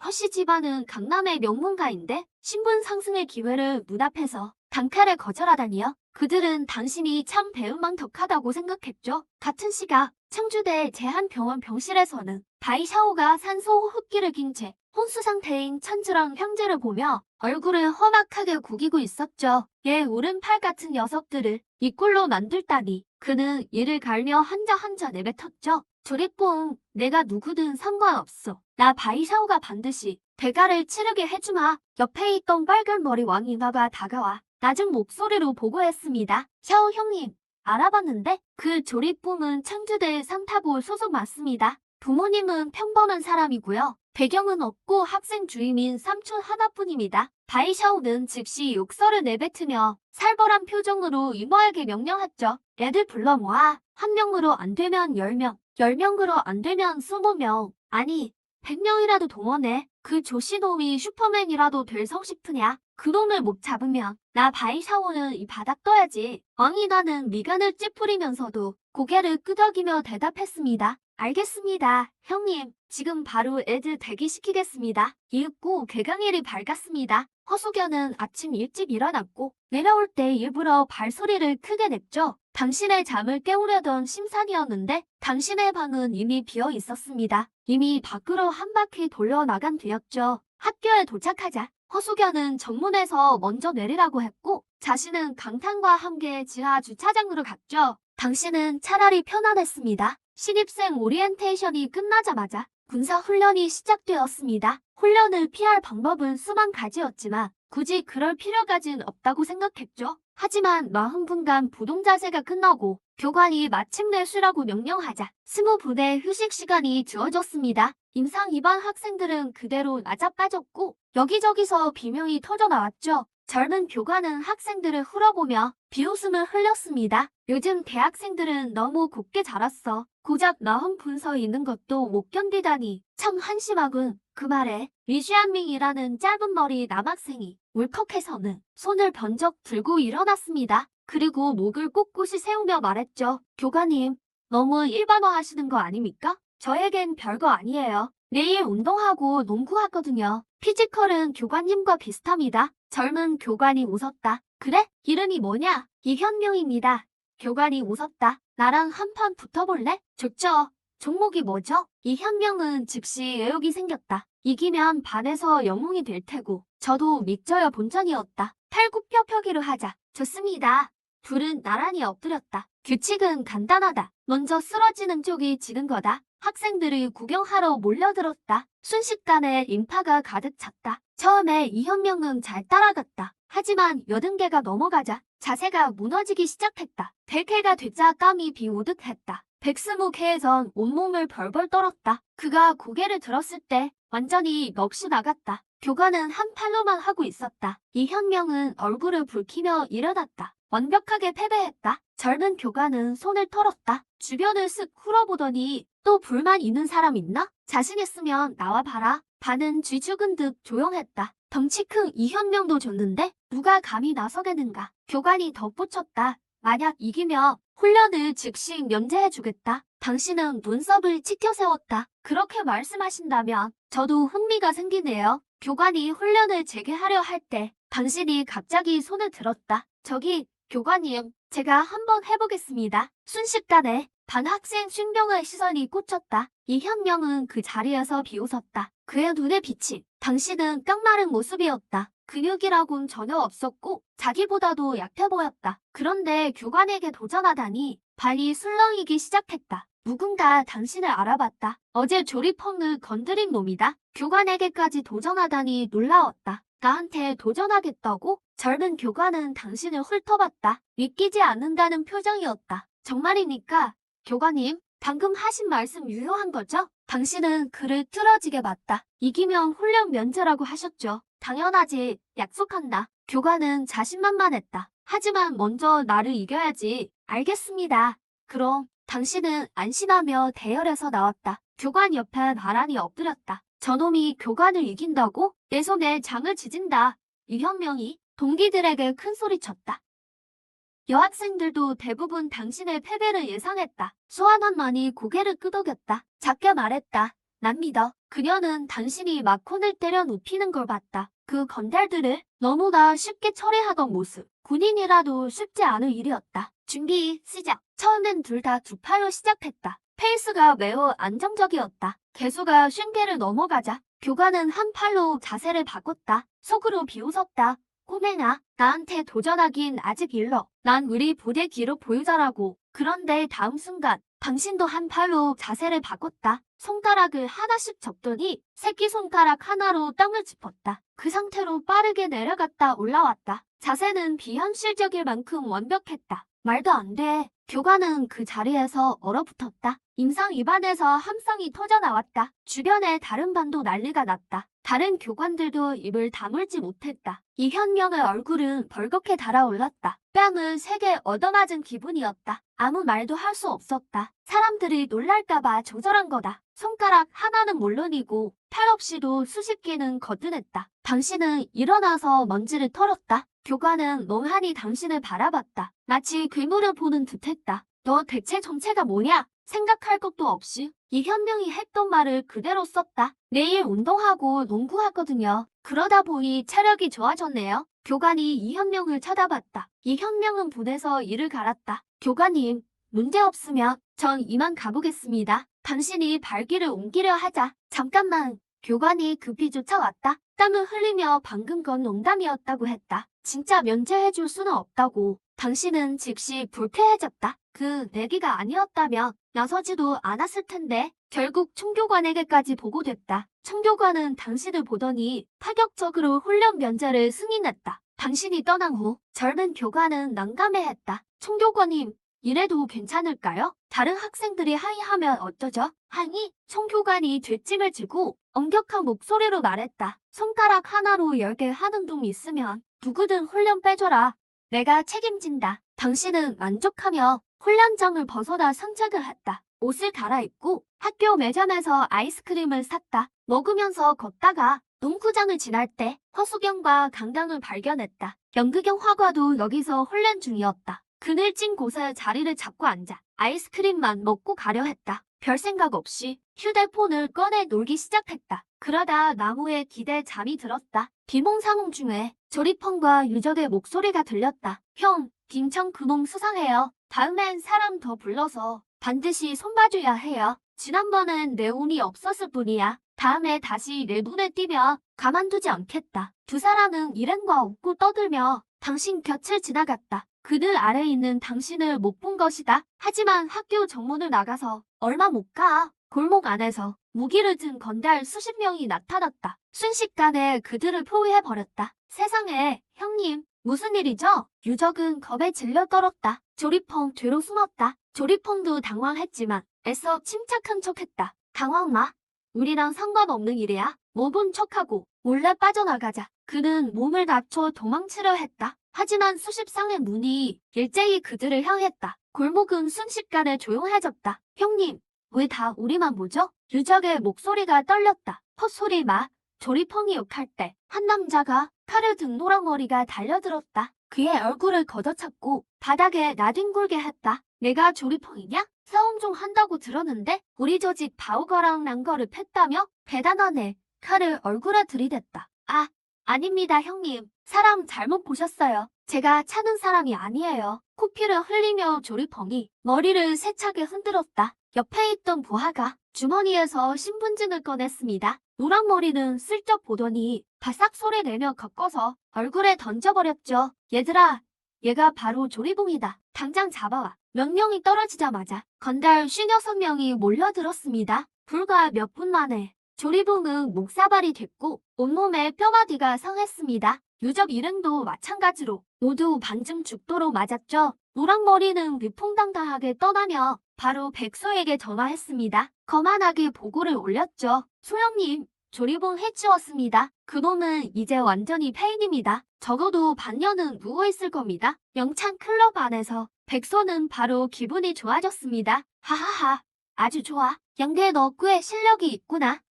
허씨 집안은 강남의 명문가인데 신분 상승의 기회를 눈앞에서 단칼에 거절하다니요. 그들은 당신이 참 배은망덕하다고 생각했죠. 같은 시각 청주대 제한병원 병실에서는 바이샤오가 산소호흡기를 낀 채 혼수 상태인 천주랑 형제를 보며 얼굴을 험악하게 구기고 있었죠. 얘 오른팔 같은 녀석들을 이 꼴로 만들다니. 그는 이를 갈며 한자 내뱉었죠. 조리뽕, 내가 누구든 상관없어. 나 바이샤오가 반드시 대가를 치르게 해주마. 옆에 있던 빨간 머리 왕이마가 다가와 낮은 목소리로 보고했습니다. 샤오 형님, 알아봤는데 그 조리뽕은 청주대 상타부 소속 맞습니다. 부모님은 평범한 사람이고요. 배경은 없고 학생 주임인 삼촌 하나뿐입니다. 바이샤오는 즉시 욕설을 내뱉으며 살벌한 표정으로 이모에게 명령했죠. 애들 불러 모아. 한 명으로 안 되면 10명, 10명으로 안 되면 20명, 아니 100명이라도 동원해. 그 조씨놈이 슈퍼맨이라도 될 성싶으냐? 그놈을 못 잡으면 나 바이샤오는 이 바닥 떠야지. 왕이나는 미간을 찌푸리면서도 고개를 끄덕이며 대답했습니다. 알겠습니다. 형님, 지금 바로 애들 대기시키겠습니다. 이윽고 개강일이 밝았습니다. 허수견은 아침 일찍 일어났고 내려올 때 일부러 발소리를 크게 냈죠. 당신의 잠을 깨우려던 심산이었는데 당신의 방은 이미 비어 있었습니다. 이미 밖으로 한 바퀴 돌려 나간 뒤였죠. 학교에 도착하자 허수견은 정문에서 먼저 내리라고 했고 자신은 강탄과 함께 지하 주차장으로 갔죠. 당신은 차라리 편안했습니다. 신입생 오리엔테이션이 끝나자마자 군사훈련이 시작되었습니다. 훈련을 피할 방법은 수만 가지였지만 굳이 그럴 필요까진 없다고 생각했죠. 하지만 40분간 부동자세가 끝나고 교관이 마침내 쉬라고 명령하자 20분의 휴식 시간이 주어졌습니다. 임상 2반 학생들은 그대로 낮아빠졌고 여기저기서 비명이 터져나왔죠. 젊은 교관은 학생들을 흘러보며 비웃음을 흘렸습니다. 요즘 대학생들은 너무 곱게 자랐어. 고작 40분 서 있는 것도 못 견디다니 참 한심하군. 그 말에 리슈안밍이라는 짧은 머리 남학생이 울컥해서는 손을 번쩍 들고 일어났습니다. 그리고 목을 꼿꼿이 세우며 말했죠. 교관님, 너무 일반화하시는 거 아닙니까? 저에겐 별거 아니에요. 내일 운동하고 농구하거든요. 피지컬은 교관님과 비슷합니다. 젊은 교관이 웃었다. 그래? 이름이 뭐냐? 이현명입니다. 교관이 웃었다. 나랑 한판 붙어볼래? 좋죠. 종목이 뭐죠? 이현명은 즉시 의욕이 생겼다. 이기면 반에서 영웅이 될 테고 저도 믿져야 본전이었다. 팔굽혀펴기를 하자. 좋습니다. 둘은 나란히 엎드렸다. 규칙은 간단하다. 먼저 쓰러지는 쪽이 지는 거다. 학생들이 구경하러 몰려들었다. 순식간에 인파가 가득 찼다. 처음에 이현명은 잘 따라갔다. 하지만 80개가 넘어가자 자세가 무너지기 시작했다. 100회가 되자 땀이 비오듯 했다. 120회에선 온몸을 벌벌 떨었다. 그가 고개를 들었을 때 완전히 넋이 나갔다. 교관은 한 팔로만 하고 있었다. 이현명은 얼굴을 붉히며 일어났다. 완벽하게 패배했다. 젊은 교관은 손을 털었다. 주변을 쓱 훑어보더니 또 불만 있는 사람 있나? 자신 있으면 나와봐라. 반은 쥐 죽은 듯 조용했다. 덩치 큰 이현명도 줬는데 누가 감히 나서겠는가? 교관이 덧붙였다. 만약 이기며 훈련을 즉시 면제해주겠다. 당신은 눈썹을 치켜세웠다. 그렇게 말씀하신다면 저도 흥미가 생기네요. 교관이 훈련을 재개하려 할 때 당신이 갑자기 손을 들었다. 저기 교관님, 제가 한번 해보겠습니다. 순식간에 반 학생 50명의 시선이 꽂혔다. 이현명은 그 자리에서 비웃었다. 그의 눈에 빛이 당신은 깡마른 모습이었다. 근육이라곤 전혀 없었고 자기보다도 약해 보였다. 그런데 교관에게 도전하다니 발이 술렁이기 시작했다. 누군가 당신을 알아봤다. 어제 조리펑을 건드린 놈이다. 교관에게까지 도전하다니 놀라웠다. 나한테 도전하겠다고? 젊은 교관은 당신을 훑어봤다. 믿기지 않는다는 표정이었다. 정말이니까 교관님, 방금 하신 말씀 유효한 거죠? 당신은 그를 틀어지게 봤다. 이기면 훈련 면제라고 하셨죠. 당연하지. 약속한다. 교관은 자신만만했다. 하지만 먼저 나를 이겨야지. 알겠습니다. 그럼 당신은 안심하며 대열에서 나왔다. 교관 옆에 나란히 엎드렸다. 저놈이 교관을 이긴다고? 내 손에 장을 지진다. 이현명이 동기들에게 큰 소리쳤다. 여학생들도 대부분 당신의 패배를 예상했다. 수아난만이 고개를 끄덕였다. 작게 말했다. 난 믿어. 그녀는 당신이 마콘을 때려 눕히는 걸 봤다. 그 건달들을 너무나 쉽게 처리하던 모습. 군인이라도 쉽지 않을 일이었다. 준비, 시작. 처음엔 둘 다 두 팔로 시작했다. 페이스가 매우 안정적이었다. 개수가 50개를 넘어가자 교관은 한 팔로 자세를 바꿨다. 속으로 비웃었다. 꼬맹아, 나한테 도전하긴 아직 일러. 난 우리 부대 기록 보유자라고. 그런데 다음 순간 당신도 한 팔로 자세를 바꿨다. 손가락을 하나씩 접더니 새끼손가락 하나로 땅을 짚었다. 그 상태로 빠르게 내려갔다 올라왔다. 자세는 비현실적일 만큼 완벽했다. 말도 안 돼. 교관은 그 자리에서 얼어붙었다. 임상 입안에서 함성이 터져나왔다. 주변에 다른 반도 난리가 났다. 다른 교관들도 입을 다물지 못했다. 이현명의 얼굴은 벌겋게 달아올랐다. 뺨을 3개 얻어맞은 기분이었다. 아무 말도 할 수 없었다. 사람들이 놀랄까봐 조절한 거다. 손가락 하나는 물론이고 팔 없이도 수십 개는 거뜬했다. 당신은 일어나서 먼지를 털었다. 교관은 멍하니 당신을 바라봤다. 마치 괴물을 보는 듯했다. 너 대체 정체가 뭐냐? 생각할 것도 없이 이현명이 했던 말을 그대로 썼다. 내일 운동하고 농구하거든요. 그러다 보니 체력이 좋아졌네요. 교관이 이현명을 쳐다봤다. 이현명은 분해서 이를 갈았다. 교관님, 문제 없으면 전 이만 가보겠습니다. 당신이 발길을 옮기려 하자. 잠깐만. 교관이 급히 쫓아왔다. 땀을 흘리며 방금 건 농담이었다고 했다. 진짜 면제해줄 수는 없다고. 당신은 즉시 불쾌해졌다. 그 내기가 아니었다면 나서지도 않았을 텐데 결국 총교관에게까지 보고됐다. 총교관은 당신을 보더니 파격적으로 훈련 면제를 승인했다. 당신이 떠난 후 젊은 교관은 난감해했다. 총교관님, 이래도 괜찮을까요? 다른 학생들이 항의하면 어쩌죠? 항의? 총교관이 뒷짐을 지고 엄격한 목소리로 말했다. 손가락 하나로 10개 하는 놈 있으면 누구든 훈련 빼줘라. 내가 책임진다. 당신은 만족하며 훈련장을 벗어나 산책을 했다. 옷을 갈아입고 학교 매점에서 아이스크림을 샀다. 먹으면서 걷다가 농구장을 지날 때 허수경과 강강을 발견했다. 연극영 화과도 여기서 훈련 중이었다. 그늘진 곳에 자리를 잡고 앉아 아이스크림만 먹고 가려 했다. 별 생각 없이 휴대폰을 꺼내 놀기 시작했다. 그러다 나무에 기대 잠이 들었다. 비몽사몽 중에 조리펑과 유적의 목소리가 들렸다. 형, 김청 그놈 수상해요. 다음엔 사람 더 불러서 반드시 손봐줘야 해요. 지난번엔 내 운이 없었을 뿐이야. 다음에 다시 내 눈에 띄면 가만두지 않겠다. 두 사람은 일행과 웃고 떠들며 당신 곁을 지나갔다. 그들 아래에 있는 당신을 못 본 것이다. 하지만 학교 정문을 나가서 얼마 못 가. 골목 안에서 무기를 든 건달 수십 명이 나타났다. 순식간에 그들을 포위해버렸다. 세상에, 형님, 무슨 일이죠? 유적은 겁에 질려 떨었다. 조리펑 뒤로 숨었다. 조리펑도 당황했지만 애써 침착한 척했다. 당황 마. 우리랑 상관없는 일이야. 못 본 척하고 몰래 빠져나가자. 그는 몸을 낮춰 도망치려 했다. 하지만 수십 쌍의 눈이 일제히 그들을 향했다. 골목은 순식간에 조용해졌다. 형님, 왜 다 우리만 보죠? 유적의 목소리가 떨렸다. 헛소리 마. 조리펑이 욕할 때 한 남자가 칼을 든 노랑머리가 달려들었다. 그의 얼굴을 걷어찼고 바닥에 나뒹굴게 했다. 내가 조리펑이냐? 싸움 좀 한다고 들었는데 우리 조직 바우거랑 랑거를 팼다며? 대단하네. 칼을 얼굴에 들이댔다. 아, 아닙니다 형님. 사람 잘못 보셨어요. 제가 차는 사람이 아니에요. 코피를 흘리며 조리펑이 머리를 세차게 흔들었다. 옆에 있던 부하가 주머니에서 신분증을 꺼냈습니다. 노랑머리는 슬쩍 보더니 바싹 소리 내며 꺾어서 얼굴에 던져버렸죠. 얘들아, 얘가 바로 조리봉이다. 당장 잡아와. 명령이 떨어지자마자 건달 56명이 몰려들었습니다. 불과 몇 분 만에 조리봉은 목사발이 됐고 온몸에 뼈마디가 상했습니다. 유적 일행도 마찬가지로 모두 반쯤 죽도록 맞았죠. 노랑머리는 위풍당당하게 떠나며 바로 백소에게 전화했습니다. 거만하게 보고를 올렸죠. 소영님, 조리봉 해치웠습니다. 그놈은 이제 완전히 폐인입니다. 적어도 반년은 누워있을 겁니다. 영창 클럽 안에서 백소는 바로 기분이 좋아졌습니다. 하하하, 아주 좋아. 양대 너 꽤 실력이 있구나.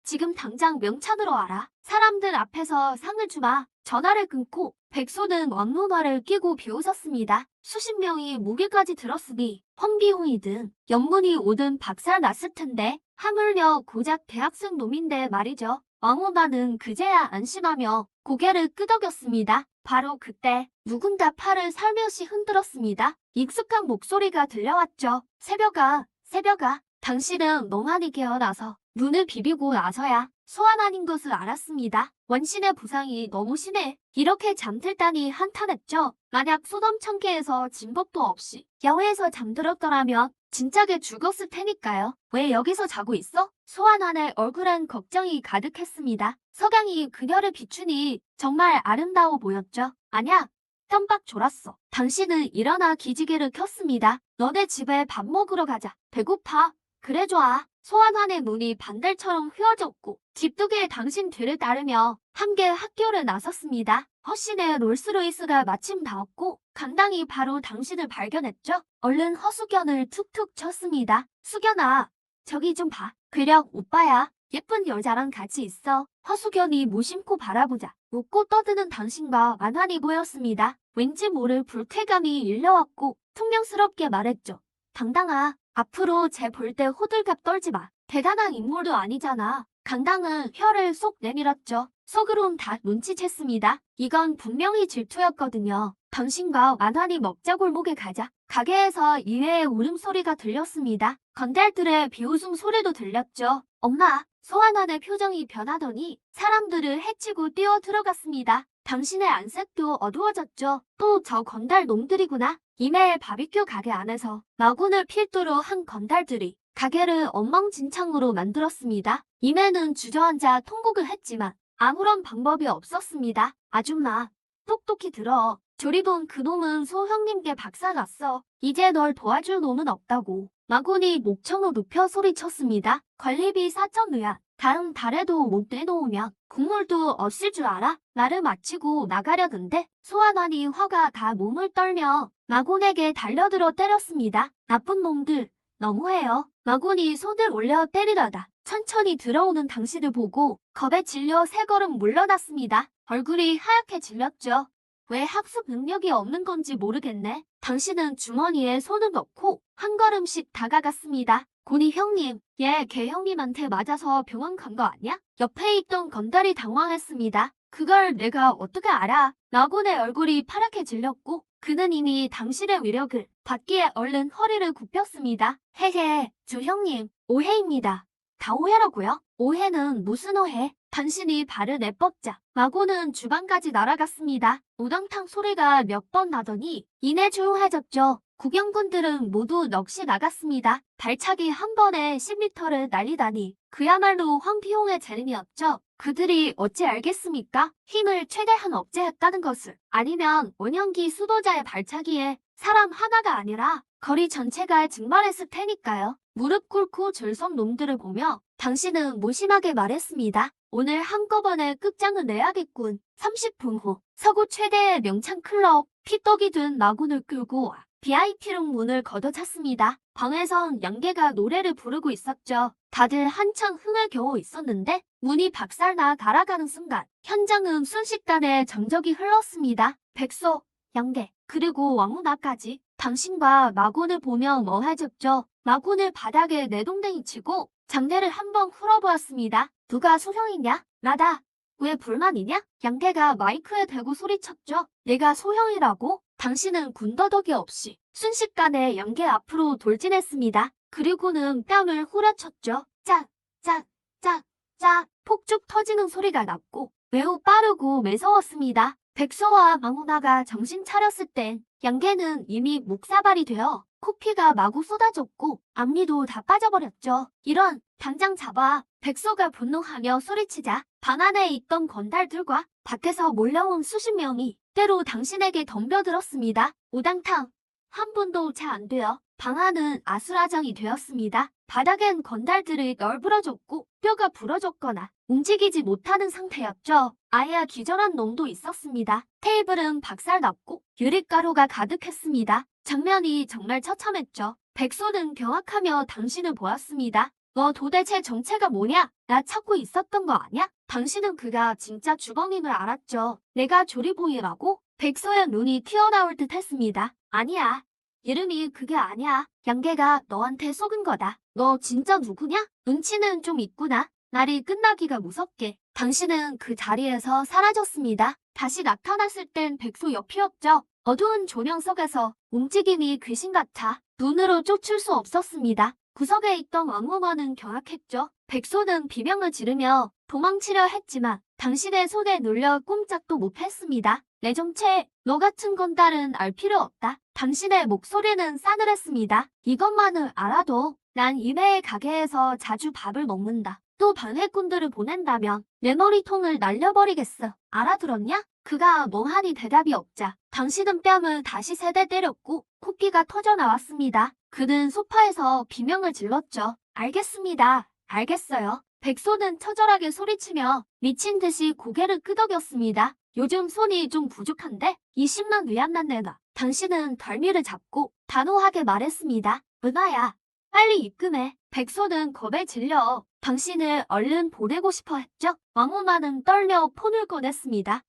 지금 당장 명찬으로 와라. 사람들 앞에서 상을 주마. 전화를 끊고 백소는 왕눈화를 끼고 비웃었습니다. 수십 명이 무기까지 들었으니 헌비용이든 연문이 오든 박살 났을 텐데 하물며 고작 대학생 놈인데 말이죠. 왕눈화는 그제야 안심하며 고개를 끄덕였습니다. 바로 그때 누군가 팔을 살며시 흔들었습니다. 익숙한 목소리가 들려왔죠. 새벽아, 당신은 멍하니 깨어나서 눈을 비비고 나서야 소환 아닌 것을 알았습니다. 원신의 부상이 너무 심해. 이렇게 잠들다니 한탄했죠. 만약 소돔청계에서 진 법도 없이 야외에서 잠들었더라면 진작에 죽었을 테니까요. 왜 여기서 자고 있어? 소환환의 얼굴엔 걱정이 가득했습니다. 석양이 그녀를 비추니 정말 아름다워 보였죠. 아냐, 깜빡 졸았어. 당신은 일어나 기지개를 켰습니다. 너네 집에 밥 먹으러 가자. 배고파. 그래 좋아. 소환환의 눈이 반달처럼 휘어졌고 집두개의 당신 뒤를 따르며 함께 학교를 나섰습니다. 허신의 롤스로이스가 마침 닿았고 강당이 바로 당신을 발견했죠. 얼른 허수견을 툭툭 쳤습니다. 수견아, 저기 좀 봐. 괴력 오빠야. 예쁜 여자랑 같이 있어. 허수견이 무심코 바라보자 웃고 떠드는 당신과 만환이 보였습니다. 왠지 모를 불쾌감이 일려왔고 퉁명스럽게 말했죠. 당당아, 앞으로 쟤 볼 때 호들갑 떨지 마. 대단한 인물도 아니잖아. 강당은 혀를 쏙 내밀었죠. 속으론 다 눈치챘습니다. 이건 분명히 질투였거든요. 당신과 만환이 먹자골목에 가자. 가게에서 이외의 울음소리가 들렸습니다. 건달들의 비웃음 소리도 들렸죠. 엄마, 소환환의 표정이 변하더니 사람들을 해치고 뛰어 들어갔습니다. 당신의 안색도 어두워졌죠. 또 저 건달 놈들이구나. 이내 바비큐 가게 안에서 마군을 필두로 한 건달들이 가게를 엉망진창으로 만들었습니다. 이내는 주저앉아 통곡을 했지만 아무런 방법이 없었습니다. 아줌마, 똑똑히 들어. 조리돈 그놈은 소형님께 박살났어. 이제 널 도와줄 놈은 없다고. 마군이 목청을 눕혀 소리쳤습니다. 관리비 4,000루야. 다음 달에도 못 내놓으면 국물도 없을 줄 알아? 말을 마치고 나가려는데 소환환이 화가 다 몸을 떨며 마곤에게 달려들어 때렸습니다. 나쁜 놈들, 너무해요. 마곤이 손을 올려 때리려다 천천히 들어오는 당신을 보고 겁에 질려 세 걸음 물러났습니다. 얼굴이 하얗게 질렸죠. 왜 학습 능력이 없는 건지 모르겠네. 당신은 주머니에 손을 넣고 한 걸음씩 다가갔습니다. 고니 형님, 얘 걔 형님한테 맞아서 병원 간 거 아니야? 옆에 있던 건달이 당황했습니다. 그걸 내가 어떻게 알아? 나곤의 얼굴이 파랗게 질렸고 그는 이미 당신의 위력을 받기에 얼른 허리를 굽혔습니다. 헤헤, 주 형님, 오해입니다. 다 오해라고요? 오해는 무슨 오해? 당신이 발을 내뻗자 마고는 주방까지 날아갔습니다. 우당탕 소리가 몇 번 나더니 이내 조용해졌죠. 구경꾼들은 모두 넋이 나갔습니다. 발차기 한 번에 10m를 날리다니 그야말로 황비용의 재능이었죠. 그들이 어찌 알겠습니까? 힘을 최대한 억제했다는 것을. 아니면 원형기 수도자의 발차기에 사람 하나가 아니라 거리 전체가 증발했을 테니까요. 무릎 꿇고 줄 선 놈들을 보며 당신은 무심하게 말했습니다. 오늘 한꺼번에 끝장을 내야겠군. 30분 후 서구 최대의 명창 클럽 피떡이 든 마군을 끌고 VIP룸 문을 걷어찼습니다. 방에선 양계가 노래를 부르고 있었죠. 다들 한창 흥을 겨워 있었는데 문이 박살나 달아가는 순간 현장은 순식간에 정적이 흘렀습니다. 백소, 양계, 그리고 왕우나까지 당신과 마군을 보며 멍해졌죠. 마군을 바닥에 내동댕이 치고 장대를 한번 풀어보았습니다. 누가 소형이냐? 나다. 왜 불만이냐? 양계가 마이크에 대고 소리쳤죠. 내가 소형이라고? 당신은 군더더기 없이 순식간에 양계 앞으로 돌진했습니다. 그리고는 뺨을 후려쳤죠. 짝, 짝, 짝, 짝. 폭죽 터지는 소리가 났고 매우 빠르고 매서웠습니다. 백소와 망우나가 정신 차렸을 땐 양계는 이미 목사발이 되어 코피가 마구 쏟아졌고 앞니도 다 빠져버렸죠. 이런, 당장 잡아. 백소가 분노하며 소리치자 방 안에 있던 건달들과 밖에서 몰려온 수십 명이 때로 당신에게 덤벼들었습니다. 우당탕 한 분도 채 안 되어 방 안은 아수라장이 되었습니다. 바닥엔 건달들이 널브러졌고 뼈가 부러졌거나 움직이지 못하는 상태였죠. 아예 기절한 놈도 있었습니다. 테이블은 박살났고 유리가루가 가득했습니다. 장면이 정말 처참했죠. 백소는 경악하며 당신을 보았습니다. 너 도대체 정체가 뭐냐? 나 찾고 있었던 거 아냐? 당신은 그가 진짜 주범임을 알았죠. 내가 조리보이라고? 백소의 눈이 튀어나올 듯 했습니다. 아니야. 이름이 그게 아니야. 양계가 너한테 속은 거다. 너 진짜 누구냐? 눈치는 좀 있구나. 날이 끝나기가 무섭게. 당신은 그 자리에서 사라졌습니다. 다시 나타났을 땐 백소 옆이었죠. 어두운 조명 속에서 움직임이 귀신 같아 눈으로 쫓을 수 없었습니다. 구석에 있던 왕우먼은 경악했죠. 백소는 비명을 지르며 도망치려 했지만 당신의 손에 눌려 꼼짝도 못했습니다. 내 정체, 너 같은 건달은 알 필요 없다. 당신의 목소리는 싸늘했습니다. 이것만을 알아도 난 이내의 가게에서 자주 밥을 먹는다. 또 방해꾼들을 보낸다면 내 머리통을 날려버리겠어. 알아들었냐? 그가 멍하니 대답이 없자 당신은 뺨을 다시 3대 때렸고 코피가 터져나왔습니다. 그는 소파에서 비명을 질렀죠. 알겠습니다. 알겠어요. 백소는 처절하게 소리치며 미친 듯이 고개를 끄덕였습니다. 요즘 손이 좀 부족한데 20만 위안만 내놔. 당신은 덜미를 잡고 단호하게 말했습니다. 은하야, 빨리 입금해. 백소는 겁에 질려 당신을 얼른 보내고 싶어 했죠. 왕우마는 떨며 폰을 꺼냈습니다.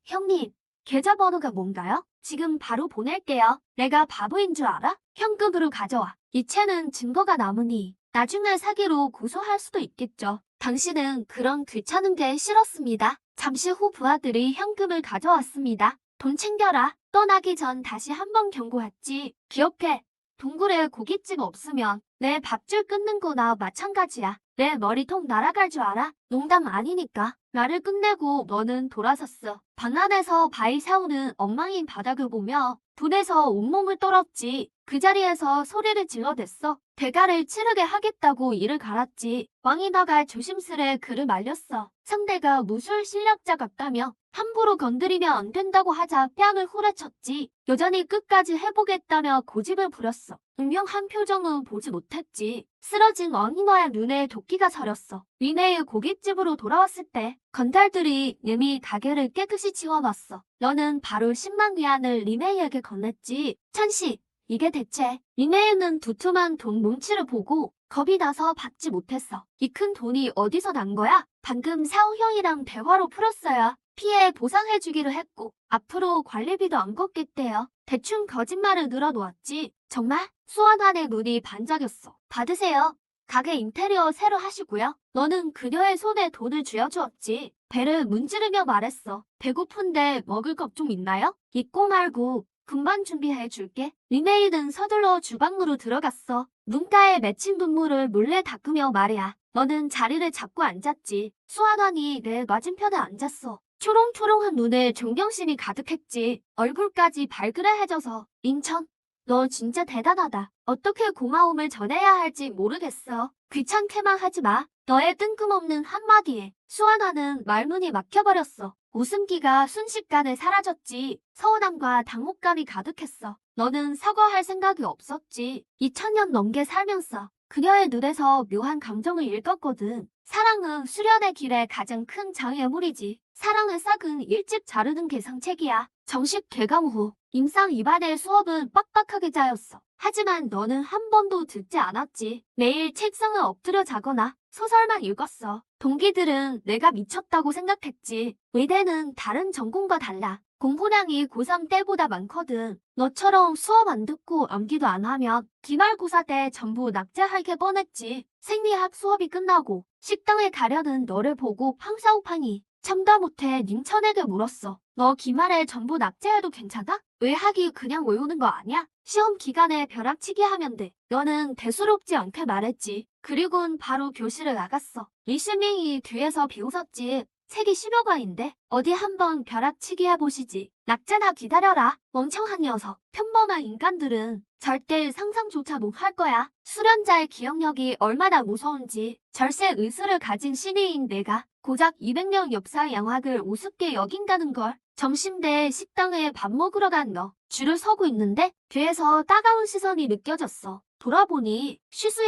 형님, 계좌번호가 뭔가요? 지금 바로 보낼게요. 내가 바보인 줄 알아? 현금으로 가져와. 이체는 증거가 남으니 나중에 사기로 고소할 수도 있겠죠. 당신은 그런 귀찮은 게 싫었습니다. 잠시 후 부하들이 현금을 가져왔습니다. 돈 챙겨라. 떠나기 전 다시 한번 경고했지. 기억해. 동굴에 고깃집 없으면 내 밥줄 끊는 거나 마찬가지야. 내 머리통 날아갈 줄 알아? 농담 아니니까. 나를 끝내고 너는 돌아섰어. 방 안에서 바위 세우는 엉망인 바닥을 보며 분해서 온몸을 떨었지. 그 자리에서 소리를 질러댔어. 대가를 치르게 하겠다고 이를 갈았지. 왕이나가 조심스레 그를 말렸어. 상대가 무술 실력자 같다며 함부로 건드리면 안 된다고 하자 뺨을 후려쳤지. 여전히 끝까지 해보겠다며 고집을 부렸어. 분명한 표정은 보지 못했지. 쓰러진 왕이나의 눈에 도끼가 서렸어. 위네의 고깃집으로 돌아왔을 때 건달들이 이미 가게를 깨끗이 치워놨어. 너는 바로 10만 위안을 리메이에게 건넸지. 천시, 이게 대체. 리메이는 두툼한 돈 뭉치를 보고 겁이 나서 받지 못했어. 이 큰 돈이 어디서 난 거야? 방금 사오 형이랑 대화로 풀었어요. 피해 보상해주기로 했고 앞으로 관리비도 안 걷겠대요. 대충 거짓말을 늘어놓았지. 정말? 수완한의 눈이 반짝였어. 받으세요. 가게 인테리어 새로 하시고요. 너는 그녀의 손에 돈을 쥐어주었지. 배를 문지르며 말했어. 배고픈데 먹을 것 좀 있나요? 있고 말고 금방 준비해 줄게. 리메이는 서둘러 주방으로 들어갔어. 눈가에 맺힌 눈물을 몰래 닦으며 말이야. 너는 자리를 잡고 앉았지. 수완환이 내 맞은편에 앉았어. 초롱초롱한 눈에 존경심이 가득했지. 얼굴까지 발그레해져서. 인천, 너 진짜 대단하다. 어떻게 고마움을 전해야 할지 모르겠어. 귀찮게만 하지 마. 너의 뜬금없는 한마디에 수아나는 말문이 막혀버렸어. 웃음기가 순식간에 사라졌지. 서운함과 당혹감이 가득했어. 너는 사과할 생각이 없었지. 2000년 넘게 살면서 그녀의 눈에서 묘한 감정을 읽었거든. 사랑은 수련의 길에 가장 큰 장애물이지. 사랑의 싹은 일찍 자르는 게 상책이야. 정식 개강 후 임상 2반의 수업은 빡빡하게 짜였어. 하지만 너는 한 번도 듣지 않았지. 매일 책상을 엎드려 자거나 소설만 읽었어. 동기들은 내가 미쳤다고 생각했지. 의대는 다른 전공과 달라. 공부량이 고3 때보다 많거든. 너처럼 수업 안 듣고 암기도 안 하면 기말고사 때 전부 낙제할 게 뻔했지. 생리학 수업이 끝나고 식당에 가려는 너를 보고 팡사오팡이 참다 못해 님천에게 물었어. 너 기말에 전부 낙제해도 괜찮아? 의학이 그냥 외우는 거 아니야? 시험 기간에 벼락치기 하면 돼. 너는 대수롭지 않게 말했지. 그리곤 바로 교실을 나갔어. 리스밍이 뒤에서 비웃었지. 책이 10여 과인데 어디 한번 벼락치기 해보시지. 낙제나 기다려라. 멍청한 녀석. 평범한 인간들은 절대 상상조차 못할 거야. 수련자의 기억력이 얼마나 무서운지. 절세 의술을 가진 신의인 내가 고작 200년 역사의 양학을 우습게 여긴다는 걸. 점심때 식당에 밥 먹으러 간 너. 줄을 서고 있는데 뒤에서 따가운 시선이 느껴졌어. 돌아보니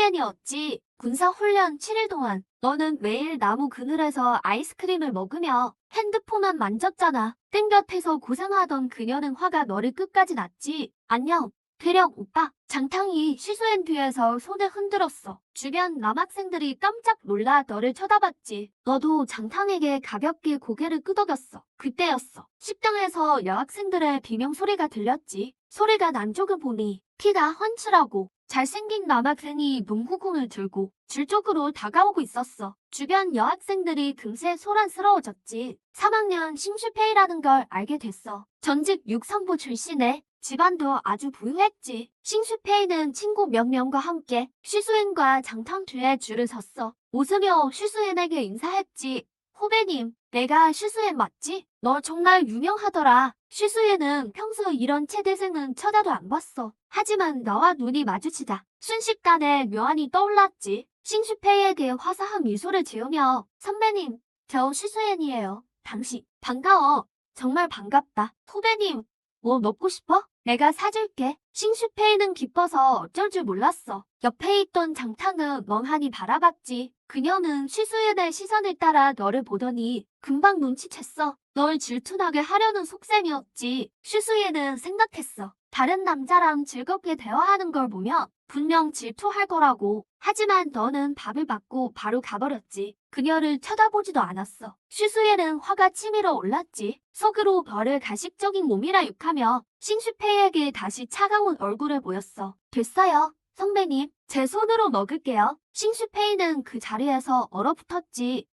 쉬수엔이었지. 군사훈련 7일 동안 너는 매일 나무 그늘에서 아이스크림을 먹으며 핸드폰만 만졌잖아. 땡 곁에서 고생하던 그녀는 화가 너를 끝까지 났지. 안녕, 대령 오빠. 장탕이 쉬수엔 뒤에서 손을 흔들었어. 주변 남학생들이 깜짝 놀라 너를 쳐다봤지. 너도 장탕에게 가볍게 고개를 끄덕였어. 그때였어. 식당에서 여학생들의 비명소리가 들렸지. 소리가 난 쪽을 보니 키가 훤칠하고 잘생긴 남학생이 농구공을 들고 줄 쪽으로 다가오고 있었어. 주변 여학생들이 금세 소란스러워졌지. 3학년 싱슈페이라는 걸 알게 됐어. 전직 육상부 출신에 집안도 아주 부유했지. 싱슈페이는 친구 몇 명과 함께 쉬수엔과 장탕 뒤에 줄을 섰어. 웃으며 쉬수엔에게 인사했지. 후배님, 내가 쉬수엔 맞지? 너 정말 유명하더라. 쉬수엔은 평소 이런 체대생은 쳐다도 안 봤어. 하지만 너와 눈이 마주치자 순식간에 묘안이 떠올랐지. 싱슈페이에게 화사한 미소를 지으며 선배님, 저 쉬수엔이에요. 당신 반가워. 정말 반갑다. 후배님, 뭐 먹고 싶어? 내가 사줄게. 싱슈페이는 기뻐서 어쩔 줄 몰랐어. 옆에 있던 장탕은 멍하니 바라봤지. 그녀는 쉬수엔의 시선을 따라 너를 보더니 금방 눈치챘어. 널 질투나게 하려는 속셈이었지. 쉬수엔은 생각했어. 다른 남자랑 즐겁게 대화하는 걸 보면 분명 질투할 거라고. 하지만 너는 밥을 받고 바로 가버렸지. 그녀를 쳐다보지도 않았어. 쉬수엔은 화가 치밀어 올랐지. 속으로 벌을 가식적인 몸이라 욕하며 싱슈페이에게 다시 차가운 얼굴을 보였어. 됐어요. 선배님, 제 손으로 먹을게요. 싱슈페이는 그 자리에서 얼어붙었지.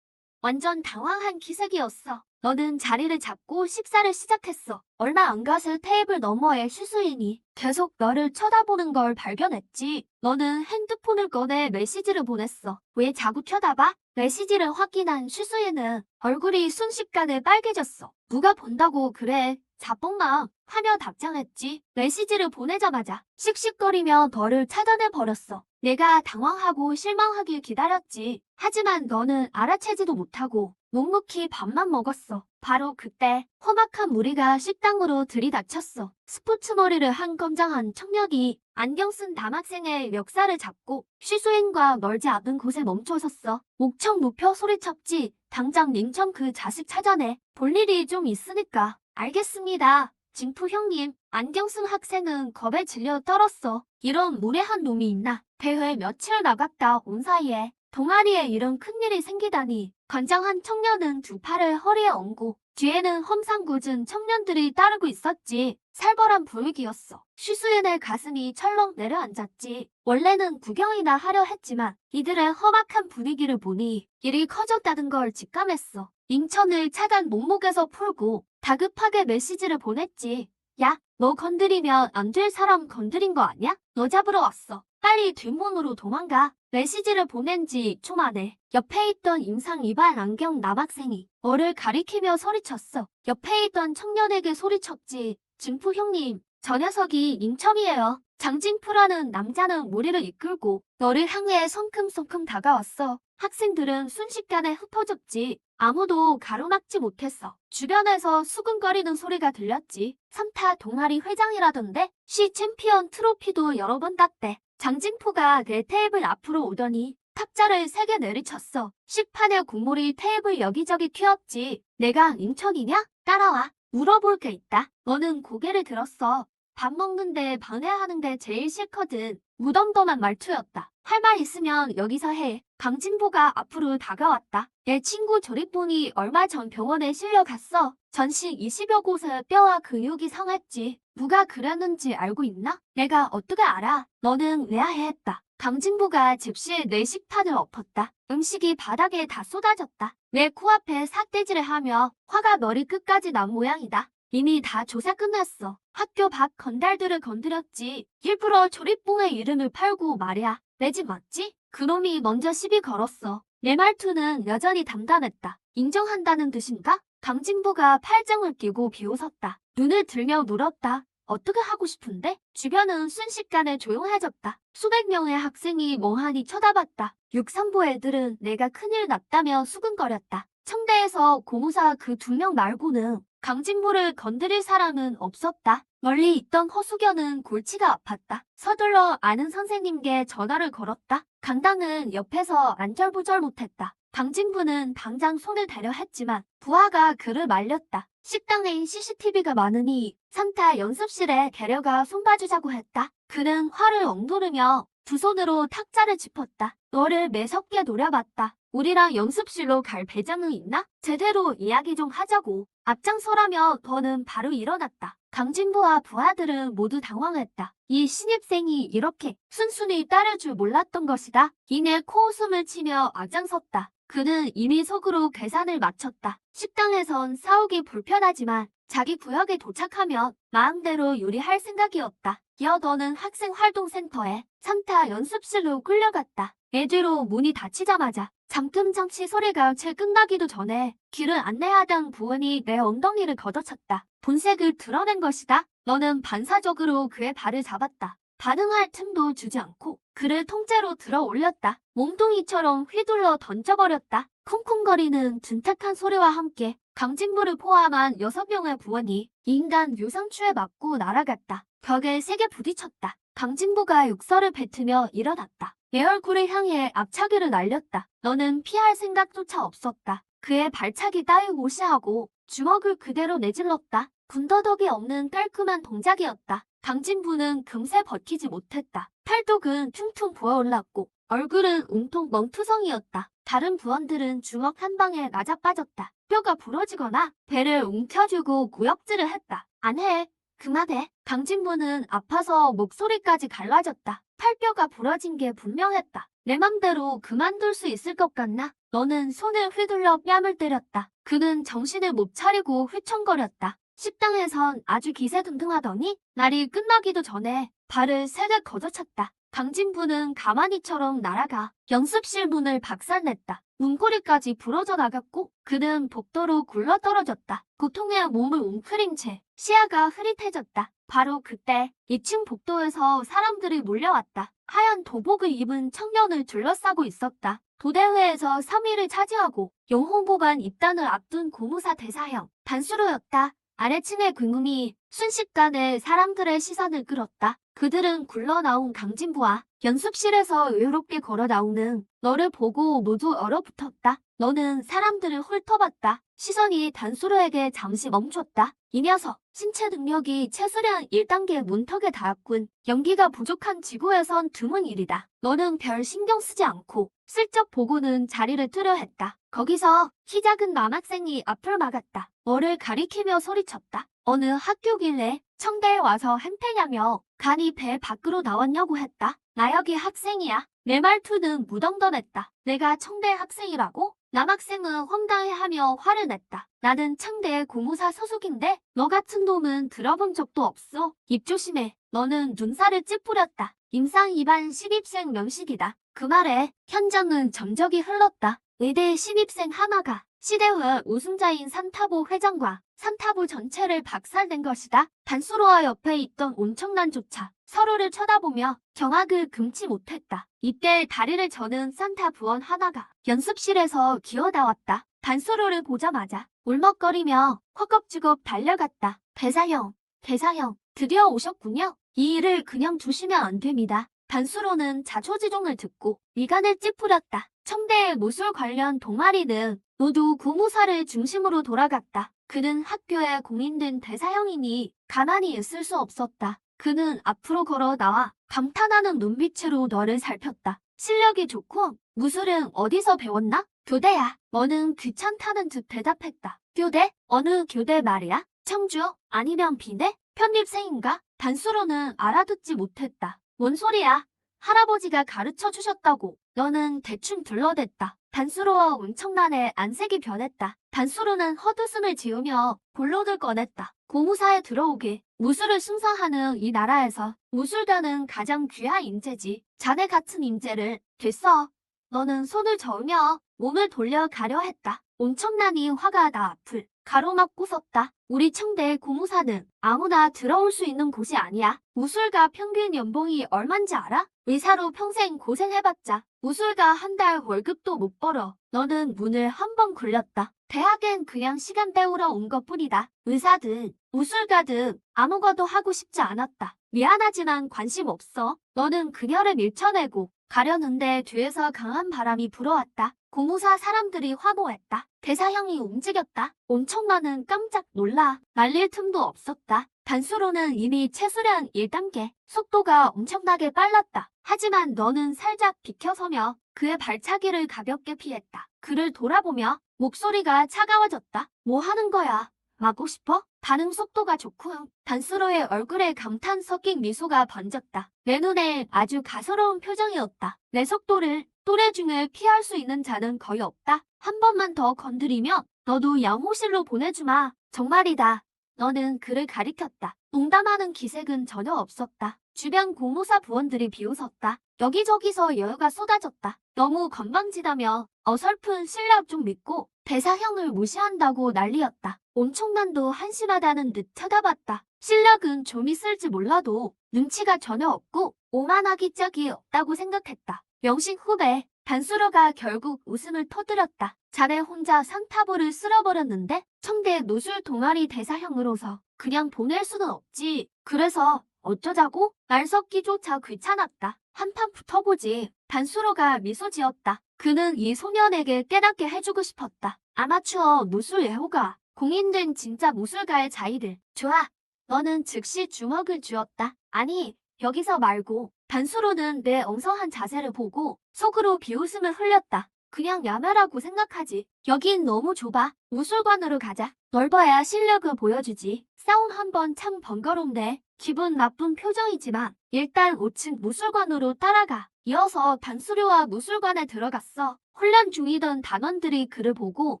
완전 당황한 기색이었어. 너는 자리를 잡고 식사를 시작했어. 얼마 안 가서 테이블 너머에 쉬수엔이 계속 너를 쳐다보는 걸 발견했지. 너는 핸드폰을 꺼내 메시지를 보냈어. 왜 자꾸 쳐다봐? 메시지를 확인한 쉬수엔은 얼굴이 순식간에 빨개졌어. 누가 본다고 그래? 자뻑나 하며 답장했지. 메시지를 보내자마자 씩씩거리며 너를 차단해버렸어. 내가 당황하고 실망하길 기다렸지. 하지만 너는 알아채지도 못하고 묵묵히 밥만 먹었어. 바로 그때 험악한 무리가 식당으로 들이닥쳤어. 스포츠머리를 한 건장한 청년이 안경 쓴 남학생의 멱살을 잡고 쉬수엔과 멀지 않은 곳에 멈춰섰어. 목청 높여 소리쳤지. 당장 냉청 그 자식 찾아내. 볼 일이 좀 있으니까. 알겠습니다. 징프 형님. 안경 쓴 학생은 겁에 질려 떨었어. 이런 무례한 놈이 있나. 대회 며칠 나갔다 온 사이에 동아리에 이런 큰일이 생기다니. 건장한 청년은 두 팔을 허리에 얹고 뒤에는 험상궂은 청년들이 따르고 있었지. 살벌한 분위기였어. 쉬수엔의 가슴이 철렁 내려앉았지. 원래는 구경이나 하려 했지만 이들의 험악한 분위기를 보니 일이 커졌다는 걸 직감했어. 잉천을 차단 목목에서 풀고 다급하게 메시지를 보냈지. 야, 너 건드리면 안 될 사람 건드린 거 아니야? 너 잡으러 왔어. 빨리 뒷문으로 도망가. 메시지를 보낸 지 초 만에 옆에 있던 임상 이발 안경 남학생이 어를 가리키며 소리쳤어. 옆에 있던 청년에게 소리쳤지. 진프 형님, 저 녀석이 임첨이에요. 장진프라는 남자는 무리를 이끌고 너를 향해 성큼성큼 다가왔어. 학생들은 순식간에 흩어졌지. 아무도 가로막지 못했어. 주변에서 수근거리는 소리가 들렸지. 3타 동아리 회장이라던데 시 챔피언 트로피도 여러 번 땄대. 장진포가 내 테이블 앞으로 오더니 탁자를 3개 내리쳤어. 식판에 국물이 테이블 여기저기 튀었지. 내가 임천이냐? 따라와. 물어볼 게 있다. 너는 고개를 들었어. 밥 먹는데 방해하는 게 제일 싫거든. 무덤덤한 말투였다. 할 말 있으면 여기서 해. 강진보가 앞으로 다가왔다. 내 친구 조립본이 얼마 전 병원에 실려갔어. 전신 20여 곳에 뼈와 근육이 상했지. 누가 그랬는지 알고 있나? 내가 어떻게 알아? 너는 왜야해 했다. 강진보가 즉시 내 식판을 엎었다. 음식이 바닥에 다 쏟아졌다. 내 코앞에 삿대질을 하며 화가 머리 끝까지 난 모양이다. 이미 다 조사 끝났어. 학교 밖 건달들을 건드렸지. 일부러 조립봉의 이름을 팔고 말이야. 내 집 맞지? 그놈이 먼저 시비 걸었어. 내 말투는 여전히 담담했다. 인정한다는 뜻인가? 강진보가 팔짱을 끼고 비웃었다. 눈을 들며 물었다. 어떻게 하고 싶은데? 주변은 순식간에 조용해졌다. 수백 명의 학생이 멍하니 쳐다봤다. 6~3부 애들은 내가 큰일 났다며 수근거렸다. 청대에서 고무사 그 2명 말고는 강진보를 건드릴 사람은 없었다. 멀리 있던 허수견은 골치가 아팠다. 서둘러 아는 선생님께 전화를 걸었다. 강당은 옆에서 안절부절 못했다. 강진부는 당장 손을 대려 했지만 부하가 그를 말렸다. 식당엔 CCTV가 많으니 3타 연습실에 데려가 손봐주자고 했다. 그는 화를 엉두르며 두 손으로 탁자를 짚었다. 너를 매섭게 노려봤다. 우리랑 연습실로 갈 배짱은 있나? 제대로 이야기 좀 하자고. 앞장서라며 더는 바로 일어났다. 강진부와 부하들은 모두 당황했다. 이 신입생이 이렇게 순순히 따를 줄 몰랐던 것이다. 이내 코웃음을 치며 앞장섰다. 그는 이미 속으로 계산을 마쳤다. 식당에선 싸우기 불편하지만 자기 구역에 도착하면 마음대로 요리할 생각이었다. 여더는 학생활동센터에 3타 연습실로 끌려갔다. 애뒤로 문이 닫히자마자 잠금장치 소리가 채 끝나기도 전에 길을 안내하던 부원이 내 엉덩이를 걷어찼다. 본색을 드러낸 것이다. 너는 반사적으로 그의 발을 잡았다. 반응할 틈도 주지 않고 그를 통째로 들어 올렸다. 몸뚱이처럼 휘둘러 던져버렸다. 쿵쿵거리는 둔탁한 소리와 함께 강진부를 포함한 6명의 부원이 인간 유상추에 맞고 날아갔다. 벽에 세게 부딪혔다. 강진부가 욕설을 뱉으며 일어났다. 내 얼굴을 향해 앞차기를 날렸다. 너는 피할 생각조차 없었다. 그의 발차기 따위 무시하고 주먹을 그대로 내질렀다. 군더더기 없는 깔끔한 동작이었다. 강진부는 금세 버티지 못했다. 팔뚝은 퉁퉁 부어올랐고 얼굴은 온통 멍투성이었다. 다른 부원들은 주먹 한 방에 나자빠졌다. 뼈가 부러지거나 배를 움켜쥐고 구역질을 했다. 안 해. 그만해. 강진부는 아파서 목소리까지 갈라졌다. 팔뼈가 부러진 게 분명했다. 내 맘대로 그만둘 수 있을 것 같나? 너는 손을 휘둘러 뺨을 때렸다. 그는 정신을 못 차리고 휘청거렸다. 식당에선 아주 기세등등하더니 날이 끝나기도 전에 발을 세게 걷어찼다. 강진부는 가만히처럼 날아가 연습실 문을 박살냈다. 문고리까지 부러져 나갔고 그는 복도로 굴러떨어졌다. 고통에 몸을 웅크린 채 시야가 흐릿해졌다. 바로 그때 2층 복도에서 사람들이 몰려왔다. 하얀 도복을 입은 청년을 둘러싸고 있었다. 도대회에서 3위를 차지하고 영홍보관 입단을 앞둔 고무사 대사형 단수로였다. 아래층의 궁금이 순식간에 사람들의 시선을 끌었다. 그들은 굴러나온 강진부와 연습실에서 의롭게 걸어 나오는 너를 보고 모두 얼어붙었다. 너는 사람들을 훑어봤다. 시선이 단수로에게 잠시 멈췄다. 이 녀석, 신체 능력이 최소량 1단계 문턱에 닿았군. 연기가 부족한 지구에선 드문 일이다. 너는 별 신경 쓰지 않고 슬쩍 보고는 자리를 뜨려 했다. 거기서 키 작은 남학생이 앞을 막았다. 너를 가리키며 소리쳤다. 어느 학교길래 청대에 와서 행패냐며 간이 배 밖으로 나왔냐고 했다. 나 여기 학생이야. 내 말투는 무덤덤했다. 내가 청대 학생이라고? 남학생은 황당해하며 화를 냈다. 나는 청대 고무사 소속인데 너 같은 놈은 들어본 적도 없어. 입 조심해. 너는 눈살을 찌푸렸다. 임상 2반 신입생 명식이다. 그 말에 현장은 점적이 흘렀다. 의대 신입생 하나가 시대회 우승자인 산타보 회장과 산타보 전체를 박살낸 것이다. 단수로와 옆에 있던 온청란조차 서로를 쳐다보며 경악을 금치 못했다. 이때 다리를 저는 산타 부원 하나가 연습실에서 기어나왔다. 단수로를 보자마자 울먹거리며 허겁지겁 달려갔다. 대사형, 드디어 오셨군요. 이 일을 그냥 두시면 안 됩니다. 단수로는 자초지종을 듣고 미간을 찌푸렸다. 청대의 무술 관련 동아리는 모두 고무사를 중심으로 돌아갔다. 그는 학교에 공인된 대사형이니 가만히 있을 수 없었다. 그는 앞으로 걸어 나와 감탄하는 눈빛으로 너를 살폈다. 실력이 좋고 무술은 어디서 배웠나? 교대야. 너는 귀찮다는 듯 대답했다. 교대? 어느 교대 말이야? 청주? 아니면 비대? 편입생인가? 단수로는 알아듣지 못했다. 뭔 소리야? 할아버지가 가르쳐 주셨다고. 너는 대충 둘러댔다. 단수로와 온청란의 안색이 변했다. 단수로는 헛웃음을 지으며 본론을 꺼냈다. 고무사에 들어오게. 무술을 숭상하는 이 나라에서 무술단은 가장 귀한 인재지. 자네 같은 인재를. 됐어. 너는 손을 저으며 몸을 돌려가려 했다. 온청란이 화가 나 앞을 가로막고 섰다. 우리 청대 고무사는 아무나 들어올 수 있는 곳이 아니야. 무술가 평균 연봉이 얼만지 알아? 의사로 평생 고생해봤자 무술가 한 달 월급도 못 벌어. 너는 문을 한 번 굴렸다. 대학엔 그냥 시간 때우러 온 것뿐이다. 의사든 무술가든 아무것도 하고 싶지 않았다. 미안하지만 관심 없어. 너는 그녀를 밀쳐내고 가려는데 뒤에서 강한 바람이 불어왔다. 고무사 사람들이 환호했다. 대사형이 움직였다. 온청란은 깜짝 놀라 말릴 틈도 없었다. 단수로는 이미 최수련 1단계, 속도가 엄청나게 빨랐다. 하지만 너는 살짝 비켜서며 그의 발차기를 가볍게 피했다. 그를 돌아보며 목소리가 차가워졌다. 뭐 하는 거야? 막고 싶어? 반응 속도가 좋군. 단수로의 얼굴에 감탄 섞인 미소가 번졌다. 내 눈에 아주 가소로운 표정이었다. 내 속도를 또래 중에 피할 수 있는 자는 거의 없다. 한 번만 더 건드리면 너도 양호실로 보내주마. 정말이다. 너는 그를 가리켰다. 농담하는 기색은 전혀 없었다. 주변 고무사 부원들이 비웃었다. 여기저기서 여유가 쏟아졌다. 너무 건방지다며 어설픈 실력 좀 믿고 대사형을 무시한다고 난리였다. 온청란도 한심하다는 듯 쳐다봤다. 실력은 좀 있을지 몰라도 눈치가 전혀 없고 오만하기 짝이 없다고 생각했다. 명식 후배 단수로가 결국 웃음을 터뜨렸다. 자네 혼자 산타보를 쓸어버렸는데 청대 노술 동아리 대사형으로서 그냥 보낼 수는 없지. 그래서 어쩌자고? 날 섞기조차 귀찮았다. 한판 붙어보지. 단수로가 미소 지었다. 그는 이 소년에게 깨닫게 해주고 싶었다. 아마추어 무술 예호가 공인된 진짜 무술가의 자의를. 좋아. 너는 즉시 주먹을 쥐었다. 아니, 여기서 말고. 단수로는 내 엉성한 자세를 보고 속으로 비웃음을 흘렸다. 그냥 야매라고 생각하지. 여긴 너무 좁아. 무술관으로 가자. 넓어야 실력을 보여주지. 싸움 한 번 참 번거롭네. 기분 나쁜 표정이지만 일단 5층 무술관으로 따라가. 이어서 단수료와 무술관에 들어갔어. 혼란 중이던 단원들이 그를 보고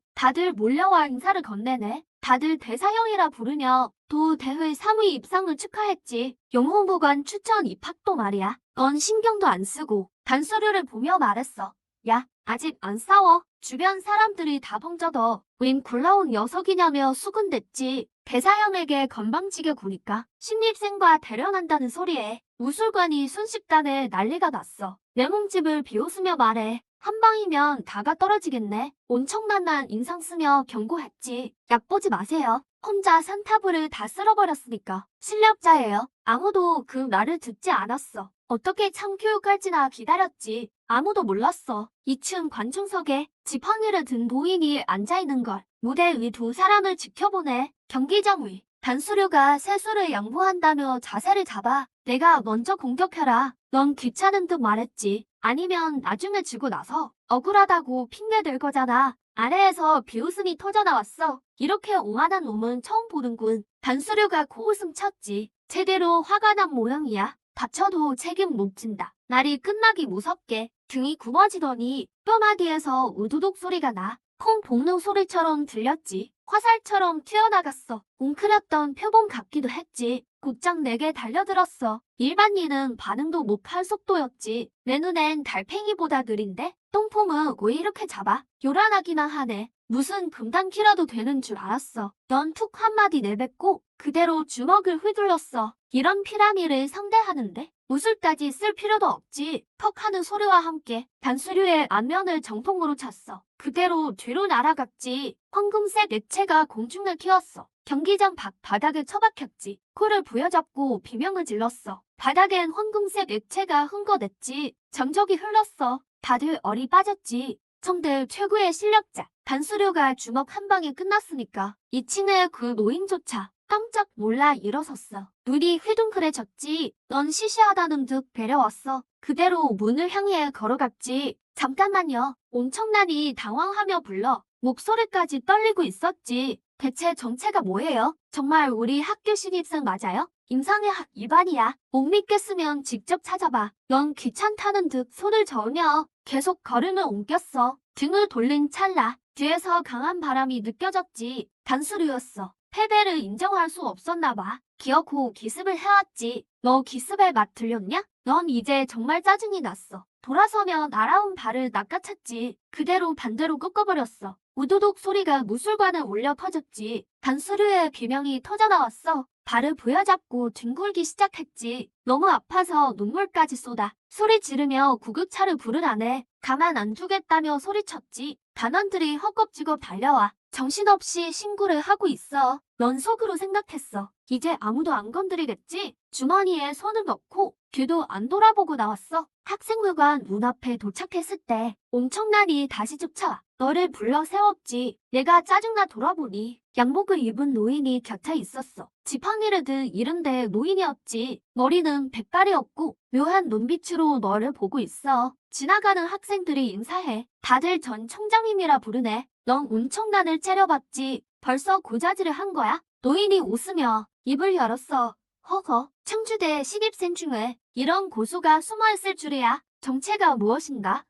다들 몰려와 인사를 건네네. 다들 대사형이라 부르며 도 대회 3위 입상을 축하했지. 영홍부관 추천 입학도 말이야. 넌 신경도 안 쓰고 단수료를 보며 말했어. 야, 아직 안 싸워. 주변 사람들이 다 벙쪄더. 웬 굴러온 녀석이냐며 수군댔지. 대사형에게 건방지게 구니까 신입생과 대련한다는 소리에 무술관이 순식간에 난리가 났어. 내 몸집을 비웃으며 말해. 한 방이면 다가 떨어지겠네. 온청난난 인상 쓰며 경고했지. 약 보지 마세요. 혼자 산타브를 다 쓸어버렸으니까. 실력자예요. 아무도 그 말을 듣지 않았어. 어떻게 참교육할지나 기다렸지. 아무도 몰랐어. 2층 관중석에 지팡이를 든 노인이 앉아있는 걸. 무대 위 두 사람을 지켜보네. 경기장 위. 단수료가 세수를 양보한다며 자세를 잡아. 내가 먼저 공격해라. 넌 귀찮은 듯 말했지. 아니면 나중에 지고 나서 억울하다고 핑계댈 거잖아. 아래에서 비웃음이 터져나왔어. 이렇게 오만한 놈은 처음 보는군. 단수료가 코웃음 쳤지. 제대로 화가 난 모양이야. 다쳐도 책임 못 진다. 날이 끝나기 무섭게 등이 굽어지더니 뼈마디에서 우두둑 소리가 나. 콩 볶는 소리처럼 들렸지. 화살처럼 튀어나갔어. 웅크렸던 표범 같기도 했지. 곧장 내게 달려들었어. 일반인은 반응도 못할 속도였지. 내 눈엔 달팽이보다 느린데 똥폼은 왜 이렇게 잡아? 요란하기만 하네. 무슨 금단키라도 되는 줄 알았어. 넌 툭 한마디 내뱉고 그대로 주먹을 휘둘렀어. 이런 피라미를 상대하는데 무술까지 쓸 필요도 없지. 턱 하는 소리와 함께 단수류의 안면을 정통으로 찼어. 그대로 뒤로 날아갔지. 황금색 액체가 공중을 튀었어. 경기장 바닥에 처박혔지. 코를 부여잡고 비명을 질렀어. 바닥엔 황금색 액체가 흥건했지. 정적이 흘렀어. 다들 얼이 빠졌지. 청대 최고의 실력자. 단수류가 주먹 한 방에 끝났으니까 2층의 그 노인조차 깜짝 놀라 일어섰어. 눈이 휘둥그레졌지. 넌 시시하다는 듯 배려왔어. 그대로 문을 향해 걸어갔지. 잠깐만요. 온청란이 당황하며 불러. 목소리까지 떨리고 있었지. 대체 정체가 뭐예요? 정말 우리 학교 신입생 맞아요? 임상의 학 2반이야. 못 믿겠으면 직접 찾아봐. 넌 귀찮다는 듯 손을 저으며 계속 걸음을 옮겼어. 등을 돌린 찰나 뒤에서 강한 바람이 느껴졌지. 단수류였어. 패배를 인정할 수 없었나 봐. 기어코 기습을 해왔지. 너 기습의 맛 들렸냐? 넌 이제 정말 짜증이 났어. 돌아서며 날아온 발을 낚아챘지. 그대로 반대로 꺾어버렸어. 우두둑 소리가 무술관에 울려 퍼졌지. 단수류의 비명이 터져나왔어. 발을 부여잡고 뒹굴기 시작했지. 너무 아파서 눈물까지 쏟아. 소리 지르며 구급차를 부르라네. 가만 안 두겠다며 소리쳤지. 단원들이 허겁지겁 달려와. 정신없이 신고를 하고 있어. 넌 속으로 생각했어. 이제 아무도 안 건드리겠지? 주머니에 손을 넣고 뒤도 안 돌아보고 나왔어. 학생회관 문 앞에 도착했을 때 엄청나니 다시 쫓아와. 너를 불러 세웠지. 내가 짜증나 돌아보니 양복을 입은 노인이 곁에 있었어. 지팡이를 든 이른데 노인이었지. 머리는 백발이었고 묘한 눈빛으로 너를 보고 있어. 지나가는 학생들이 인사해. 다들 전 청장님이라 부르네. 넌 온청란을 차려봤지. 벌써 고자질을 한 거야? 노인이 웃으며 입을 열었어. 허허, 청주대 신입생 중에 이런 고수가 숨어있을 줄이야. 정체가 무엇인가?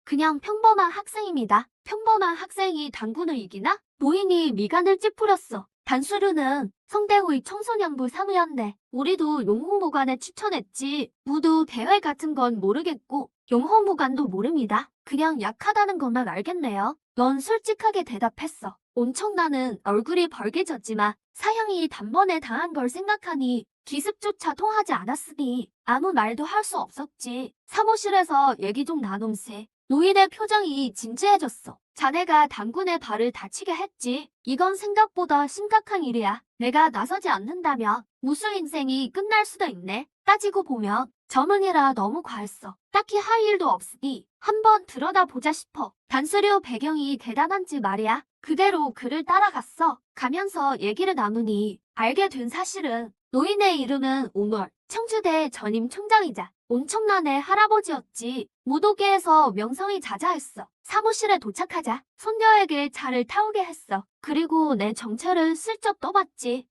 그냥 평범한 학생입니다. 평범한 학생이 당군을 이기나? 노인이 미간을 찌푸렸어. 단수류는 성대의 청소년부 사무였네. 우리도 용호무관에 추천했지. 무도 대회 같은 건 모르겠고 용호무관도 모릅니다. 그냥 약하다는 것만 알겠네요. 넌 솔직하게 대답했어. 온청나는 얼굴이 벌개졌지만 사형이 단번에 당한 걸 생각하니 기습조차 통하지 않았으니 아무 말도 할 수 없었지. 사무실에서 얘기 좀 나눔세. 노인의 표정이 진지해졌어. 자네가 당군의 발을 다치게 했지. 이건 생각보다 심각한 일이야. 내가 나서지 않는다면 무술 인생이 끝날 수도 있네. 따지고 보면 전문이라 너무 과했어. 딱히 할 일도 없으니 한번 들여다보자 싶어. 단수료 배경이 대단한지 말이야. 그대로 그를 따라갔어. 가면서 얘기를 나누니 알게 된 사실은 노인의 이름은 오멀, 청주대 전임 총장이자 온청란의 할아버지였지. 무도계에서 명성이 자자했어. 사무실에 도착하자 손녀에게 차를 타오게 했어. 그리고 내 정체를 슬쩍 떠봤지.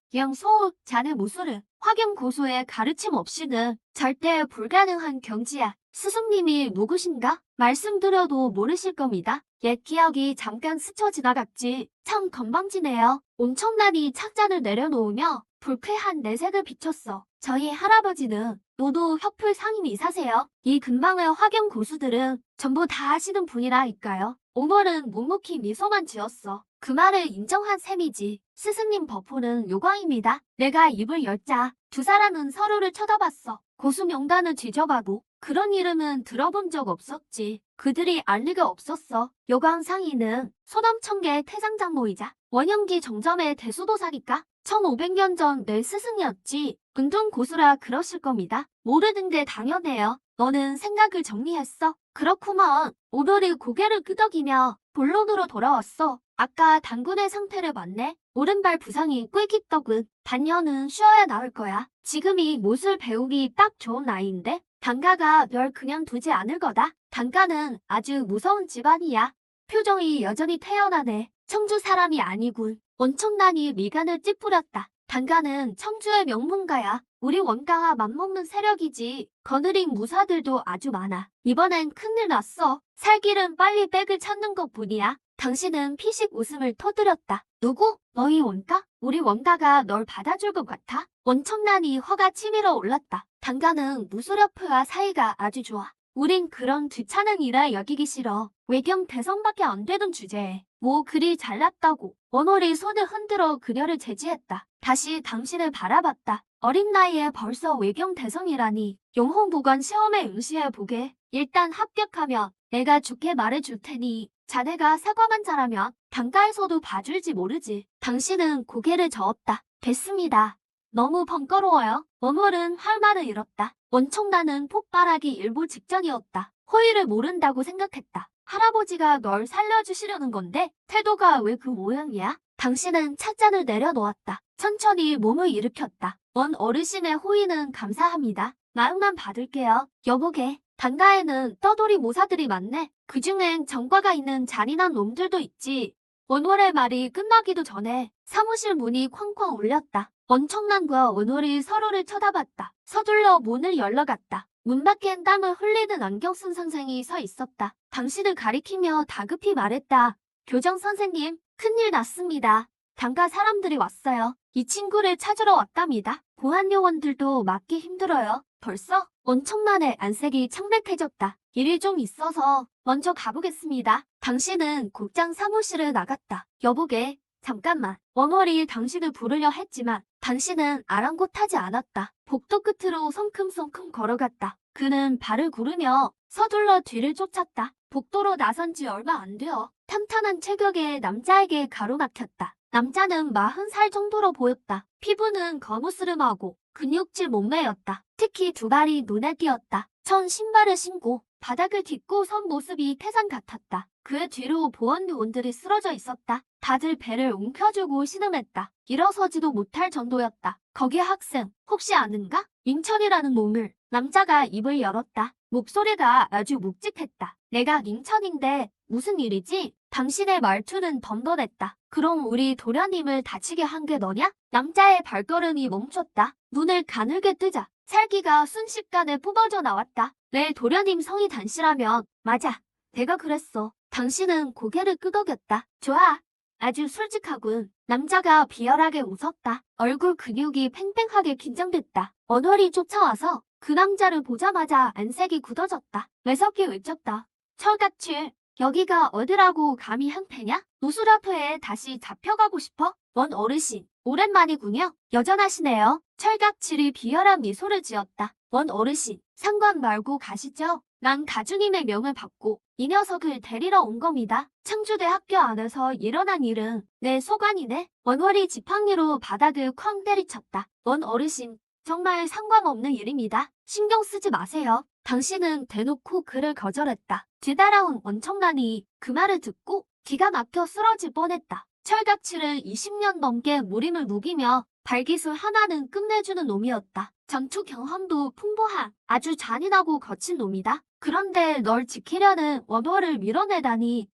자네 무술은 화경 고수의 가르침 없이는 절대 불가능한 경지야. 스승님이 누구신가? 말씀드려도 모르실 겁니다. 옛 기억이 잠깐 스쳐 지나갔지. 참 건방지네요. 온청란이 착잔을 내려놓으며 불쾌한 내색을 비쳤어. 저희 할아버지는 노도 협회 상임이사세요. 이 근방의 화경 고수들은 전부 다 아시는 분이라니까요. 오멀은 묵묵히 미소만 지었어. 그 말을 인정한 셈이지. 스승님 버프는 요광입니다. 내가 입을 열자 두 사람은 서로를 쳐다봤어. 고수 명단을 뒤져봐도 그런 이름은 들어본 적 없었지. 그들이 알 리가 없었어. 요광 상인은 소남청계 태상장로이자 원영기 정점의 대수도사니까 1500년 전 내 스승이었지. 은둔 고수라 그러실 겁니다. 모르는 게 당연해요. 너는 생각을 정리했어. 그렇구먼. 오돌이 고개를 끄덕이며 본론으로 돌아왔어. 아까 당군의 상태를 봤네. 오른발 부상이 꽤 깊더군. 반년은 쉬어야 나을 거야. 지금이 무술 배우기 딱 좋은 나이인데 단가가 별 그냥 두지 않을 거다. 단가는 아주 무서운 집안이야. 표정이 여전히 태연하네. 청주 사람이 아니군. 온청란이 미간을 찌푸렸다. 단가는 청주의 명문가야. 우리 원가와 맞먹는 세력이지. 거느린 무사들도 아주 많아. 이번엔 큰일 났어. 살길은 빨리 백을 찾는 것뿐이야. 당신은 피식 웃음을 터뜨렸다. 누구? 너희 원가? 우리 원가가 널 받아줄 것 같아? 원청란이 화가 치밀어 올랐다. 단가는 무소렵프와 사이가 아주 좋아. 우린 그런 귀찮은 일을 여기기 싫어. 외경 대성밖에 안 되던 주제에 뭐 그리 잘났다고. 원월이 손을 흔들어 그녀를 제지했다. 다시 당신을 바라봤다. 어린 나이에 벌써 외경 대성이라니. 영혼보건 시험에 응시해보게. 일단 합격하면 내가 좋게 말해줄 테니 자네가 사과만 잘하면 단가에서도 봐줄지 모르지. 당신은 고개를 저었다. 됐습니다. 너무 번거로워요. 원월은 할 말을 잃었다. 원청란은 폭발하기 일보 직전이었다. 호의를 모른다고 생각했다. 할아버지가 널 살려주시려는 건데 태도가 왜 그 모양이야? 당신은 찻잔을 내려놓았다. 천천히 몸을 일으켰다. 원 어르신의 호의는 감사합니다. 마음만 받을게요. 여보게. 단가에는 떠돌이 모사들이 많네. 그중엔 정과가 있는 잔인한 놈들도 있지. 원월의 말이 끝나기도 전에 사무실 문이 쾅쾅 울렸다. 원청란과 원월이 서로를 쳐다봤다. 서둘러 문을 열러갔다. 문 밖엔 땀을 흘리는 안경 쓴 선생이 서 있었다. 당신을 가리키며 다급히 말했다. 교정 선생님, 큰일 났습니다. 단가 사람들이 왔어요. 이 친구를 찾으러 왔답니다. 보안 요원들도 막기 힘들어요. 벌써? 원청란의 안색이 창백해졌다. 일이 좀 있어서 먼저 가보겠습니다. 당신은 국장 사무실을 나갔다. 여보게, 잠깐만. 원월이 당신을 부르려 했지만 당신은 아랑곳하지 않았다. 복도 끝으로 성큼성큼 걸어갔다. 그는 발을 구르며 서둘러 뒤를 쫓았다. 복도로 나선 지 얼마 안 되어 탄탄한 체격의 남자에게 가로막혔다. 남자는 40살 정도로 보였다. 피부는 거무스름하고 근육질 몸매였다. 특히 두 발이 눈에 띄었다. 천 신발을 신고 바닥을 딛고 선 모습이 태산 같았다. 그의 뒤로 보안 요원들이 쓰러져 있었다. 다들 배를 움켜쥐고 신음했다. 일어서지도 못할 정도였다. 거기 학생, 혹시 아는가? 임천이라는 놈을. 남자가 입을 열었다. 목소리가 아주 묵직했다. 내가 임천인데 무슨 일이지? 당신의 말투는 덤덤했다. 그럼 우리 도련님을 다치게 한 게 너냐? 남자의 발걸음이 멈췄다. 눈을 가늘게 뜨자 살기가 순식간에 뿜어져 나왔다. 내 도련님 성이 단씨라면 맞아. 내가 그랬어. 당신은 고개를 끄덕였다. 좋아. 아주 솔직하군. 남자가 비열하게 웃었다. 얼굴 근육이 팽팽하게 긴장됐다. 원월이 쫓아와서 그 남자를 보자마자 안색이 굳어졌다. 매섭게 외쳤다. 철갑칠, 여기가 어디라고 감히 한패냐? 노수라프에 다시 잡혀가고 싶어? 원 어르신, 오랜만이군요. 여전하시네요. 철갑칠이 비열한 미소를 지었다. 원 어르신, 상관 말고 가시죠. 난 가주님의 명을 받고 이 녀석을 데리러 온 겁니다. 창주대 학교 안에서 일어난 일은 내 소관이네. 원월이 지팡이로 바닥을 쾅 때리쳤다. 원 어르신, 정말 상관없는 일입니다. 신경 쓰지 마세요. 당신은 대놓고 그를 거절했다. 뒤따라온 원청란이 그 말을 듣고 기가 막혀 쓰러질 뻔했다. 철갑칠을 20년 넘게 무림을 누비며 발기술 하나는 끝내주는 놈이었다. 전투 경험도 풍부한 아주 잔인하고 거친 놈이다. 그런데 널 지키려는 원월을 밀어내다니.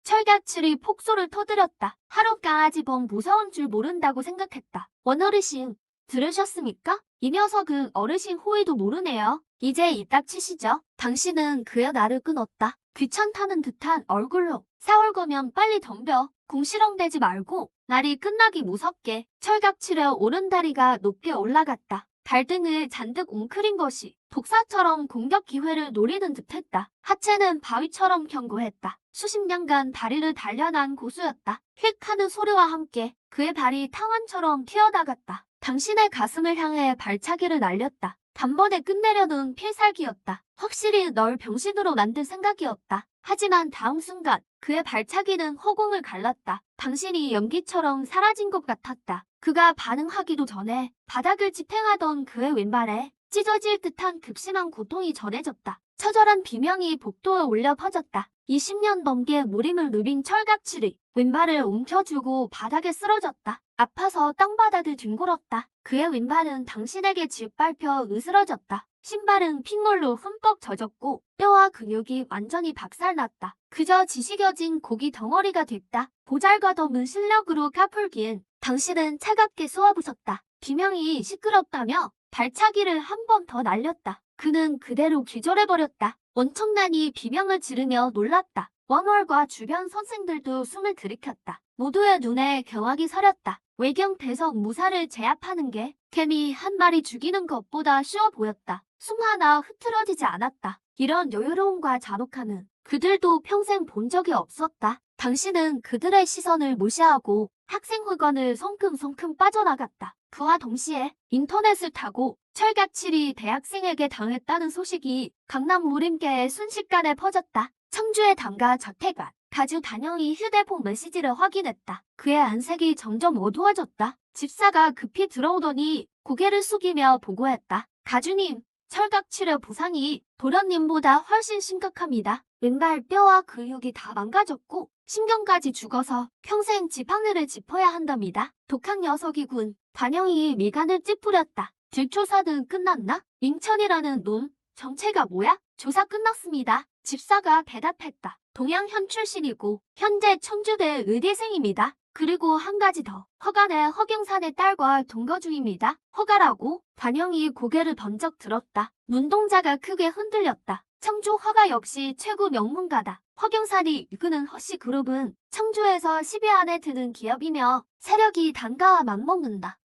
철갑칠이 폭소를 터뜨렸다. 하룻강아지 범 무서운 줄 모른다고 생각했다. 원어르신, 들으셨습니까? 이 녀석은 어르신 호의도 모르네요. 이제 입 닥치시죠. 당신은 그의 나를 끊었다. 귀찮다는 듯한 얼굴로. 싸울 거면 빨리 덤벼. 궁시렁대지 말고. 날이 끝나기 무섭게. 철갑칠의 오른다리가 높게 올라갔다. 발등을 잔뜩 웅크린 것이 독사처럼 공격 기회를 노리는 듯했다. 하체는 바위처럼 견고했다. 수십 년간 다리를 단련한 고수였다. 휙 하는 소리와 함께 그의 발이 탕환처럼 튀어나갔다. 당신의 가슴을 향해 발차기를 날렸다. 단번에 끝내려는 필살기였다. 확실히 널 병신으로 만든 생각이었다. 하지만 다음 순간 그의 발차기는 허공을 갈랐다. 당신이 연기처럼 사라진 것 같았다. 그가 반응하기도 전에 바닥을 지탱하던 그의 왼발에 찢어질 듯한 극심한 고통이 전해졌다. 처절한 비명이 복도에 울려 퍼졌다. 20년 넘게 무림을 누빈 철갑칠이 왼발을 움켜쥐고 바닥에 쓰러졌다. 아파서 땅바닥을 뒹굴었다. 그의 왼발은 당신에게 짓밟혀 으스러졌다. 신발은 핏물로 흠뻑 젖었고 뼈와 근육이 완전히 박살났다. 그저 지식여진 고기 덩어리가 됐다. 보잘것없는 실력으로 까풀기엔 당신은 차갑게 쏘아부셨다. 비명이 시끄럽다며 발차기를 한 번 더 날렸다. 그는 그대로 기절해버렸다. 원청란이 비명을 지르며 놀랐다. 원월과 주변 선생들도 숨을 들이켰다. 모두의 눈에 경악이 서렸다. 외경 대성 무사를 제압하는 게 개미 한 마리 죽이는 것보다 쉬워 보였다. 숨 하나 흐트러지지 않았다. 이런 여유로움과 잔혹함은 그들도 평생 본 적이 없었다. 당신은 그들의 시선을 무시하고 학생회관을 성큼성큼 빠져나갔다. 그와 동시에 인터넷을 타고 철갑칠이 대학생에게 당했다는 소식이 강남 무림계에 순식간에 퍼졌다. 청주의 당가 저택안. 가주 단영이 휴대폰 메시지를 확인했다. 그의 안색이 점점 어두워졌다. 집사가 급히 들어오더니 고개를 숙이며 보고했다. 가주님, 철갑치료 부상이 도련님보다 훨씬 심각합니다. 왼발 뼈와 근육이 다 망가졌고 신경까지 죽어서 평생 지팡이를 짚어야 한답니다. 독한 녀석이군. 단영이 미간을 찌푸렸다. 뒷조사는 끝났나? 인천이라는 놈 정체가 뭐야? 조사 끝났습니다. 집사가 대답했다. 동양현 출신이고 현재 청주대 의대생입니다. 그리고 한 가지 더. 허간의 허경산의 딸과 동거 중입니다. 허가라고? 단영이 고개를 번쩍 들었다. 눈동자가 크게 흔들렸다. 청주 허가 역시 최고 명문가다. 허경산이 이끄는 허씨그룹은 청주에서 10위 안에 드는 기업이며 세력이 단가와 맞먹는다.